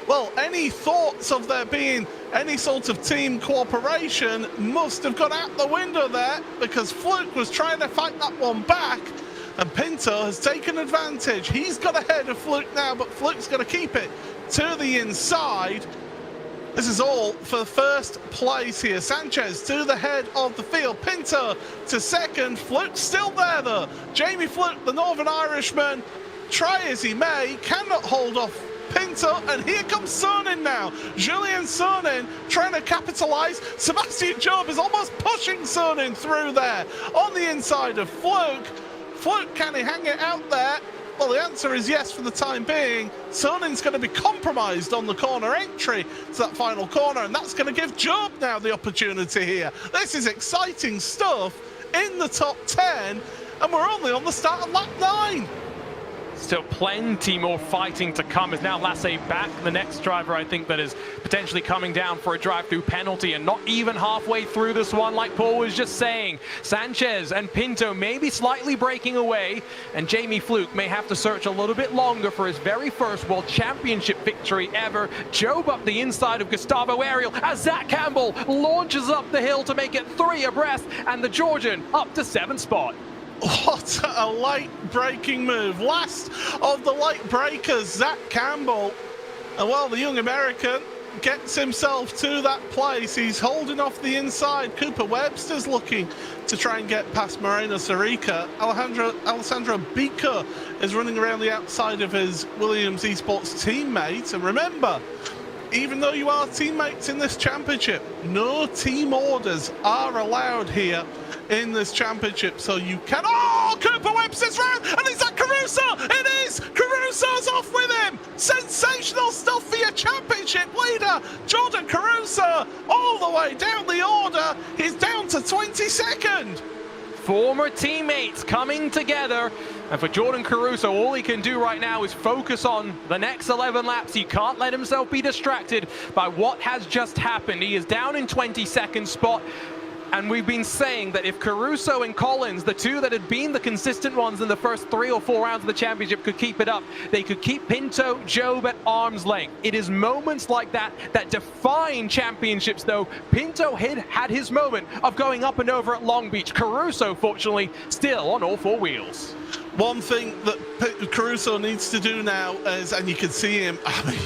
Well, any thoughts of there being any sort of team cooperation must have gone out the window there, because Fluke was trying to fight that one back, and Pinto has taken advantage. He's got ahead of Fluke now, but Fluke's going to keep it to the inside. This is all for first place here. Sanchez to the head of the field. Pinto to second. Fluke still there though. Jamie Fluke, the Northern Irishman, try as he may, cannot hold off Pinto, and here comes Sonin now. Julien Sonin trying to capitalise. Sebastian Job is almost pushing Sonin through there on the inside of Fluke. Fluke, can he hang it out there? Well, the answer is yes for the time being. Sonin's going to be compromised on the corner entry to that final corner, and that's going to give Job now the opportunity here. This is exciting stuff in the top 10, and we're only on the start of lap 9. Still plenty more fighting to come as now Lasse back, the next driver I think that is potentially coming down for a drive-through penalty, and not even halfway through this one like Paul was just saying. Sanchez and Pinto maybe slightly breaking away, and Jamie Fluke may have to search a little bit longer for his very first World Championship victory ever. Job up the inside of Gustavo Ariel as Zach Campbell launches up the hill to make it 3 abreast, and the Georgian up to 7th spot. What a late braking move. Last of the late breakers, Zach Campbell. And well, the young American gets himself to that place. He's holding off the inside. Cooper Webster's looking to try and get past Moreno Sarica. Alessandro Bico is running around the outside of his Williams Esports teammate. And remember, even though you are teammates in this championship, no team orders are allowed here in this championship, so you can... Oh, Cooper Webster's round, and is that Caruso? It is! Caruso's off with him! Sensational stuff for your championship leader, Jordan Caruso, all the way down the order. He's down to 22nd. Former teammates coming together, and for Jordan Caruso, all he can do right now is focus on the next 11 laps. He can't let himself be distracted by what has just happened. He is down in 22nd spot. And we've been saying that if Caruso and Collins, the two that had been the consistent ones in the first 3 or 4 rounds of the championship, could keep it up, they could keep Pinto, Job at arm's length. It is moments like that that define championships, though. Pinto had his moment of going up and over at Long Beach. Caruso, fortunately, still on all 4 wheels. One thing that Caruso needs to do now is, and you can see him,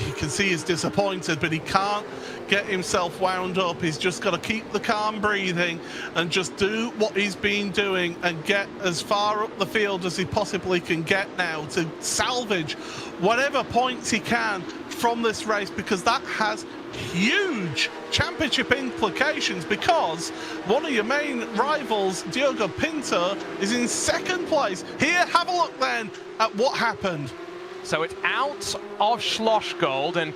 you can see he's disappointed, but he can't get himself wound up. He's just got to keep the calm breathing and just do what he's been doing and get as far up the field as he possibly can get now to salvage whatever points he can from this race, because that has huge championship implications, because one of your main rivals, Diogo Pinto, is in 2nd place. Here, have a look then at what happened. So it's out of Schlossgold, and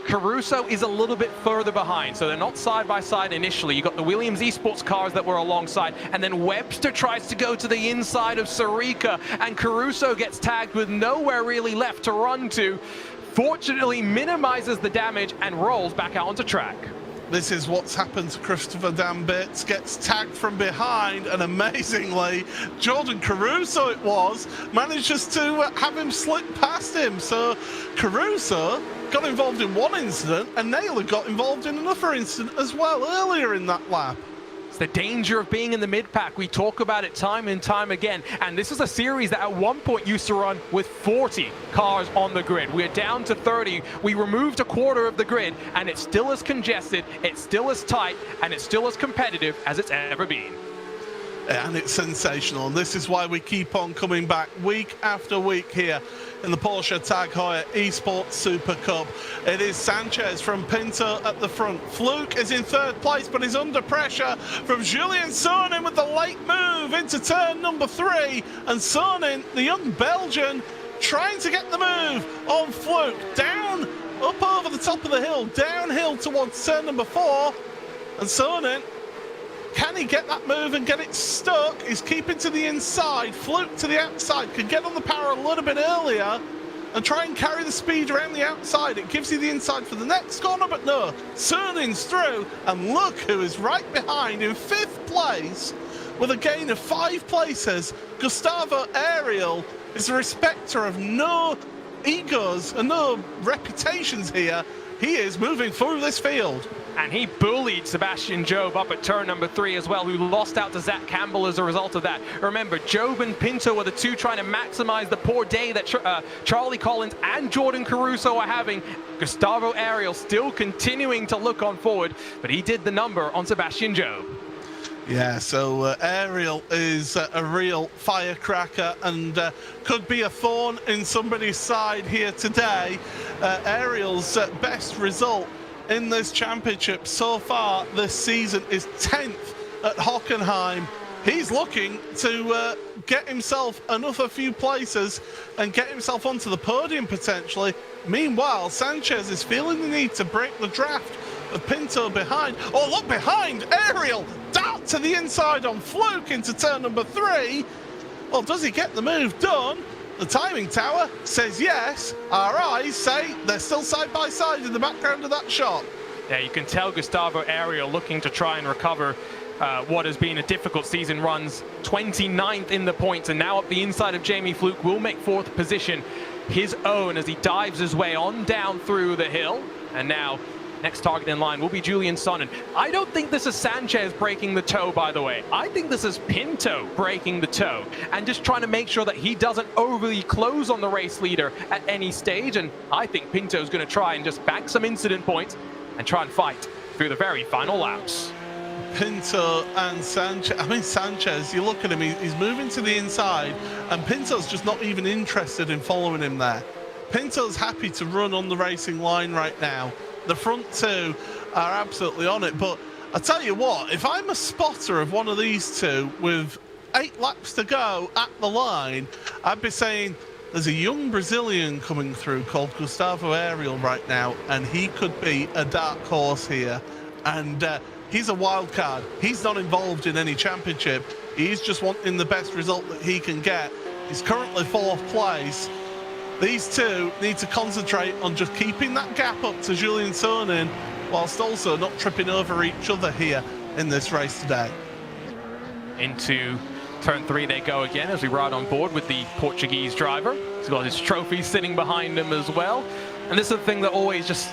Caruso is a little bit further behind, so they're not side by side initially. You got the Williams Esports cars that were alongside, and then Webster tries to go to the inside of Sarica, and Caruso gets tagged with nowhere really left to run to. Fortunately, minimizes the damage and rolls back out onto track. This is what's happened to Christopher Dambitz. Gets tagged from behind, and amazingly, Jordan Caruso it was, manages to have him slip past him. So Caruso got involved in one incident, and Naylor got involved in another incident as well earlier in that lap. So the danger of being in the mid-pack. We talk about it time and time again. And this is a series that at one point used to run with 40 cars on the grid. We're down to 30. We removed a quarter of the grid, and it's still as congested, it's still as tight, and it's still as competitive as it's ever been. And it's sensational, and this is why we keep on coming back week after week here in the Porsche Tag Heuer Esports Supercup. It is Sanchez from Pinto at the front. Fluke is in third place, but is under pressure from Julian Sonin with the late move into turn number 3. And Sonin, the young Belgian, trying to get the move on Fluke. Down, up over the top of the hill, downhill towards turn number 4. And Sonin, can he get that move and get it stuck? He's keeping to the inside. Fluke to the outside. Could get on the power a little bit earlier and try and carry the speed around the outside. It gives you the inside for the next corner, but no. Sonin's through, and look who is right behind in 5th place with a gain of 5 places. Gustavo Ariel is a respecter of no egos and no reputations here. He is moving through this field. And he bullied Sebastian Job up at turn number 3 as well, who lost out to Zach Campbell as a result of that. Remember, Job and Pinto were the two trying to maximize the poor day that Charlie Collins and Jordan Caruso are having. Gustavo Ariel still continuing to look on forward, but he did the number on Sebastian Job. Yeah, so Ariel is a real firecracker and could be a thorn in somebody's side here today. Ariel's best result in this championship so far this season is 10th at Hockenheim. He's looking to get himself another few places and get himself onto the podium potentially. Meanwhile, Sanchez is feeling the need to break the draft of Pinto behind. Oh, look behind! Ariel dart to the inside on Fluke into turn number 3. Well, does he get the move done? The timing tower says yes. Our eyes say they're still side by side in the background of that shot. Yeah, you can tell Gustavo Ariel looking to try and recover what has been a difficult season. Runs 29th in the points, and now up the inside of Jamie Fluke will make 4th position his own as he dives his way on down through the hill. And now next target in line will be Julian Sonin. I don't think this is Sanchez breaking the toe, by the way. I think this is Pinto breaking the toe and just trying to make sure that he doesn't overly close on the race leader at any stage. And I think Pinto's going to try and just bank some incident points and try and fight through the very final laps. Pinto and Sanchez. I mean, Sanchez, you look at him, he's moving to the inside, and Pinto's just not even interested in following him there. Pinto's happy to run on the racing line right now. The front two are absolutely on it, but I tell you what, if I'm a spotter of one of these two with 8 laps to go at the line, I'd be saying there's a young Brazilian coming through called Gustavo Ariel right now, and he could be a dark horse here. And he's a wild card. He's not involved in any championship. He's just wanting the best result that he can get. He's currently 4th place. These two need to concentrate on just keeping that gap up to Julian Sonin, whilst also not tripping over each other here in this race today. Into turn 3 they go again as we ride on board with the Portuguese driver. He's got his trophy sitting behind him as well. And this is the thing that always just,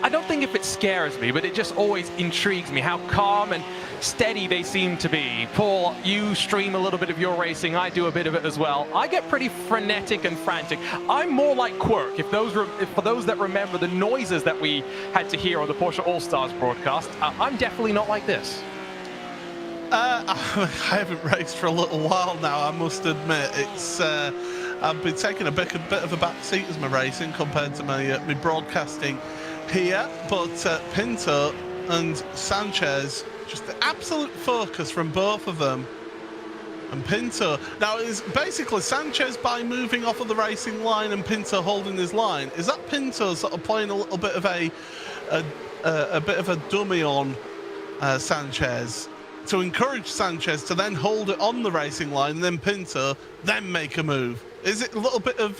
I don't think if it scares me, but it just always intrigues me how calm and steady they seem to be. Paul, you stream a little bit of your racing. I do a bit of it as well. I get pretty frenetic and frantic. I'm more like Quirk, if for those that remember the noises that we had to hear on the Porsche All-Stars broadcast. I'm definitely not like this. I haven't raced for a little while now, I must admit. It's I've been taking a bit of a back seat as my racing compared to my broadcasting here, but Pinto and Sanchez, just the absolute focus from both of them. And Pinto, now is basically Sanchez by moving off of the racing line and Pinto holding his line. Is that Pinto sort of playing a little bit of a dummy on Sanchez to encourage Sanchez to then hold it on the racing line, and then Pinto then make a move? Is it a little bit of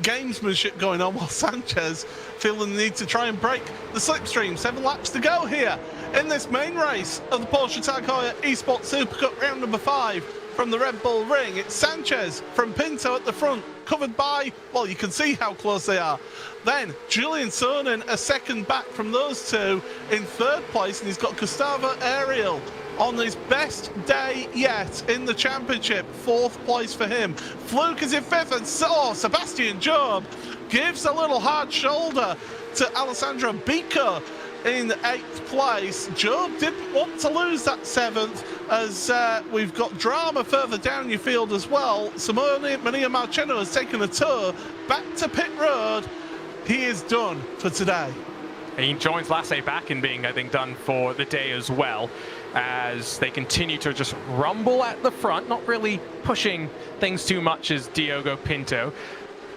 gamesmanship going on while Sanchez feeling the need to try and break the slipstream? 7 laps to go here in this main race of the Porsche Tag Heuer Esports Supercup round number 5 from the Red Bull Ring. It's Sanchez from Pinto at the front, covered by, well, you can see how close they are. Then Julian Sonin a second back from those two in 3rd place, and he's got Gustavo Ariel on his best day yet in the championship. 4th place for him. Fluke is in 5th, and so Sebastian Job gives a little hard shoulder to Alessandro Bico in 8th place. Job didn't want to lose that 7th, as we've got drama further down your field as well. Simone Mania Marcheno has taken a tour back to pit road. He is done for today. He joins Lasse back in being, I think, done for the day as well, as they continue to just rumble at the front, not really pushing things too much as Diogo Pinto.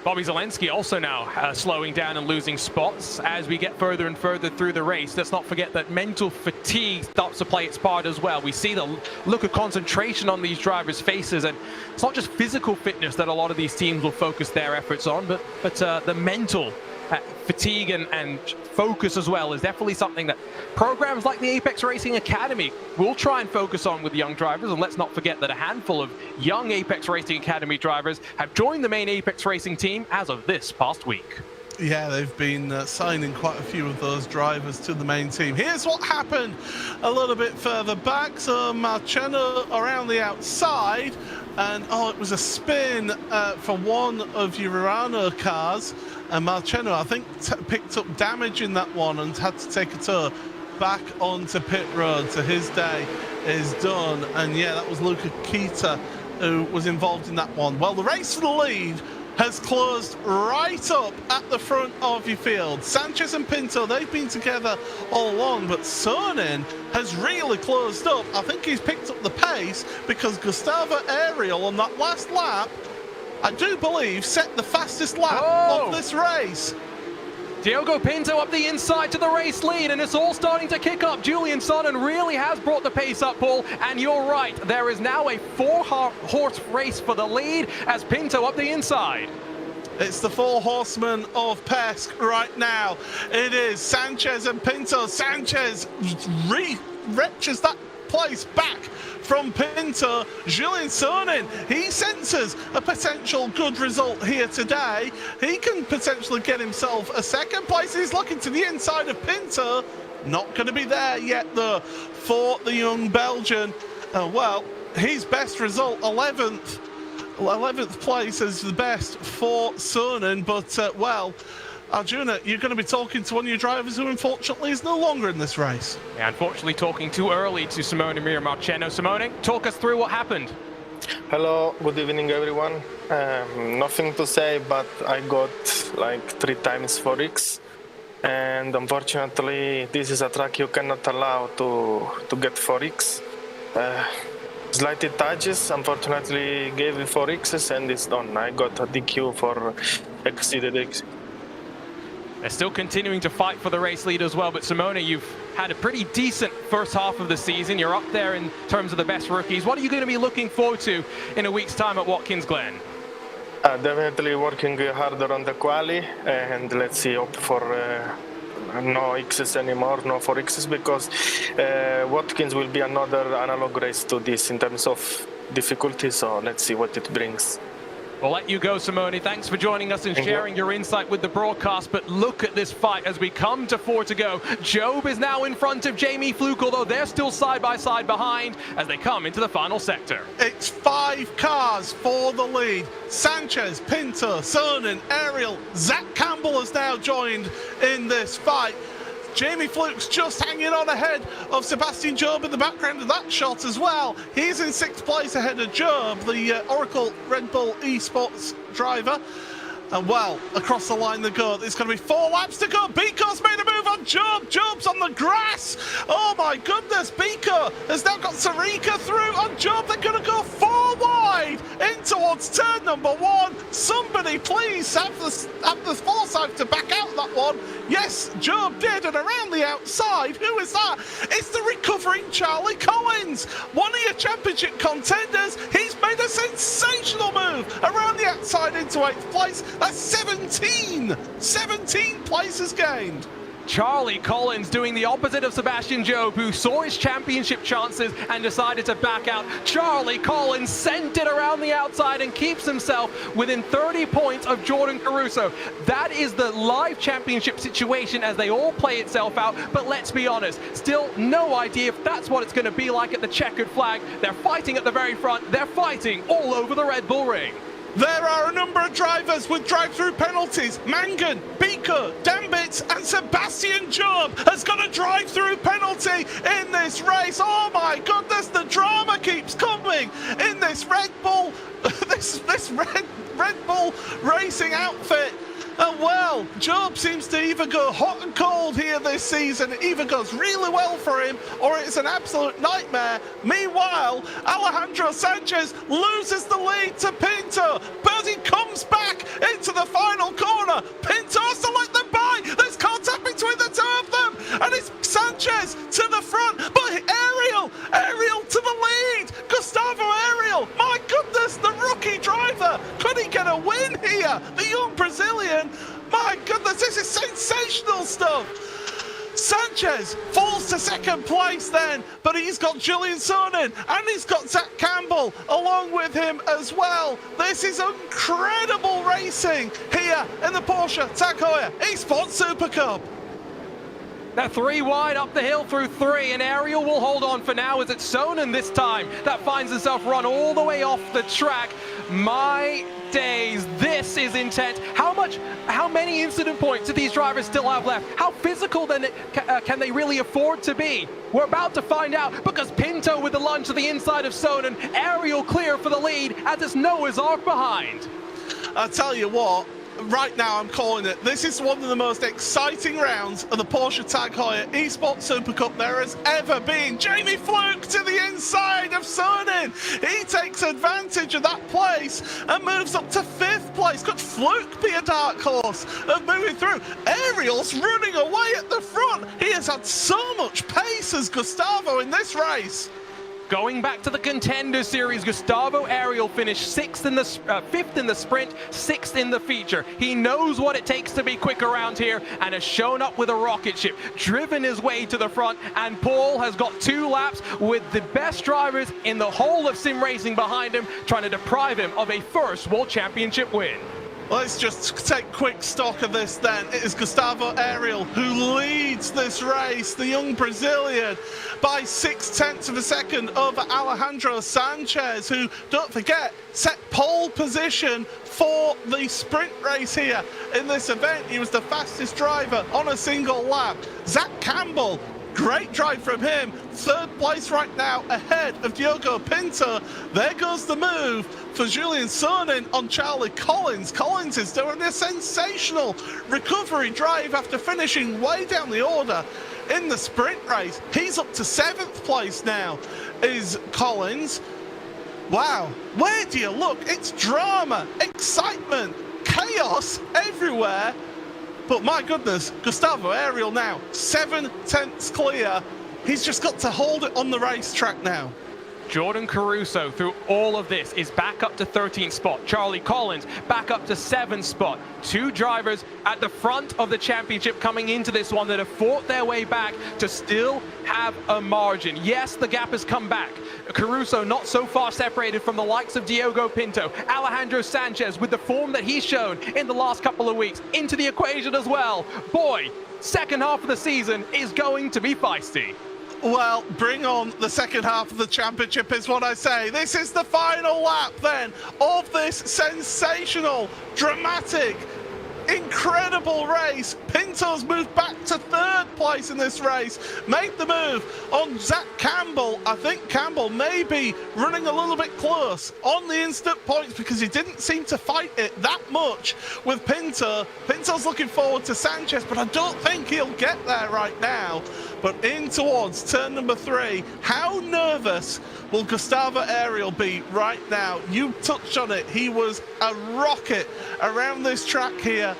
Bobby Zelensky also now slowing down and losing spots as we get further and further through the race. Let's not forget that mental fatigue starts to play its part as well. We see the look of concentration on these drivers' faces, and it's not just physical fitness that a lot of these teams will focus their efforts on, but the mental fatigue and focus as well is definitely something that programs like the Apex Racing Academy will try and focus on with young drivers. And let's not forget that a handful of young Apex Racing Academy drivers have joined the main Apex Racing team as of this past week. Yeah, they've been signing quite a few of those drivers to the main team. Here's what happened a little bit further back. So Marcheno around the outside, and it was a spin for one of your Urano cars, and Marcheno, I think, picked up damage in that one and had to take a tour back onto pit road. So his day is done, and yeah, that was Luca Kita who was involved in that one. Well, the race for the lead has closed right up at the front of your field. Sanchez and Pinto, they've been together all along, but Sonin has really closed up. I think he's picked up the pace because Gustavo Ariel on that last lap, I do believe, set the fastest lap of this race. Diogo Pinto up the inside to the race lead, and it's all starting to kick up. Julian Sonnen really has brought the pace up, Paul, and you're right. There is now a 4-horse race for the lead as Pinto up the inside. It's the 4 horsemen of Pesk right now. It is Sanchez and Pinto. Sanchez wrenches that place back from Pinto. Julian Sonin, he senses a potential good result here today. He can potentially get himself a 2nd place. He's looking to the inside of Pinto. Not going to be there yet, though, for the young Belgian. Well, his best result, 11th place is the best for Sonin, but, well, Arjuna, you're going to be talking to one of your drivers who unfortunately is no longer in this race. Yeah, unfortunately talking too early to Simone Mira Marcheno. Simone, talk us through what happened. Hello, good evening everyone. Nothing to say, but I got like 3 times 4X, and unfortunately this is a track you cannot allow to get 4X. Slight touches, unfortunately gave me 4Xs and it's done. I got a DQ for exceeded X. They're still continuing to fight for the race lead as well, but Simone, you've had a pretty decent first half of the season. You're up there in terms of the best rookies. What are you going to be looking forward to in a week's time at Watkins Glen? Definitely working harder on the quali, and let's see, hope for no X's anymore, no 4X's, because Watkins will be another analog race to this in terms of difficulty, so let's see what it brings. We'll let you go, Simone. Thanks for joining us and sharing your insight with the broadcast. But look at this fight as we come to 4 to go. Job is now in front of Jamie Fluke, although they're still side by side behind as they come into the final sector. It's 5 cars for the lead. Sanchez, Pinto, Sonin, Ariel, Zach Campbell has now joined in this fight. Jamie Fluke's just hanging on ahead of Sebastian Job in the background of that shot as well. He's in 6th place ahead of Job, the Oracle Red Bull Esports driver. And well, across the line they go. There's going to be 4 laps to go. Bico's made a move on Job. Job's on the grass. Oh my goodness, Bico has now got Sarika through on Job. They're going to go 4 wide in towards turn number 1. Somebody please have the foresight to back out that one. Yes, Job did, and around the outside, who is that? It's the recovering Charlie Collins, one of your championship contenders. He's made a sensational move around the outside into 8th place. That's 17 places gained. Charlie Collins doing the opposite of Sebastian Job, who saw his championship chances and decided to back out. Charlie Collins sent it around the outside and keeps himself within 30 points of Jordan Caruso. That is the live championship situation as they all play itself out, but let's be honest, still no idea if that's what it's going to be like at the checkered flag. They're fighting at the very front, they're fighting all over the Red Bull Ring. There are a number of drivers with drive-through penalties. Mangan, Beaker, Dambitz and Sebastian Job has got a drive-through penalty in this race. Oh my goodness, the drama keeps coming in this Red Bull, this Red Bull racing outfit. And well, Job seems to either go hot and cold here this season. It either goes really well for him or it's an absolute nightmare. Meanwhile, Alejandro Sanchez loses the lead to Pinto, but he comes back into the final corner. Pinto has to let them by. There's contact between the two of them, and it's Sanchez to the front, but Ariel to the lead. Gustavo Ariel, my goodness, the rookie driver. Could he get a win here? The young Brazilian. My goodness, this is sensational stuff. Sanchez falls to second place then, but he's got Julian Sonin and he's got Zach Campbell along with him as well. This is incredible racing here in the Porsche Tag Heuer Esports Super Cup. They're 3 wide up the hill through 3, and Ariel will hold on for now as it's Sonnen this time that finds himself run all the way off the track. My days, this is intense. How many incident points do these drivers still have left? How physical then can they really afford to be? We're about to find out, because Pinto with the lunge to the inside of Sonnen, Ariel clear for the lead as it's Noah's Ark behind. I tell you what, right now I'm calling it. This is one of the most exciting rounds of the Porsche Tag Heuer Esports Super Cup there has ever been. Jamie Fluke to the inside of Sonin. He takes advantage of that place and moves up to 5th place. Could Fluke be a dark horse of moving through? Ariel's running away at the front. He has had so much pace as Gustavo in this race. Going back to the Contender Series, Gustavo Ariel finished 5th in the sprint, 6th in the feature. He knows what it takes to be quick around here and has shown up with a rocket ship, driven his way to the front, and Paul has got 2 laps with the best drivers in the whole of sim racing behind him, trying to deprive him of a first World Championship win. Let's just take quick stock of this then. It is Gustavo Ariel who leads this race, the young Brazilian, by 0.6 of a second over Alejandro Sanchez, who, don't forget, set pole position for the sprint race here in this event. He was the fastest driver on a single lap. Zach Campbell, great drive from him. 3rd place right now ahead of Diogo Pinto. There goes the move for Julian Sonin on Charlie Collins. Collins is doing a sensational recovery drive after finishing way down the order in the sprint race. He's up to 7th place now, is Collins. Wow, where do you look? It's drama, excitement, chaos everywhere. But my goodness, Gustavo Ariel now 7/10 clear. He's just got to hold it on the racetrack now. Jordan Caruso, through all of this, is back up to 13th spot. Charlie Collins back up to 7th spot. 2 drivers at the front of the championship coming into this one that have fought their way back to still have a margin. Yes, the gap has come back. Caruso not so far separated from the likes of Diogo Pinto. Alejandro Sanchez, with the form that he's shown in the last couple of weeks, into the equation as well. Boy, second half of the season is going to be feisty. Well, bring on the second half of the championship is what I say. This is the final lap then of this sensational, dramatic, incredible race. Pinto's moved back to 3rd place in this race, made the move on Zach Campbell. I think Campbell may be running a little bit close on the instant points because he didn't seem to fight it that much with Pinto. Pinto's looking forward to Sanchez, but I don't think he'll get there right now. But in towards turn number 3, how nervous will Gustavo Ariel be right now? You touched on it. He was a rocket around this track here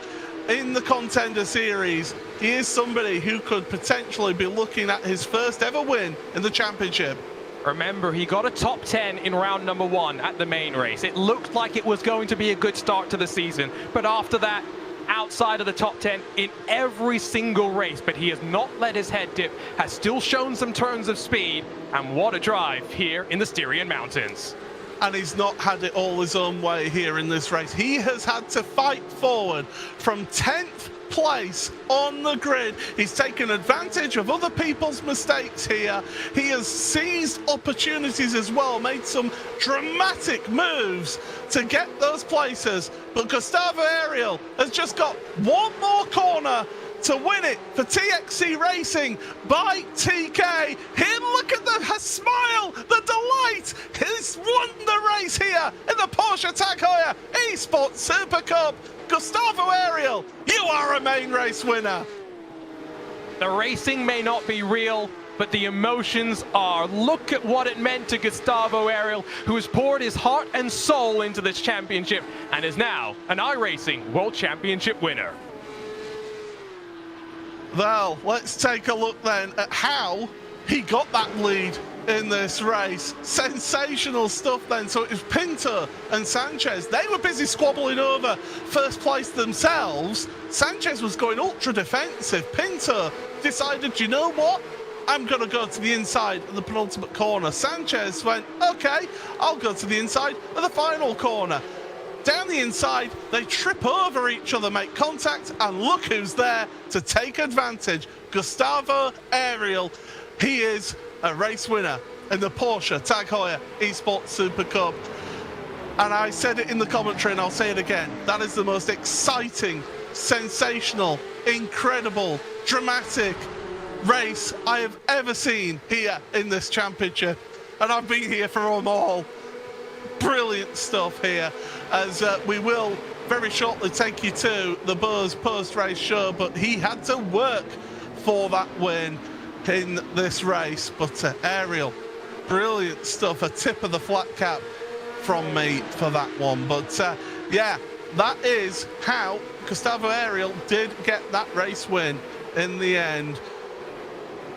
in the Contender Series. He is somebody who could potentially be looking at his first ever win in the championship. Remember, he got a top 10 in round number 1 at the main race. It looked like it was going to be a good start to the season, but after that, outside of the top 10 in every single race, but he has not let his head dip, has still shown some turns of speed, and what a drive here in the Styrian Mountains. And he's not had it all his own way here in this race. He has had to fight forward from 10th place on the grid. He's taken advantage of other people's mistakes here. He has seized opportunities as well, made some dramatic moves to get those places. But Gustavo Ariel has just got one more corner to win it for TXC Racing by TK. Here, look at the smile, the delight. He's won the race here in the Porsche Tag Heuer Esports Supercup. Gustavo Ariel, you are a main race winner. The racing may not be real, but the emotions are. Look at what it meant to Gustavo Ariel, who has poured his heart and soul into this championship and is now an iRacing World Championship winner. Well, let's take a look then at how he got that lead in this race. Sensational stuff then. So it was Pinto and Sanchez. They were busy squabbling over first place themselves. Sanchez was going ultra defensive. Pinto decided, you know what? I'm going to go to the inside of the penultimate corner. Sanchez went, okay, I'll go to the inside of the final corner. Down the inside, they trip over each other, make contact, and look who's there to take advantage. Gustavo Ariel. He is a race winner in the Porsche Tag Heuer Esports Supercup. And I said it in the commentary and I'll say it again. That is the most exciting, sensational, incredible, dramatic race I have ever seen here in this championship. And I've been here for them all. Brilliant stuff here, as we will very shortly take you to the Buzz post-race show, but he had to work for that win in this race. But Ariel, brilliant stuff, a tip of the flat cap from me for that one. But yeah, that is how Gustavo Ariel did get that race win in the end.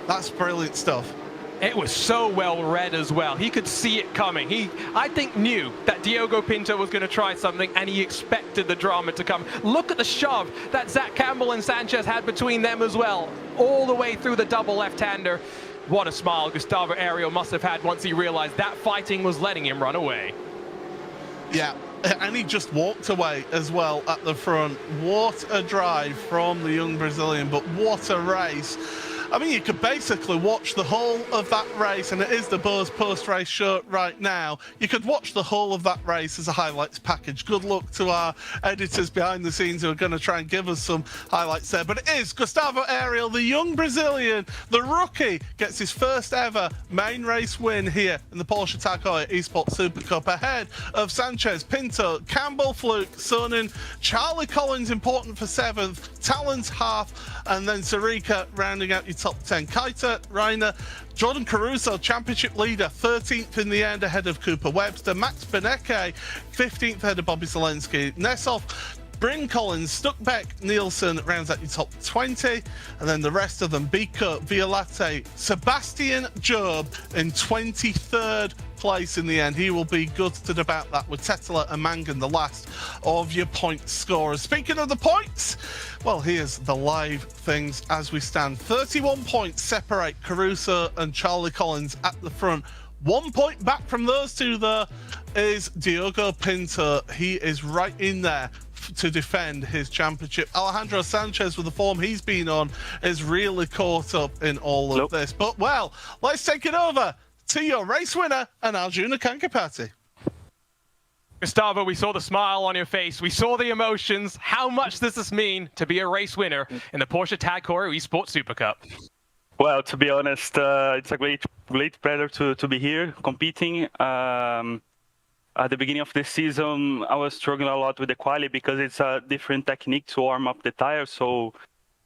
That's brilliant stuff. It was so well read as well. He could see it coming. He, I think, knew that Diogo Pinto was going to try something, and he expected the drama to come. Look at the shove that Zach Campbell and Sanchez had between them as well, all the way through the double left-hander. What a smile Gustavo Ariel must have had once he realized that fighting was letting him run away. Yeah, and he just walked away as well at the front. What a drive from the young Brazilian, but what a race. I mean, you could basically watch the whole of that race, and it is the Buzz post-race show right now. You could watch the whole of that race as a highlights package. Good luck to our editors behind the scenes who are going to try and give us some highlights there. But it is Gustavo Ariel, the young Brazilian, the rookie, gets his first ever main race win here in the Porsche Tag Heuer Esports Supercup, ahead of Sanchez, Pinto, Campbell, Fluke, Sonnen, Charlie Collins important for 7th, Talon's half, and then Sarika rounding out your top 10. Keita, Reiner, Jordan Caruso, championship leader, 13th in the end ahead of Cooper Webster. Max Benecke, 15th ahead of Bobby Zelensky. Nessov, Bryn Collins, Stuckbeck, Nielsen rounds out your top 20. And then the rest of them, Biko, Violate, Sebastian Job in 23rd place in the end. He will be gutted about that, with Tetela and Mangan the last of your point scorers. Speaking of the points, well, here's the live things as we stand. 31 points separate Caruso and Charlie Collins at the front. 1 point back from those two, though, is Diogo Pinto. He is right in there to defend his championship. Alejandro Sanchez, with the form he's been on, is really caught up in all of this. But, well, let's take it over to your race winner and Arjuna Kankapati. Gustavo, we saw the smile on your face. We saw the emotions. How much does this mean to be a race winner in the Porsche Tag Heuer Esports Supercup? Well, to be honest, it's a great pleasure to be here competing. At the beginning of the season, I was struggling a lot with the quali because it's a different technique to warm up the tires. So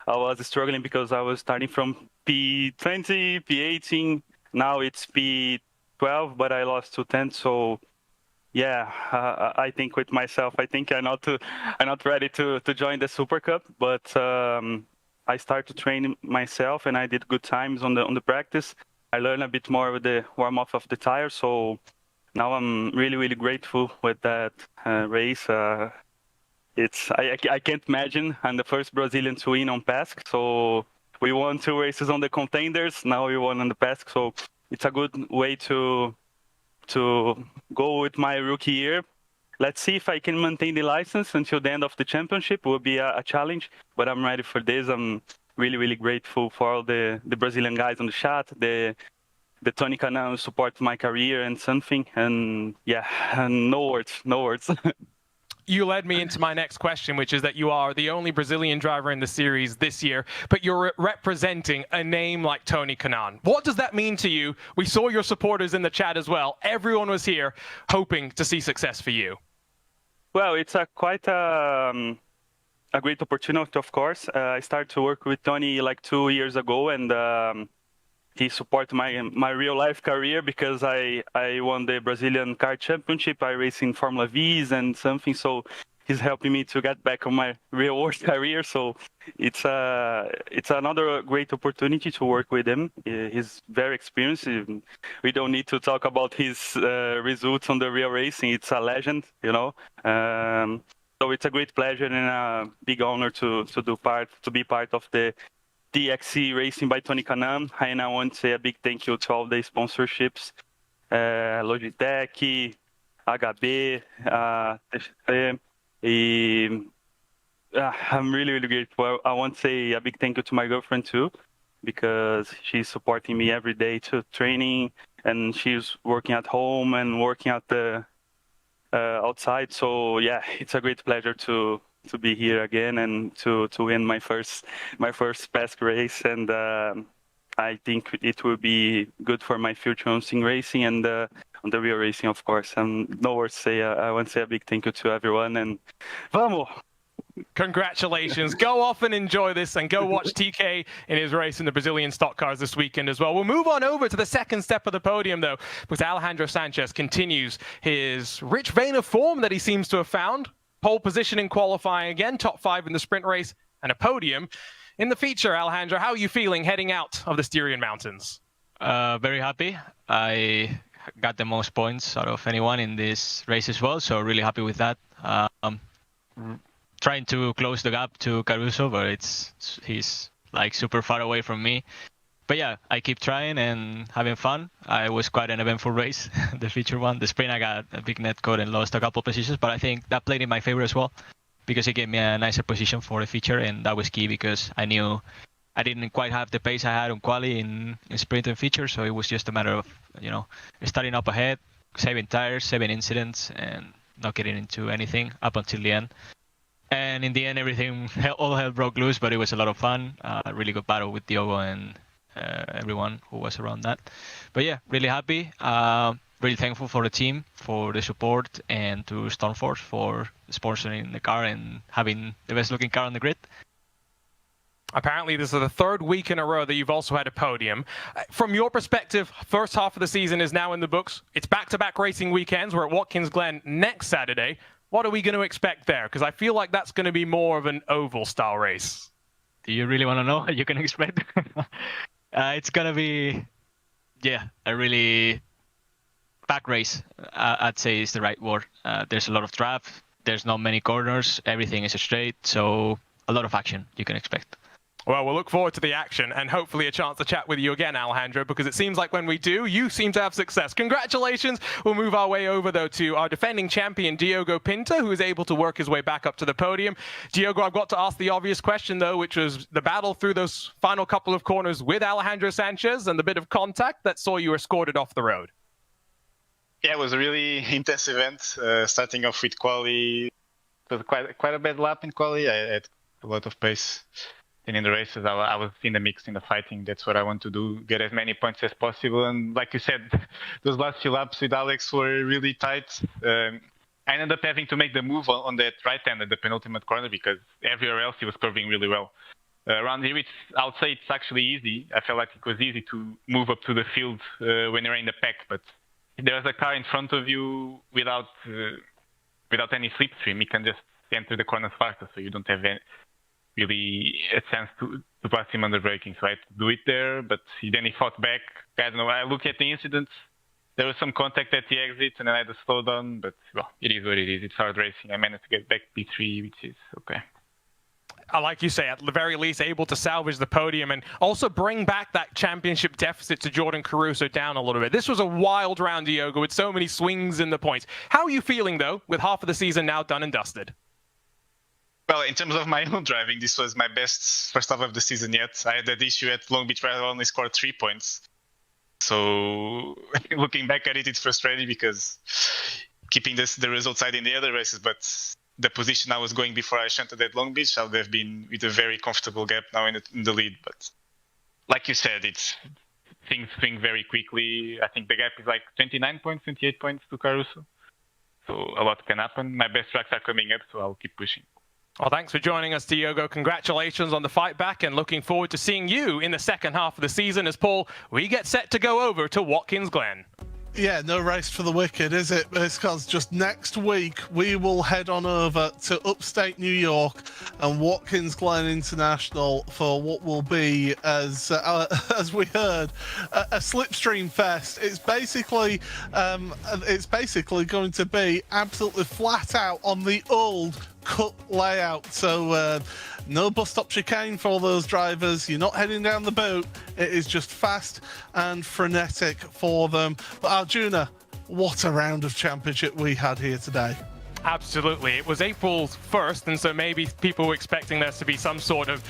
I was struggling because I was starting from P20, P18. Now it's P12, but I lost 2 tenths. So yeah, I think with myself, I think I'm not ready to join the Super Cup. But I started to train myself, and I did good times on the practice. I learned a bit more with the warm up of the tire. So now I'm really, really grateful with that race. I can't imagine. I'm the first Brazilian to win on PESC, so we won 2 races on the contenders. Now we won on the PESC, so it's a good way to go with my rookie year. Let's see if I can maintain the license until the end of the championship. It will be a challenge, but I'm ready for this. I'm really, really grateful for all the Brazilian guys on the chat, the Tony Canan support my career and something. And yeah, and no words. You led me into my next question, which is that you are the only Brazilian driver in the series this year, but you're representing a name like Tony Canan. What does that mean to you? We saw your supporters in the chat as well. Everyone was here hoping to see success for you. Well, it's quite a great opportunity, of course. I started to work with Tony like 2 years ago, and he supported my real life career because I won the Brazilian car championship. I race in Formula V's and something, so he's helping me to get back on my real world career. So it's another great opportunity to work with him. He's very experienced. We don't need to talk about his results on the real racing. It's a legend, you know. So it's a great pleasure and a big honor to be part of the DXC Racing by Tony Canan. And I want to say a big thank you to all the sponsorships, Logitech, HB, I'm really, really grateful. I want to say a big thank you to my girlfriend too, because she's supporting me every day to training, and she's working at home and working at the outside. So yeah, it's a great pleasure to be here again and to win my first PESC race, and I think it will be good for my future on sim racing and on the real racing, of course. No words to say. I want to say a big thank you to everyone, and vamos! Congratulations. Go off and enjoy this, and go watch TK in his race in the Brazilian stock cars this weekend as well. We'll move on over to the second step of the podium, though, because Alejandro Sanchez continues his rich vein of form that he seems to have found. Pole position in qualifying again, top 5 in the sprint race, and a podium in the feature. Alejandro, how are you feeling heading out of the Styrian Mountains? Very happy. I got the most points out of anyone in this race as well, so really happy with that. Trying to close the gap to Caruso, but he's like super far away from me. But yeah, I keep trying and having fun. It was quite an eventful race, the feature one. The sprint, I got a big net code and lost a couple positions, but I think that played in my favor as well, because it gave me a nicer position for the feature, and that was key because I knew I didn't quite have the pace I had on quali in sprint and feature, so it was just a matter of, starting up ahead, saving tires, saving incidents, and not getting into anything up until the end. And in the end, all hell broke loose, but it was a lot of fun. A really good battle with Diogo and everyone who was around that. But yeah, really happy. Really thankful for the team, for the support, and to Stormforce for sponsoring the car and having the best looking car on the grid. Apparently, this is the 3rd week in a row that you've also had a podium. From your perspective, first half of the season is now in the books. It's back-to-back racing weekends. We're at Watkins Glen next Saturday. What are we going to expect there? Because I feel like that's going to be more of an oval-style race. Do you really want to know what you can expect? It's going to be, a really pack race, I'd say is the right word. There's a lot of draft. There's not many corners. Everything is straight. So a lot of action you can expect. Well, we'll look forward to the action and hopefully a chance to chat with you again, Alejandro, because it seems like when we do, you seem to have success. Congratulations. We'll move our way over, though, to our defending champion, Diogo Pinto, who is able to work his way back up to the podium. Diogo, I've got to ask the obvious question, though, which was the battle through those final couple of corners with Alejandro Sanchez and the bit of contact that saw you escorted off the road. Yeah, it was a really intense event, starting off with quali. It was quite a bad lap in quali. I had a lot of pace. And in the races, I was in the mix, in the fighting. That's what I want to do, get as many points as possible. And like you said, those last few laps with Alex were really tight. I ended up having to make the move on that right hand at the penultimate corner because everywhere else he was curving really well. Around here, I would say it's actually easy. I felt like it was easy to move up to the field when you're in the pack. But if there's a car in front of you without any slipstream, you can just enter the corners faster, so you don't have really a chance to pass him under braking. So I had to do it there, but then he fought back. I don't know, I look at the incidents, there was some contact at the exit, and then I had to slow down. But well, it is what it is. It's hard racing. I managed to get back P3, which is okay. Like you say, at the very least, able to salvage the podium and also bring back that championship deficit to Jordan Caruso down a little bit. This was a wild round, Diogo, with so many swings in the points. How are you feeling, though, with half of the season now done and dusted? Well, in terms of my own driving, this was my best first half of the season yet. I had that issue at Long Beach where I only scored 3 points. So looking back at it, it's frustrating because keeping the result side in the other races, but the position I was going before I shunted at Long Beach, I would have been with a very comfortable gap now in the lead. But like you said, things swing very quickly. I think the gap is like 29 points, 28 points to Caruso. So a lot can happen. My best tracks are coming up, so I'll keep pushing. Well, thanks for joining us, Diogo. Congratulations on the fight back and looking forward to seeing you in the second half of the season as, Paul, we get set to go over to Watkins Glen. Yeah, no race for the wicked, is it? Because just next week we will head on over to upstate New York and Watkins Glen International for what will be, as we heard, a slipstream fest. It's basically going to be absolutely flat out on the old cut layout. So no bus stop chicane for all those drivers. You're not heading down the boot. It is just fast and frenetic for them. But Arjuna, what a round of championship we had here today. Absolutely. It was April 1st, and so maybe people were expecting there to be some sort of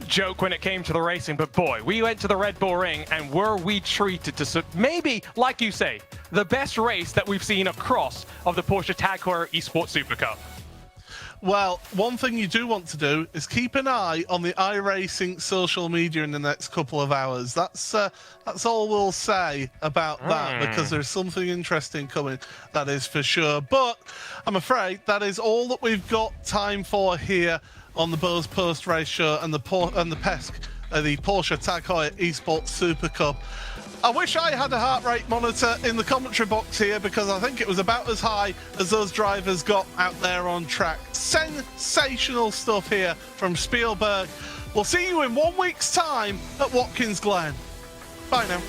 joke when it came to the racing. But boy, we went to the Red Bull Ring, and were we treated to maybe, like you say, the best race that we've seen across of the Porsche Tag Heuer Esports Supercup. Well, one thing you do want to do is keep an eye on the iRacing social media in the next couple of hours. That's all we'll say about that, because there's something interesting coming, that is for sure. But I'm afraid that is all that we've got time for here on the Bose Post Race Show and the Porsche Tag Heuer Esports Super Cup. I wish I had a heart rate monitor in the commentary box here, because I think it was about as high as those drivers got out there on track. Sensational stuff here from Spielberg. We'll see you in 1 week's time at Watkins Glen. Bye now.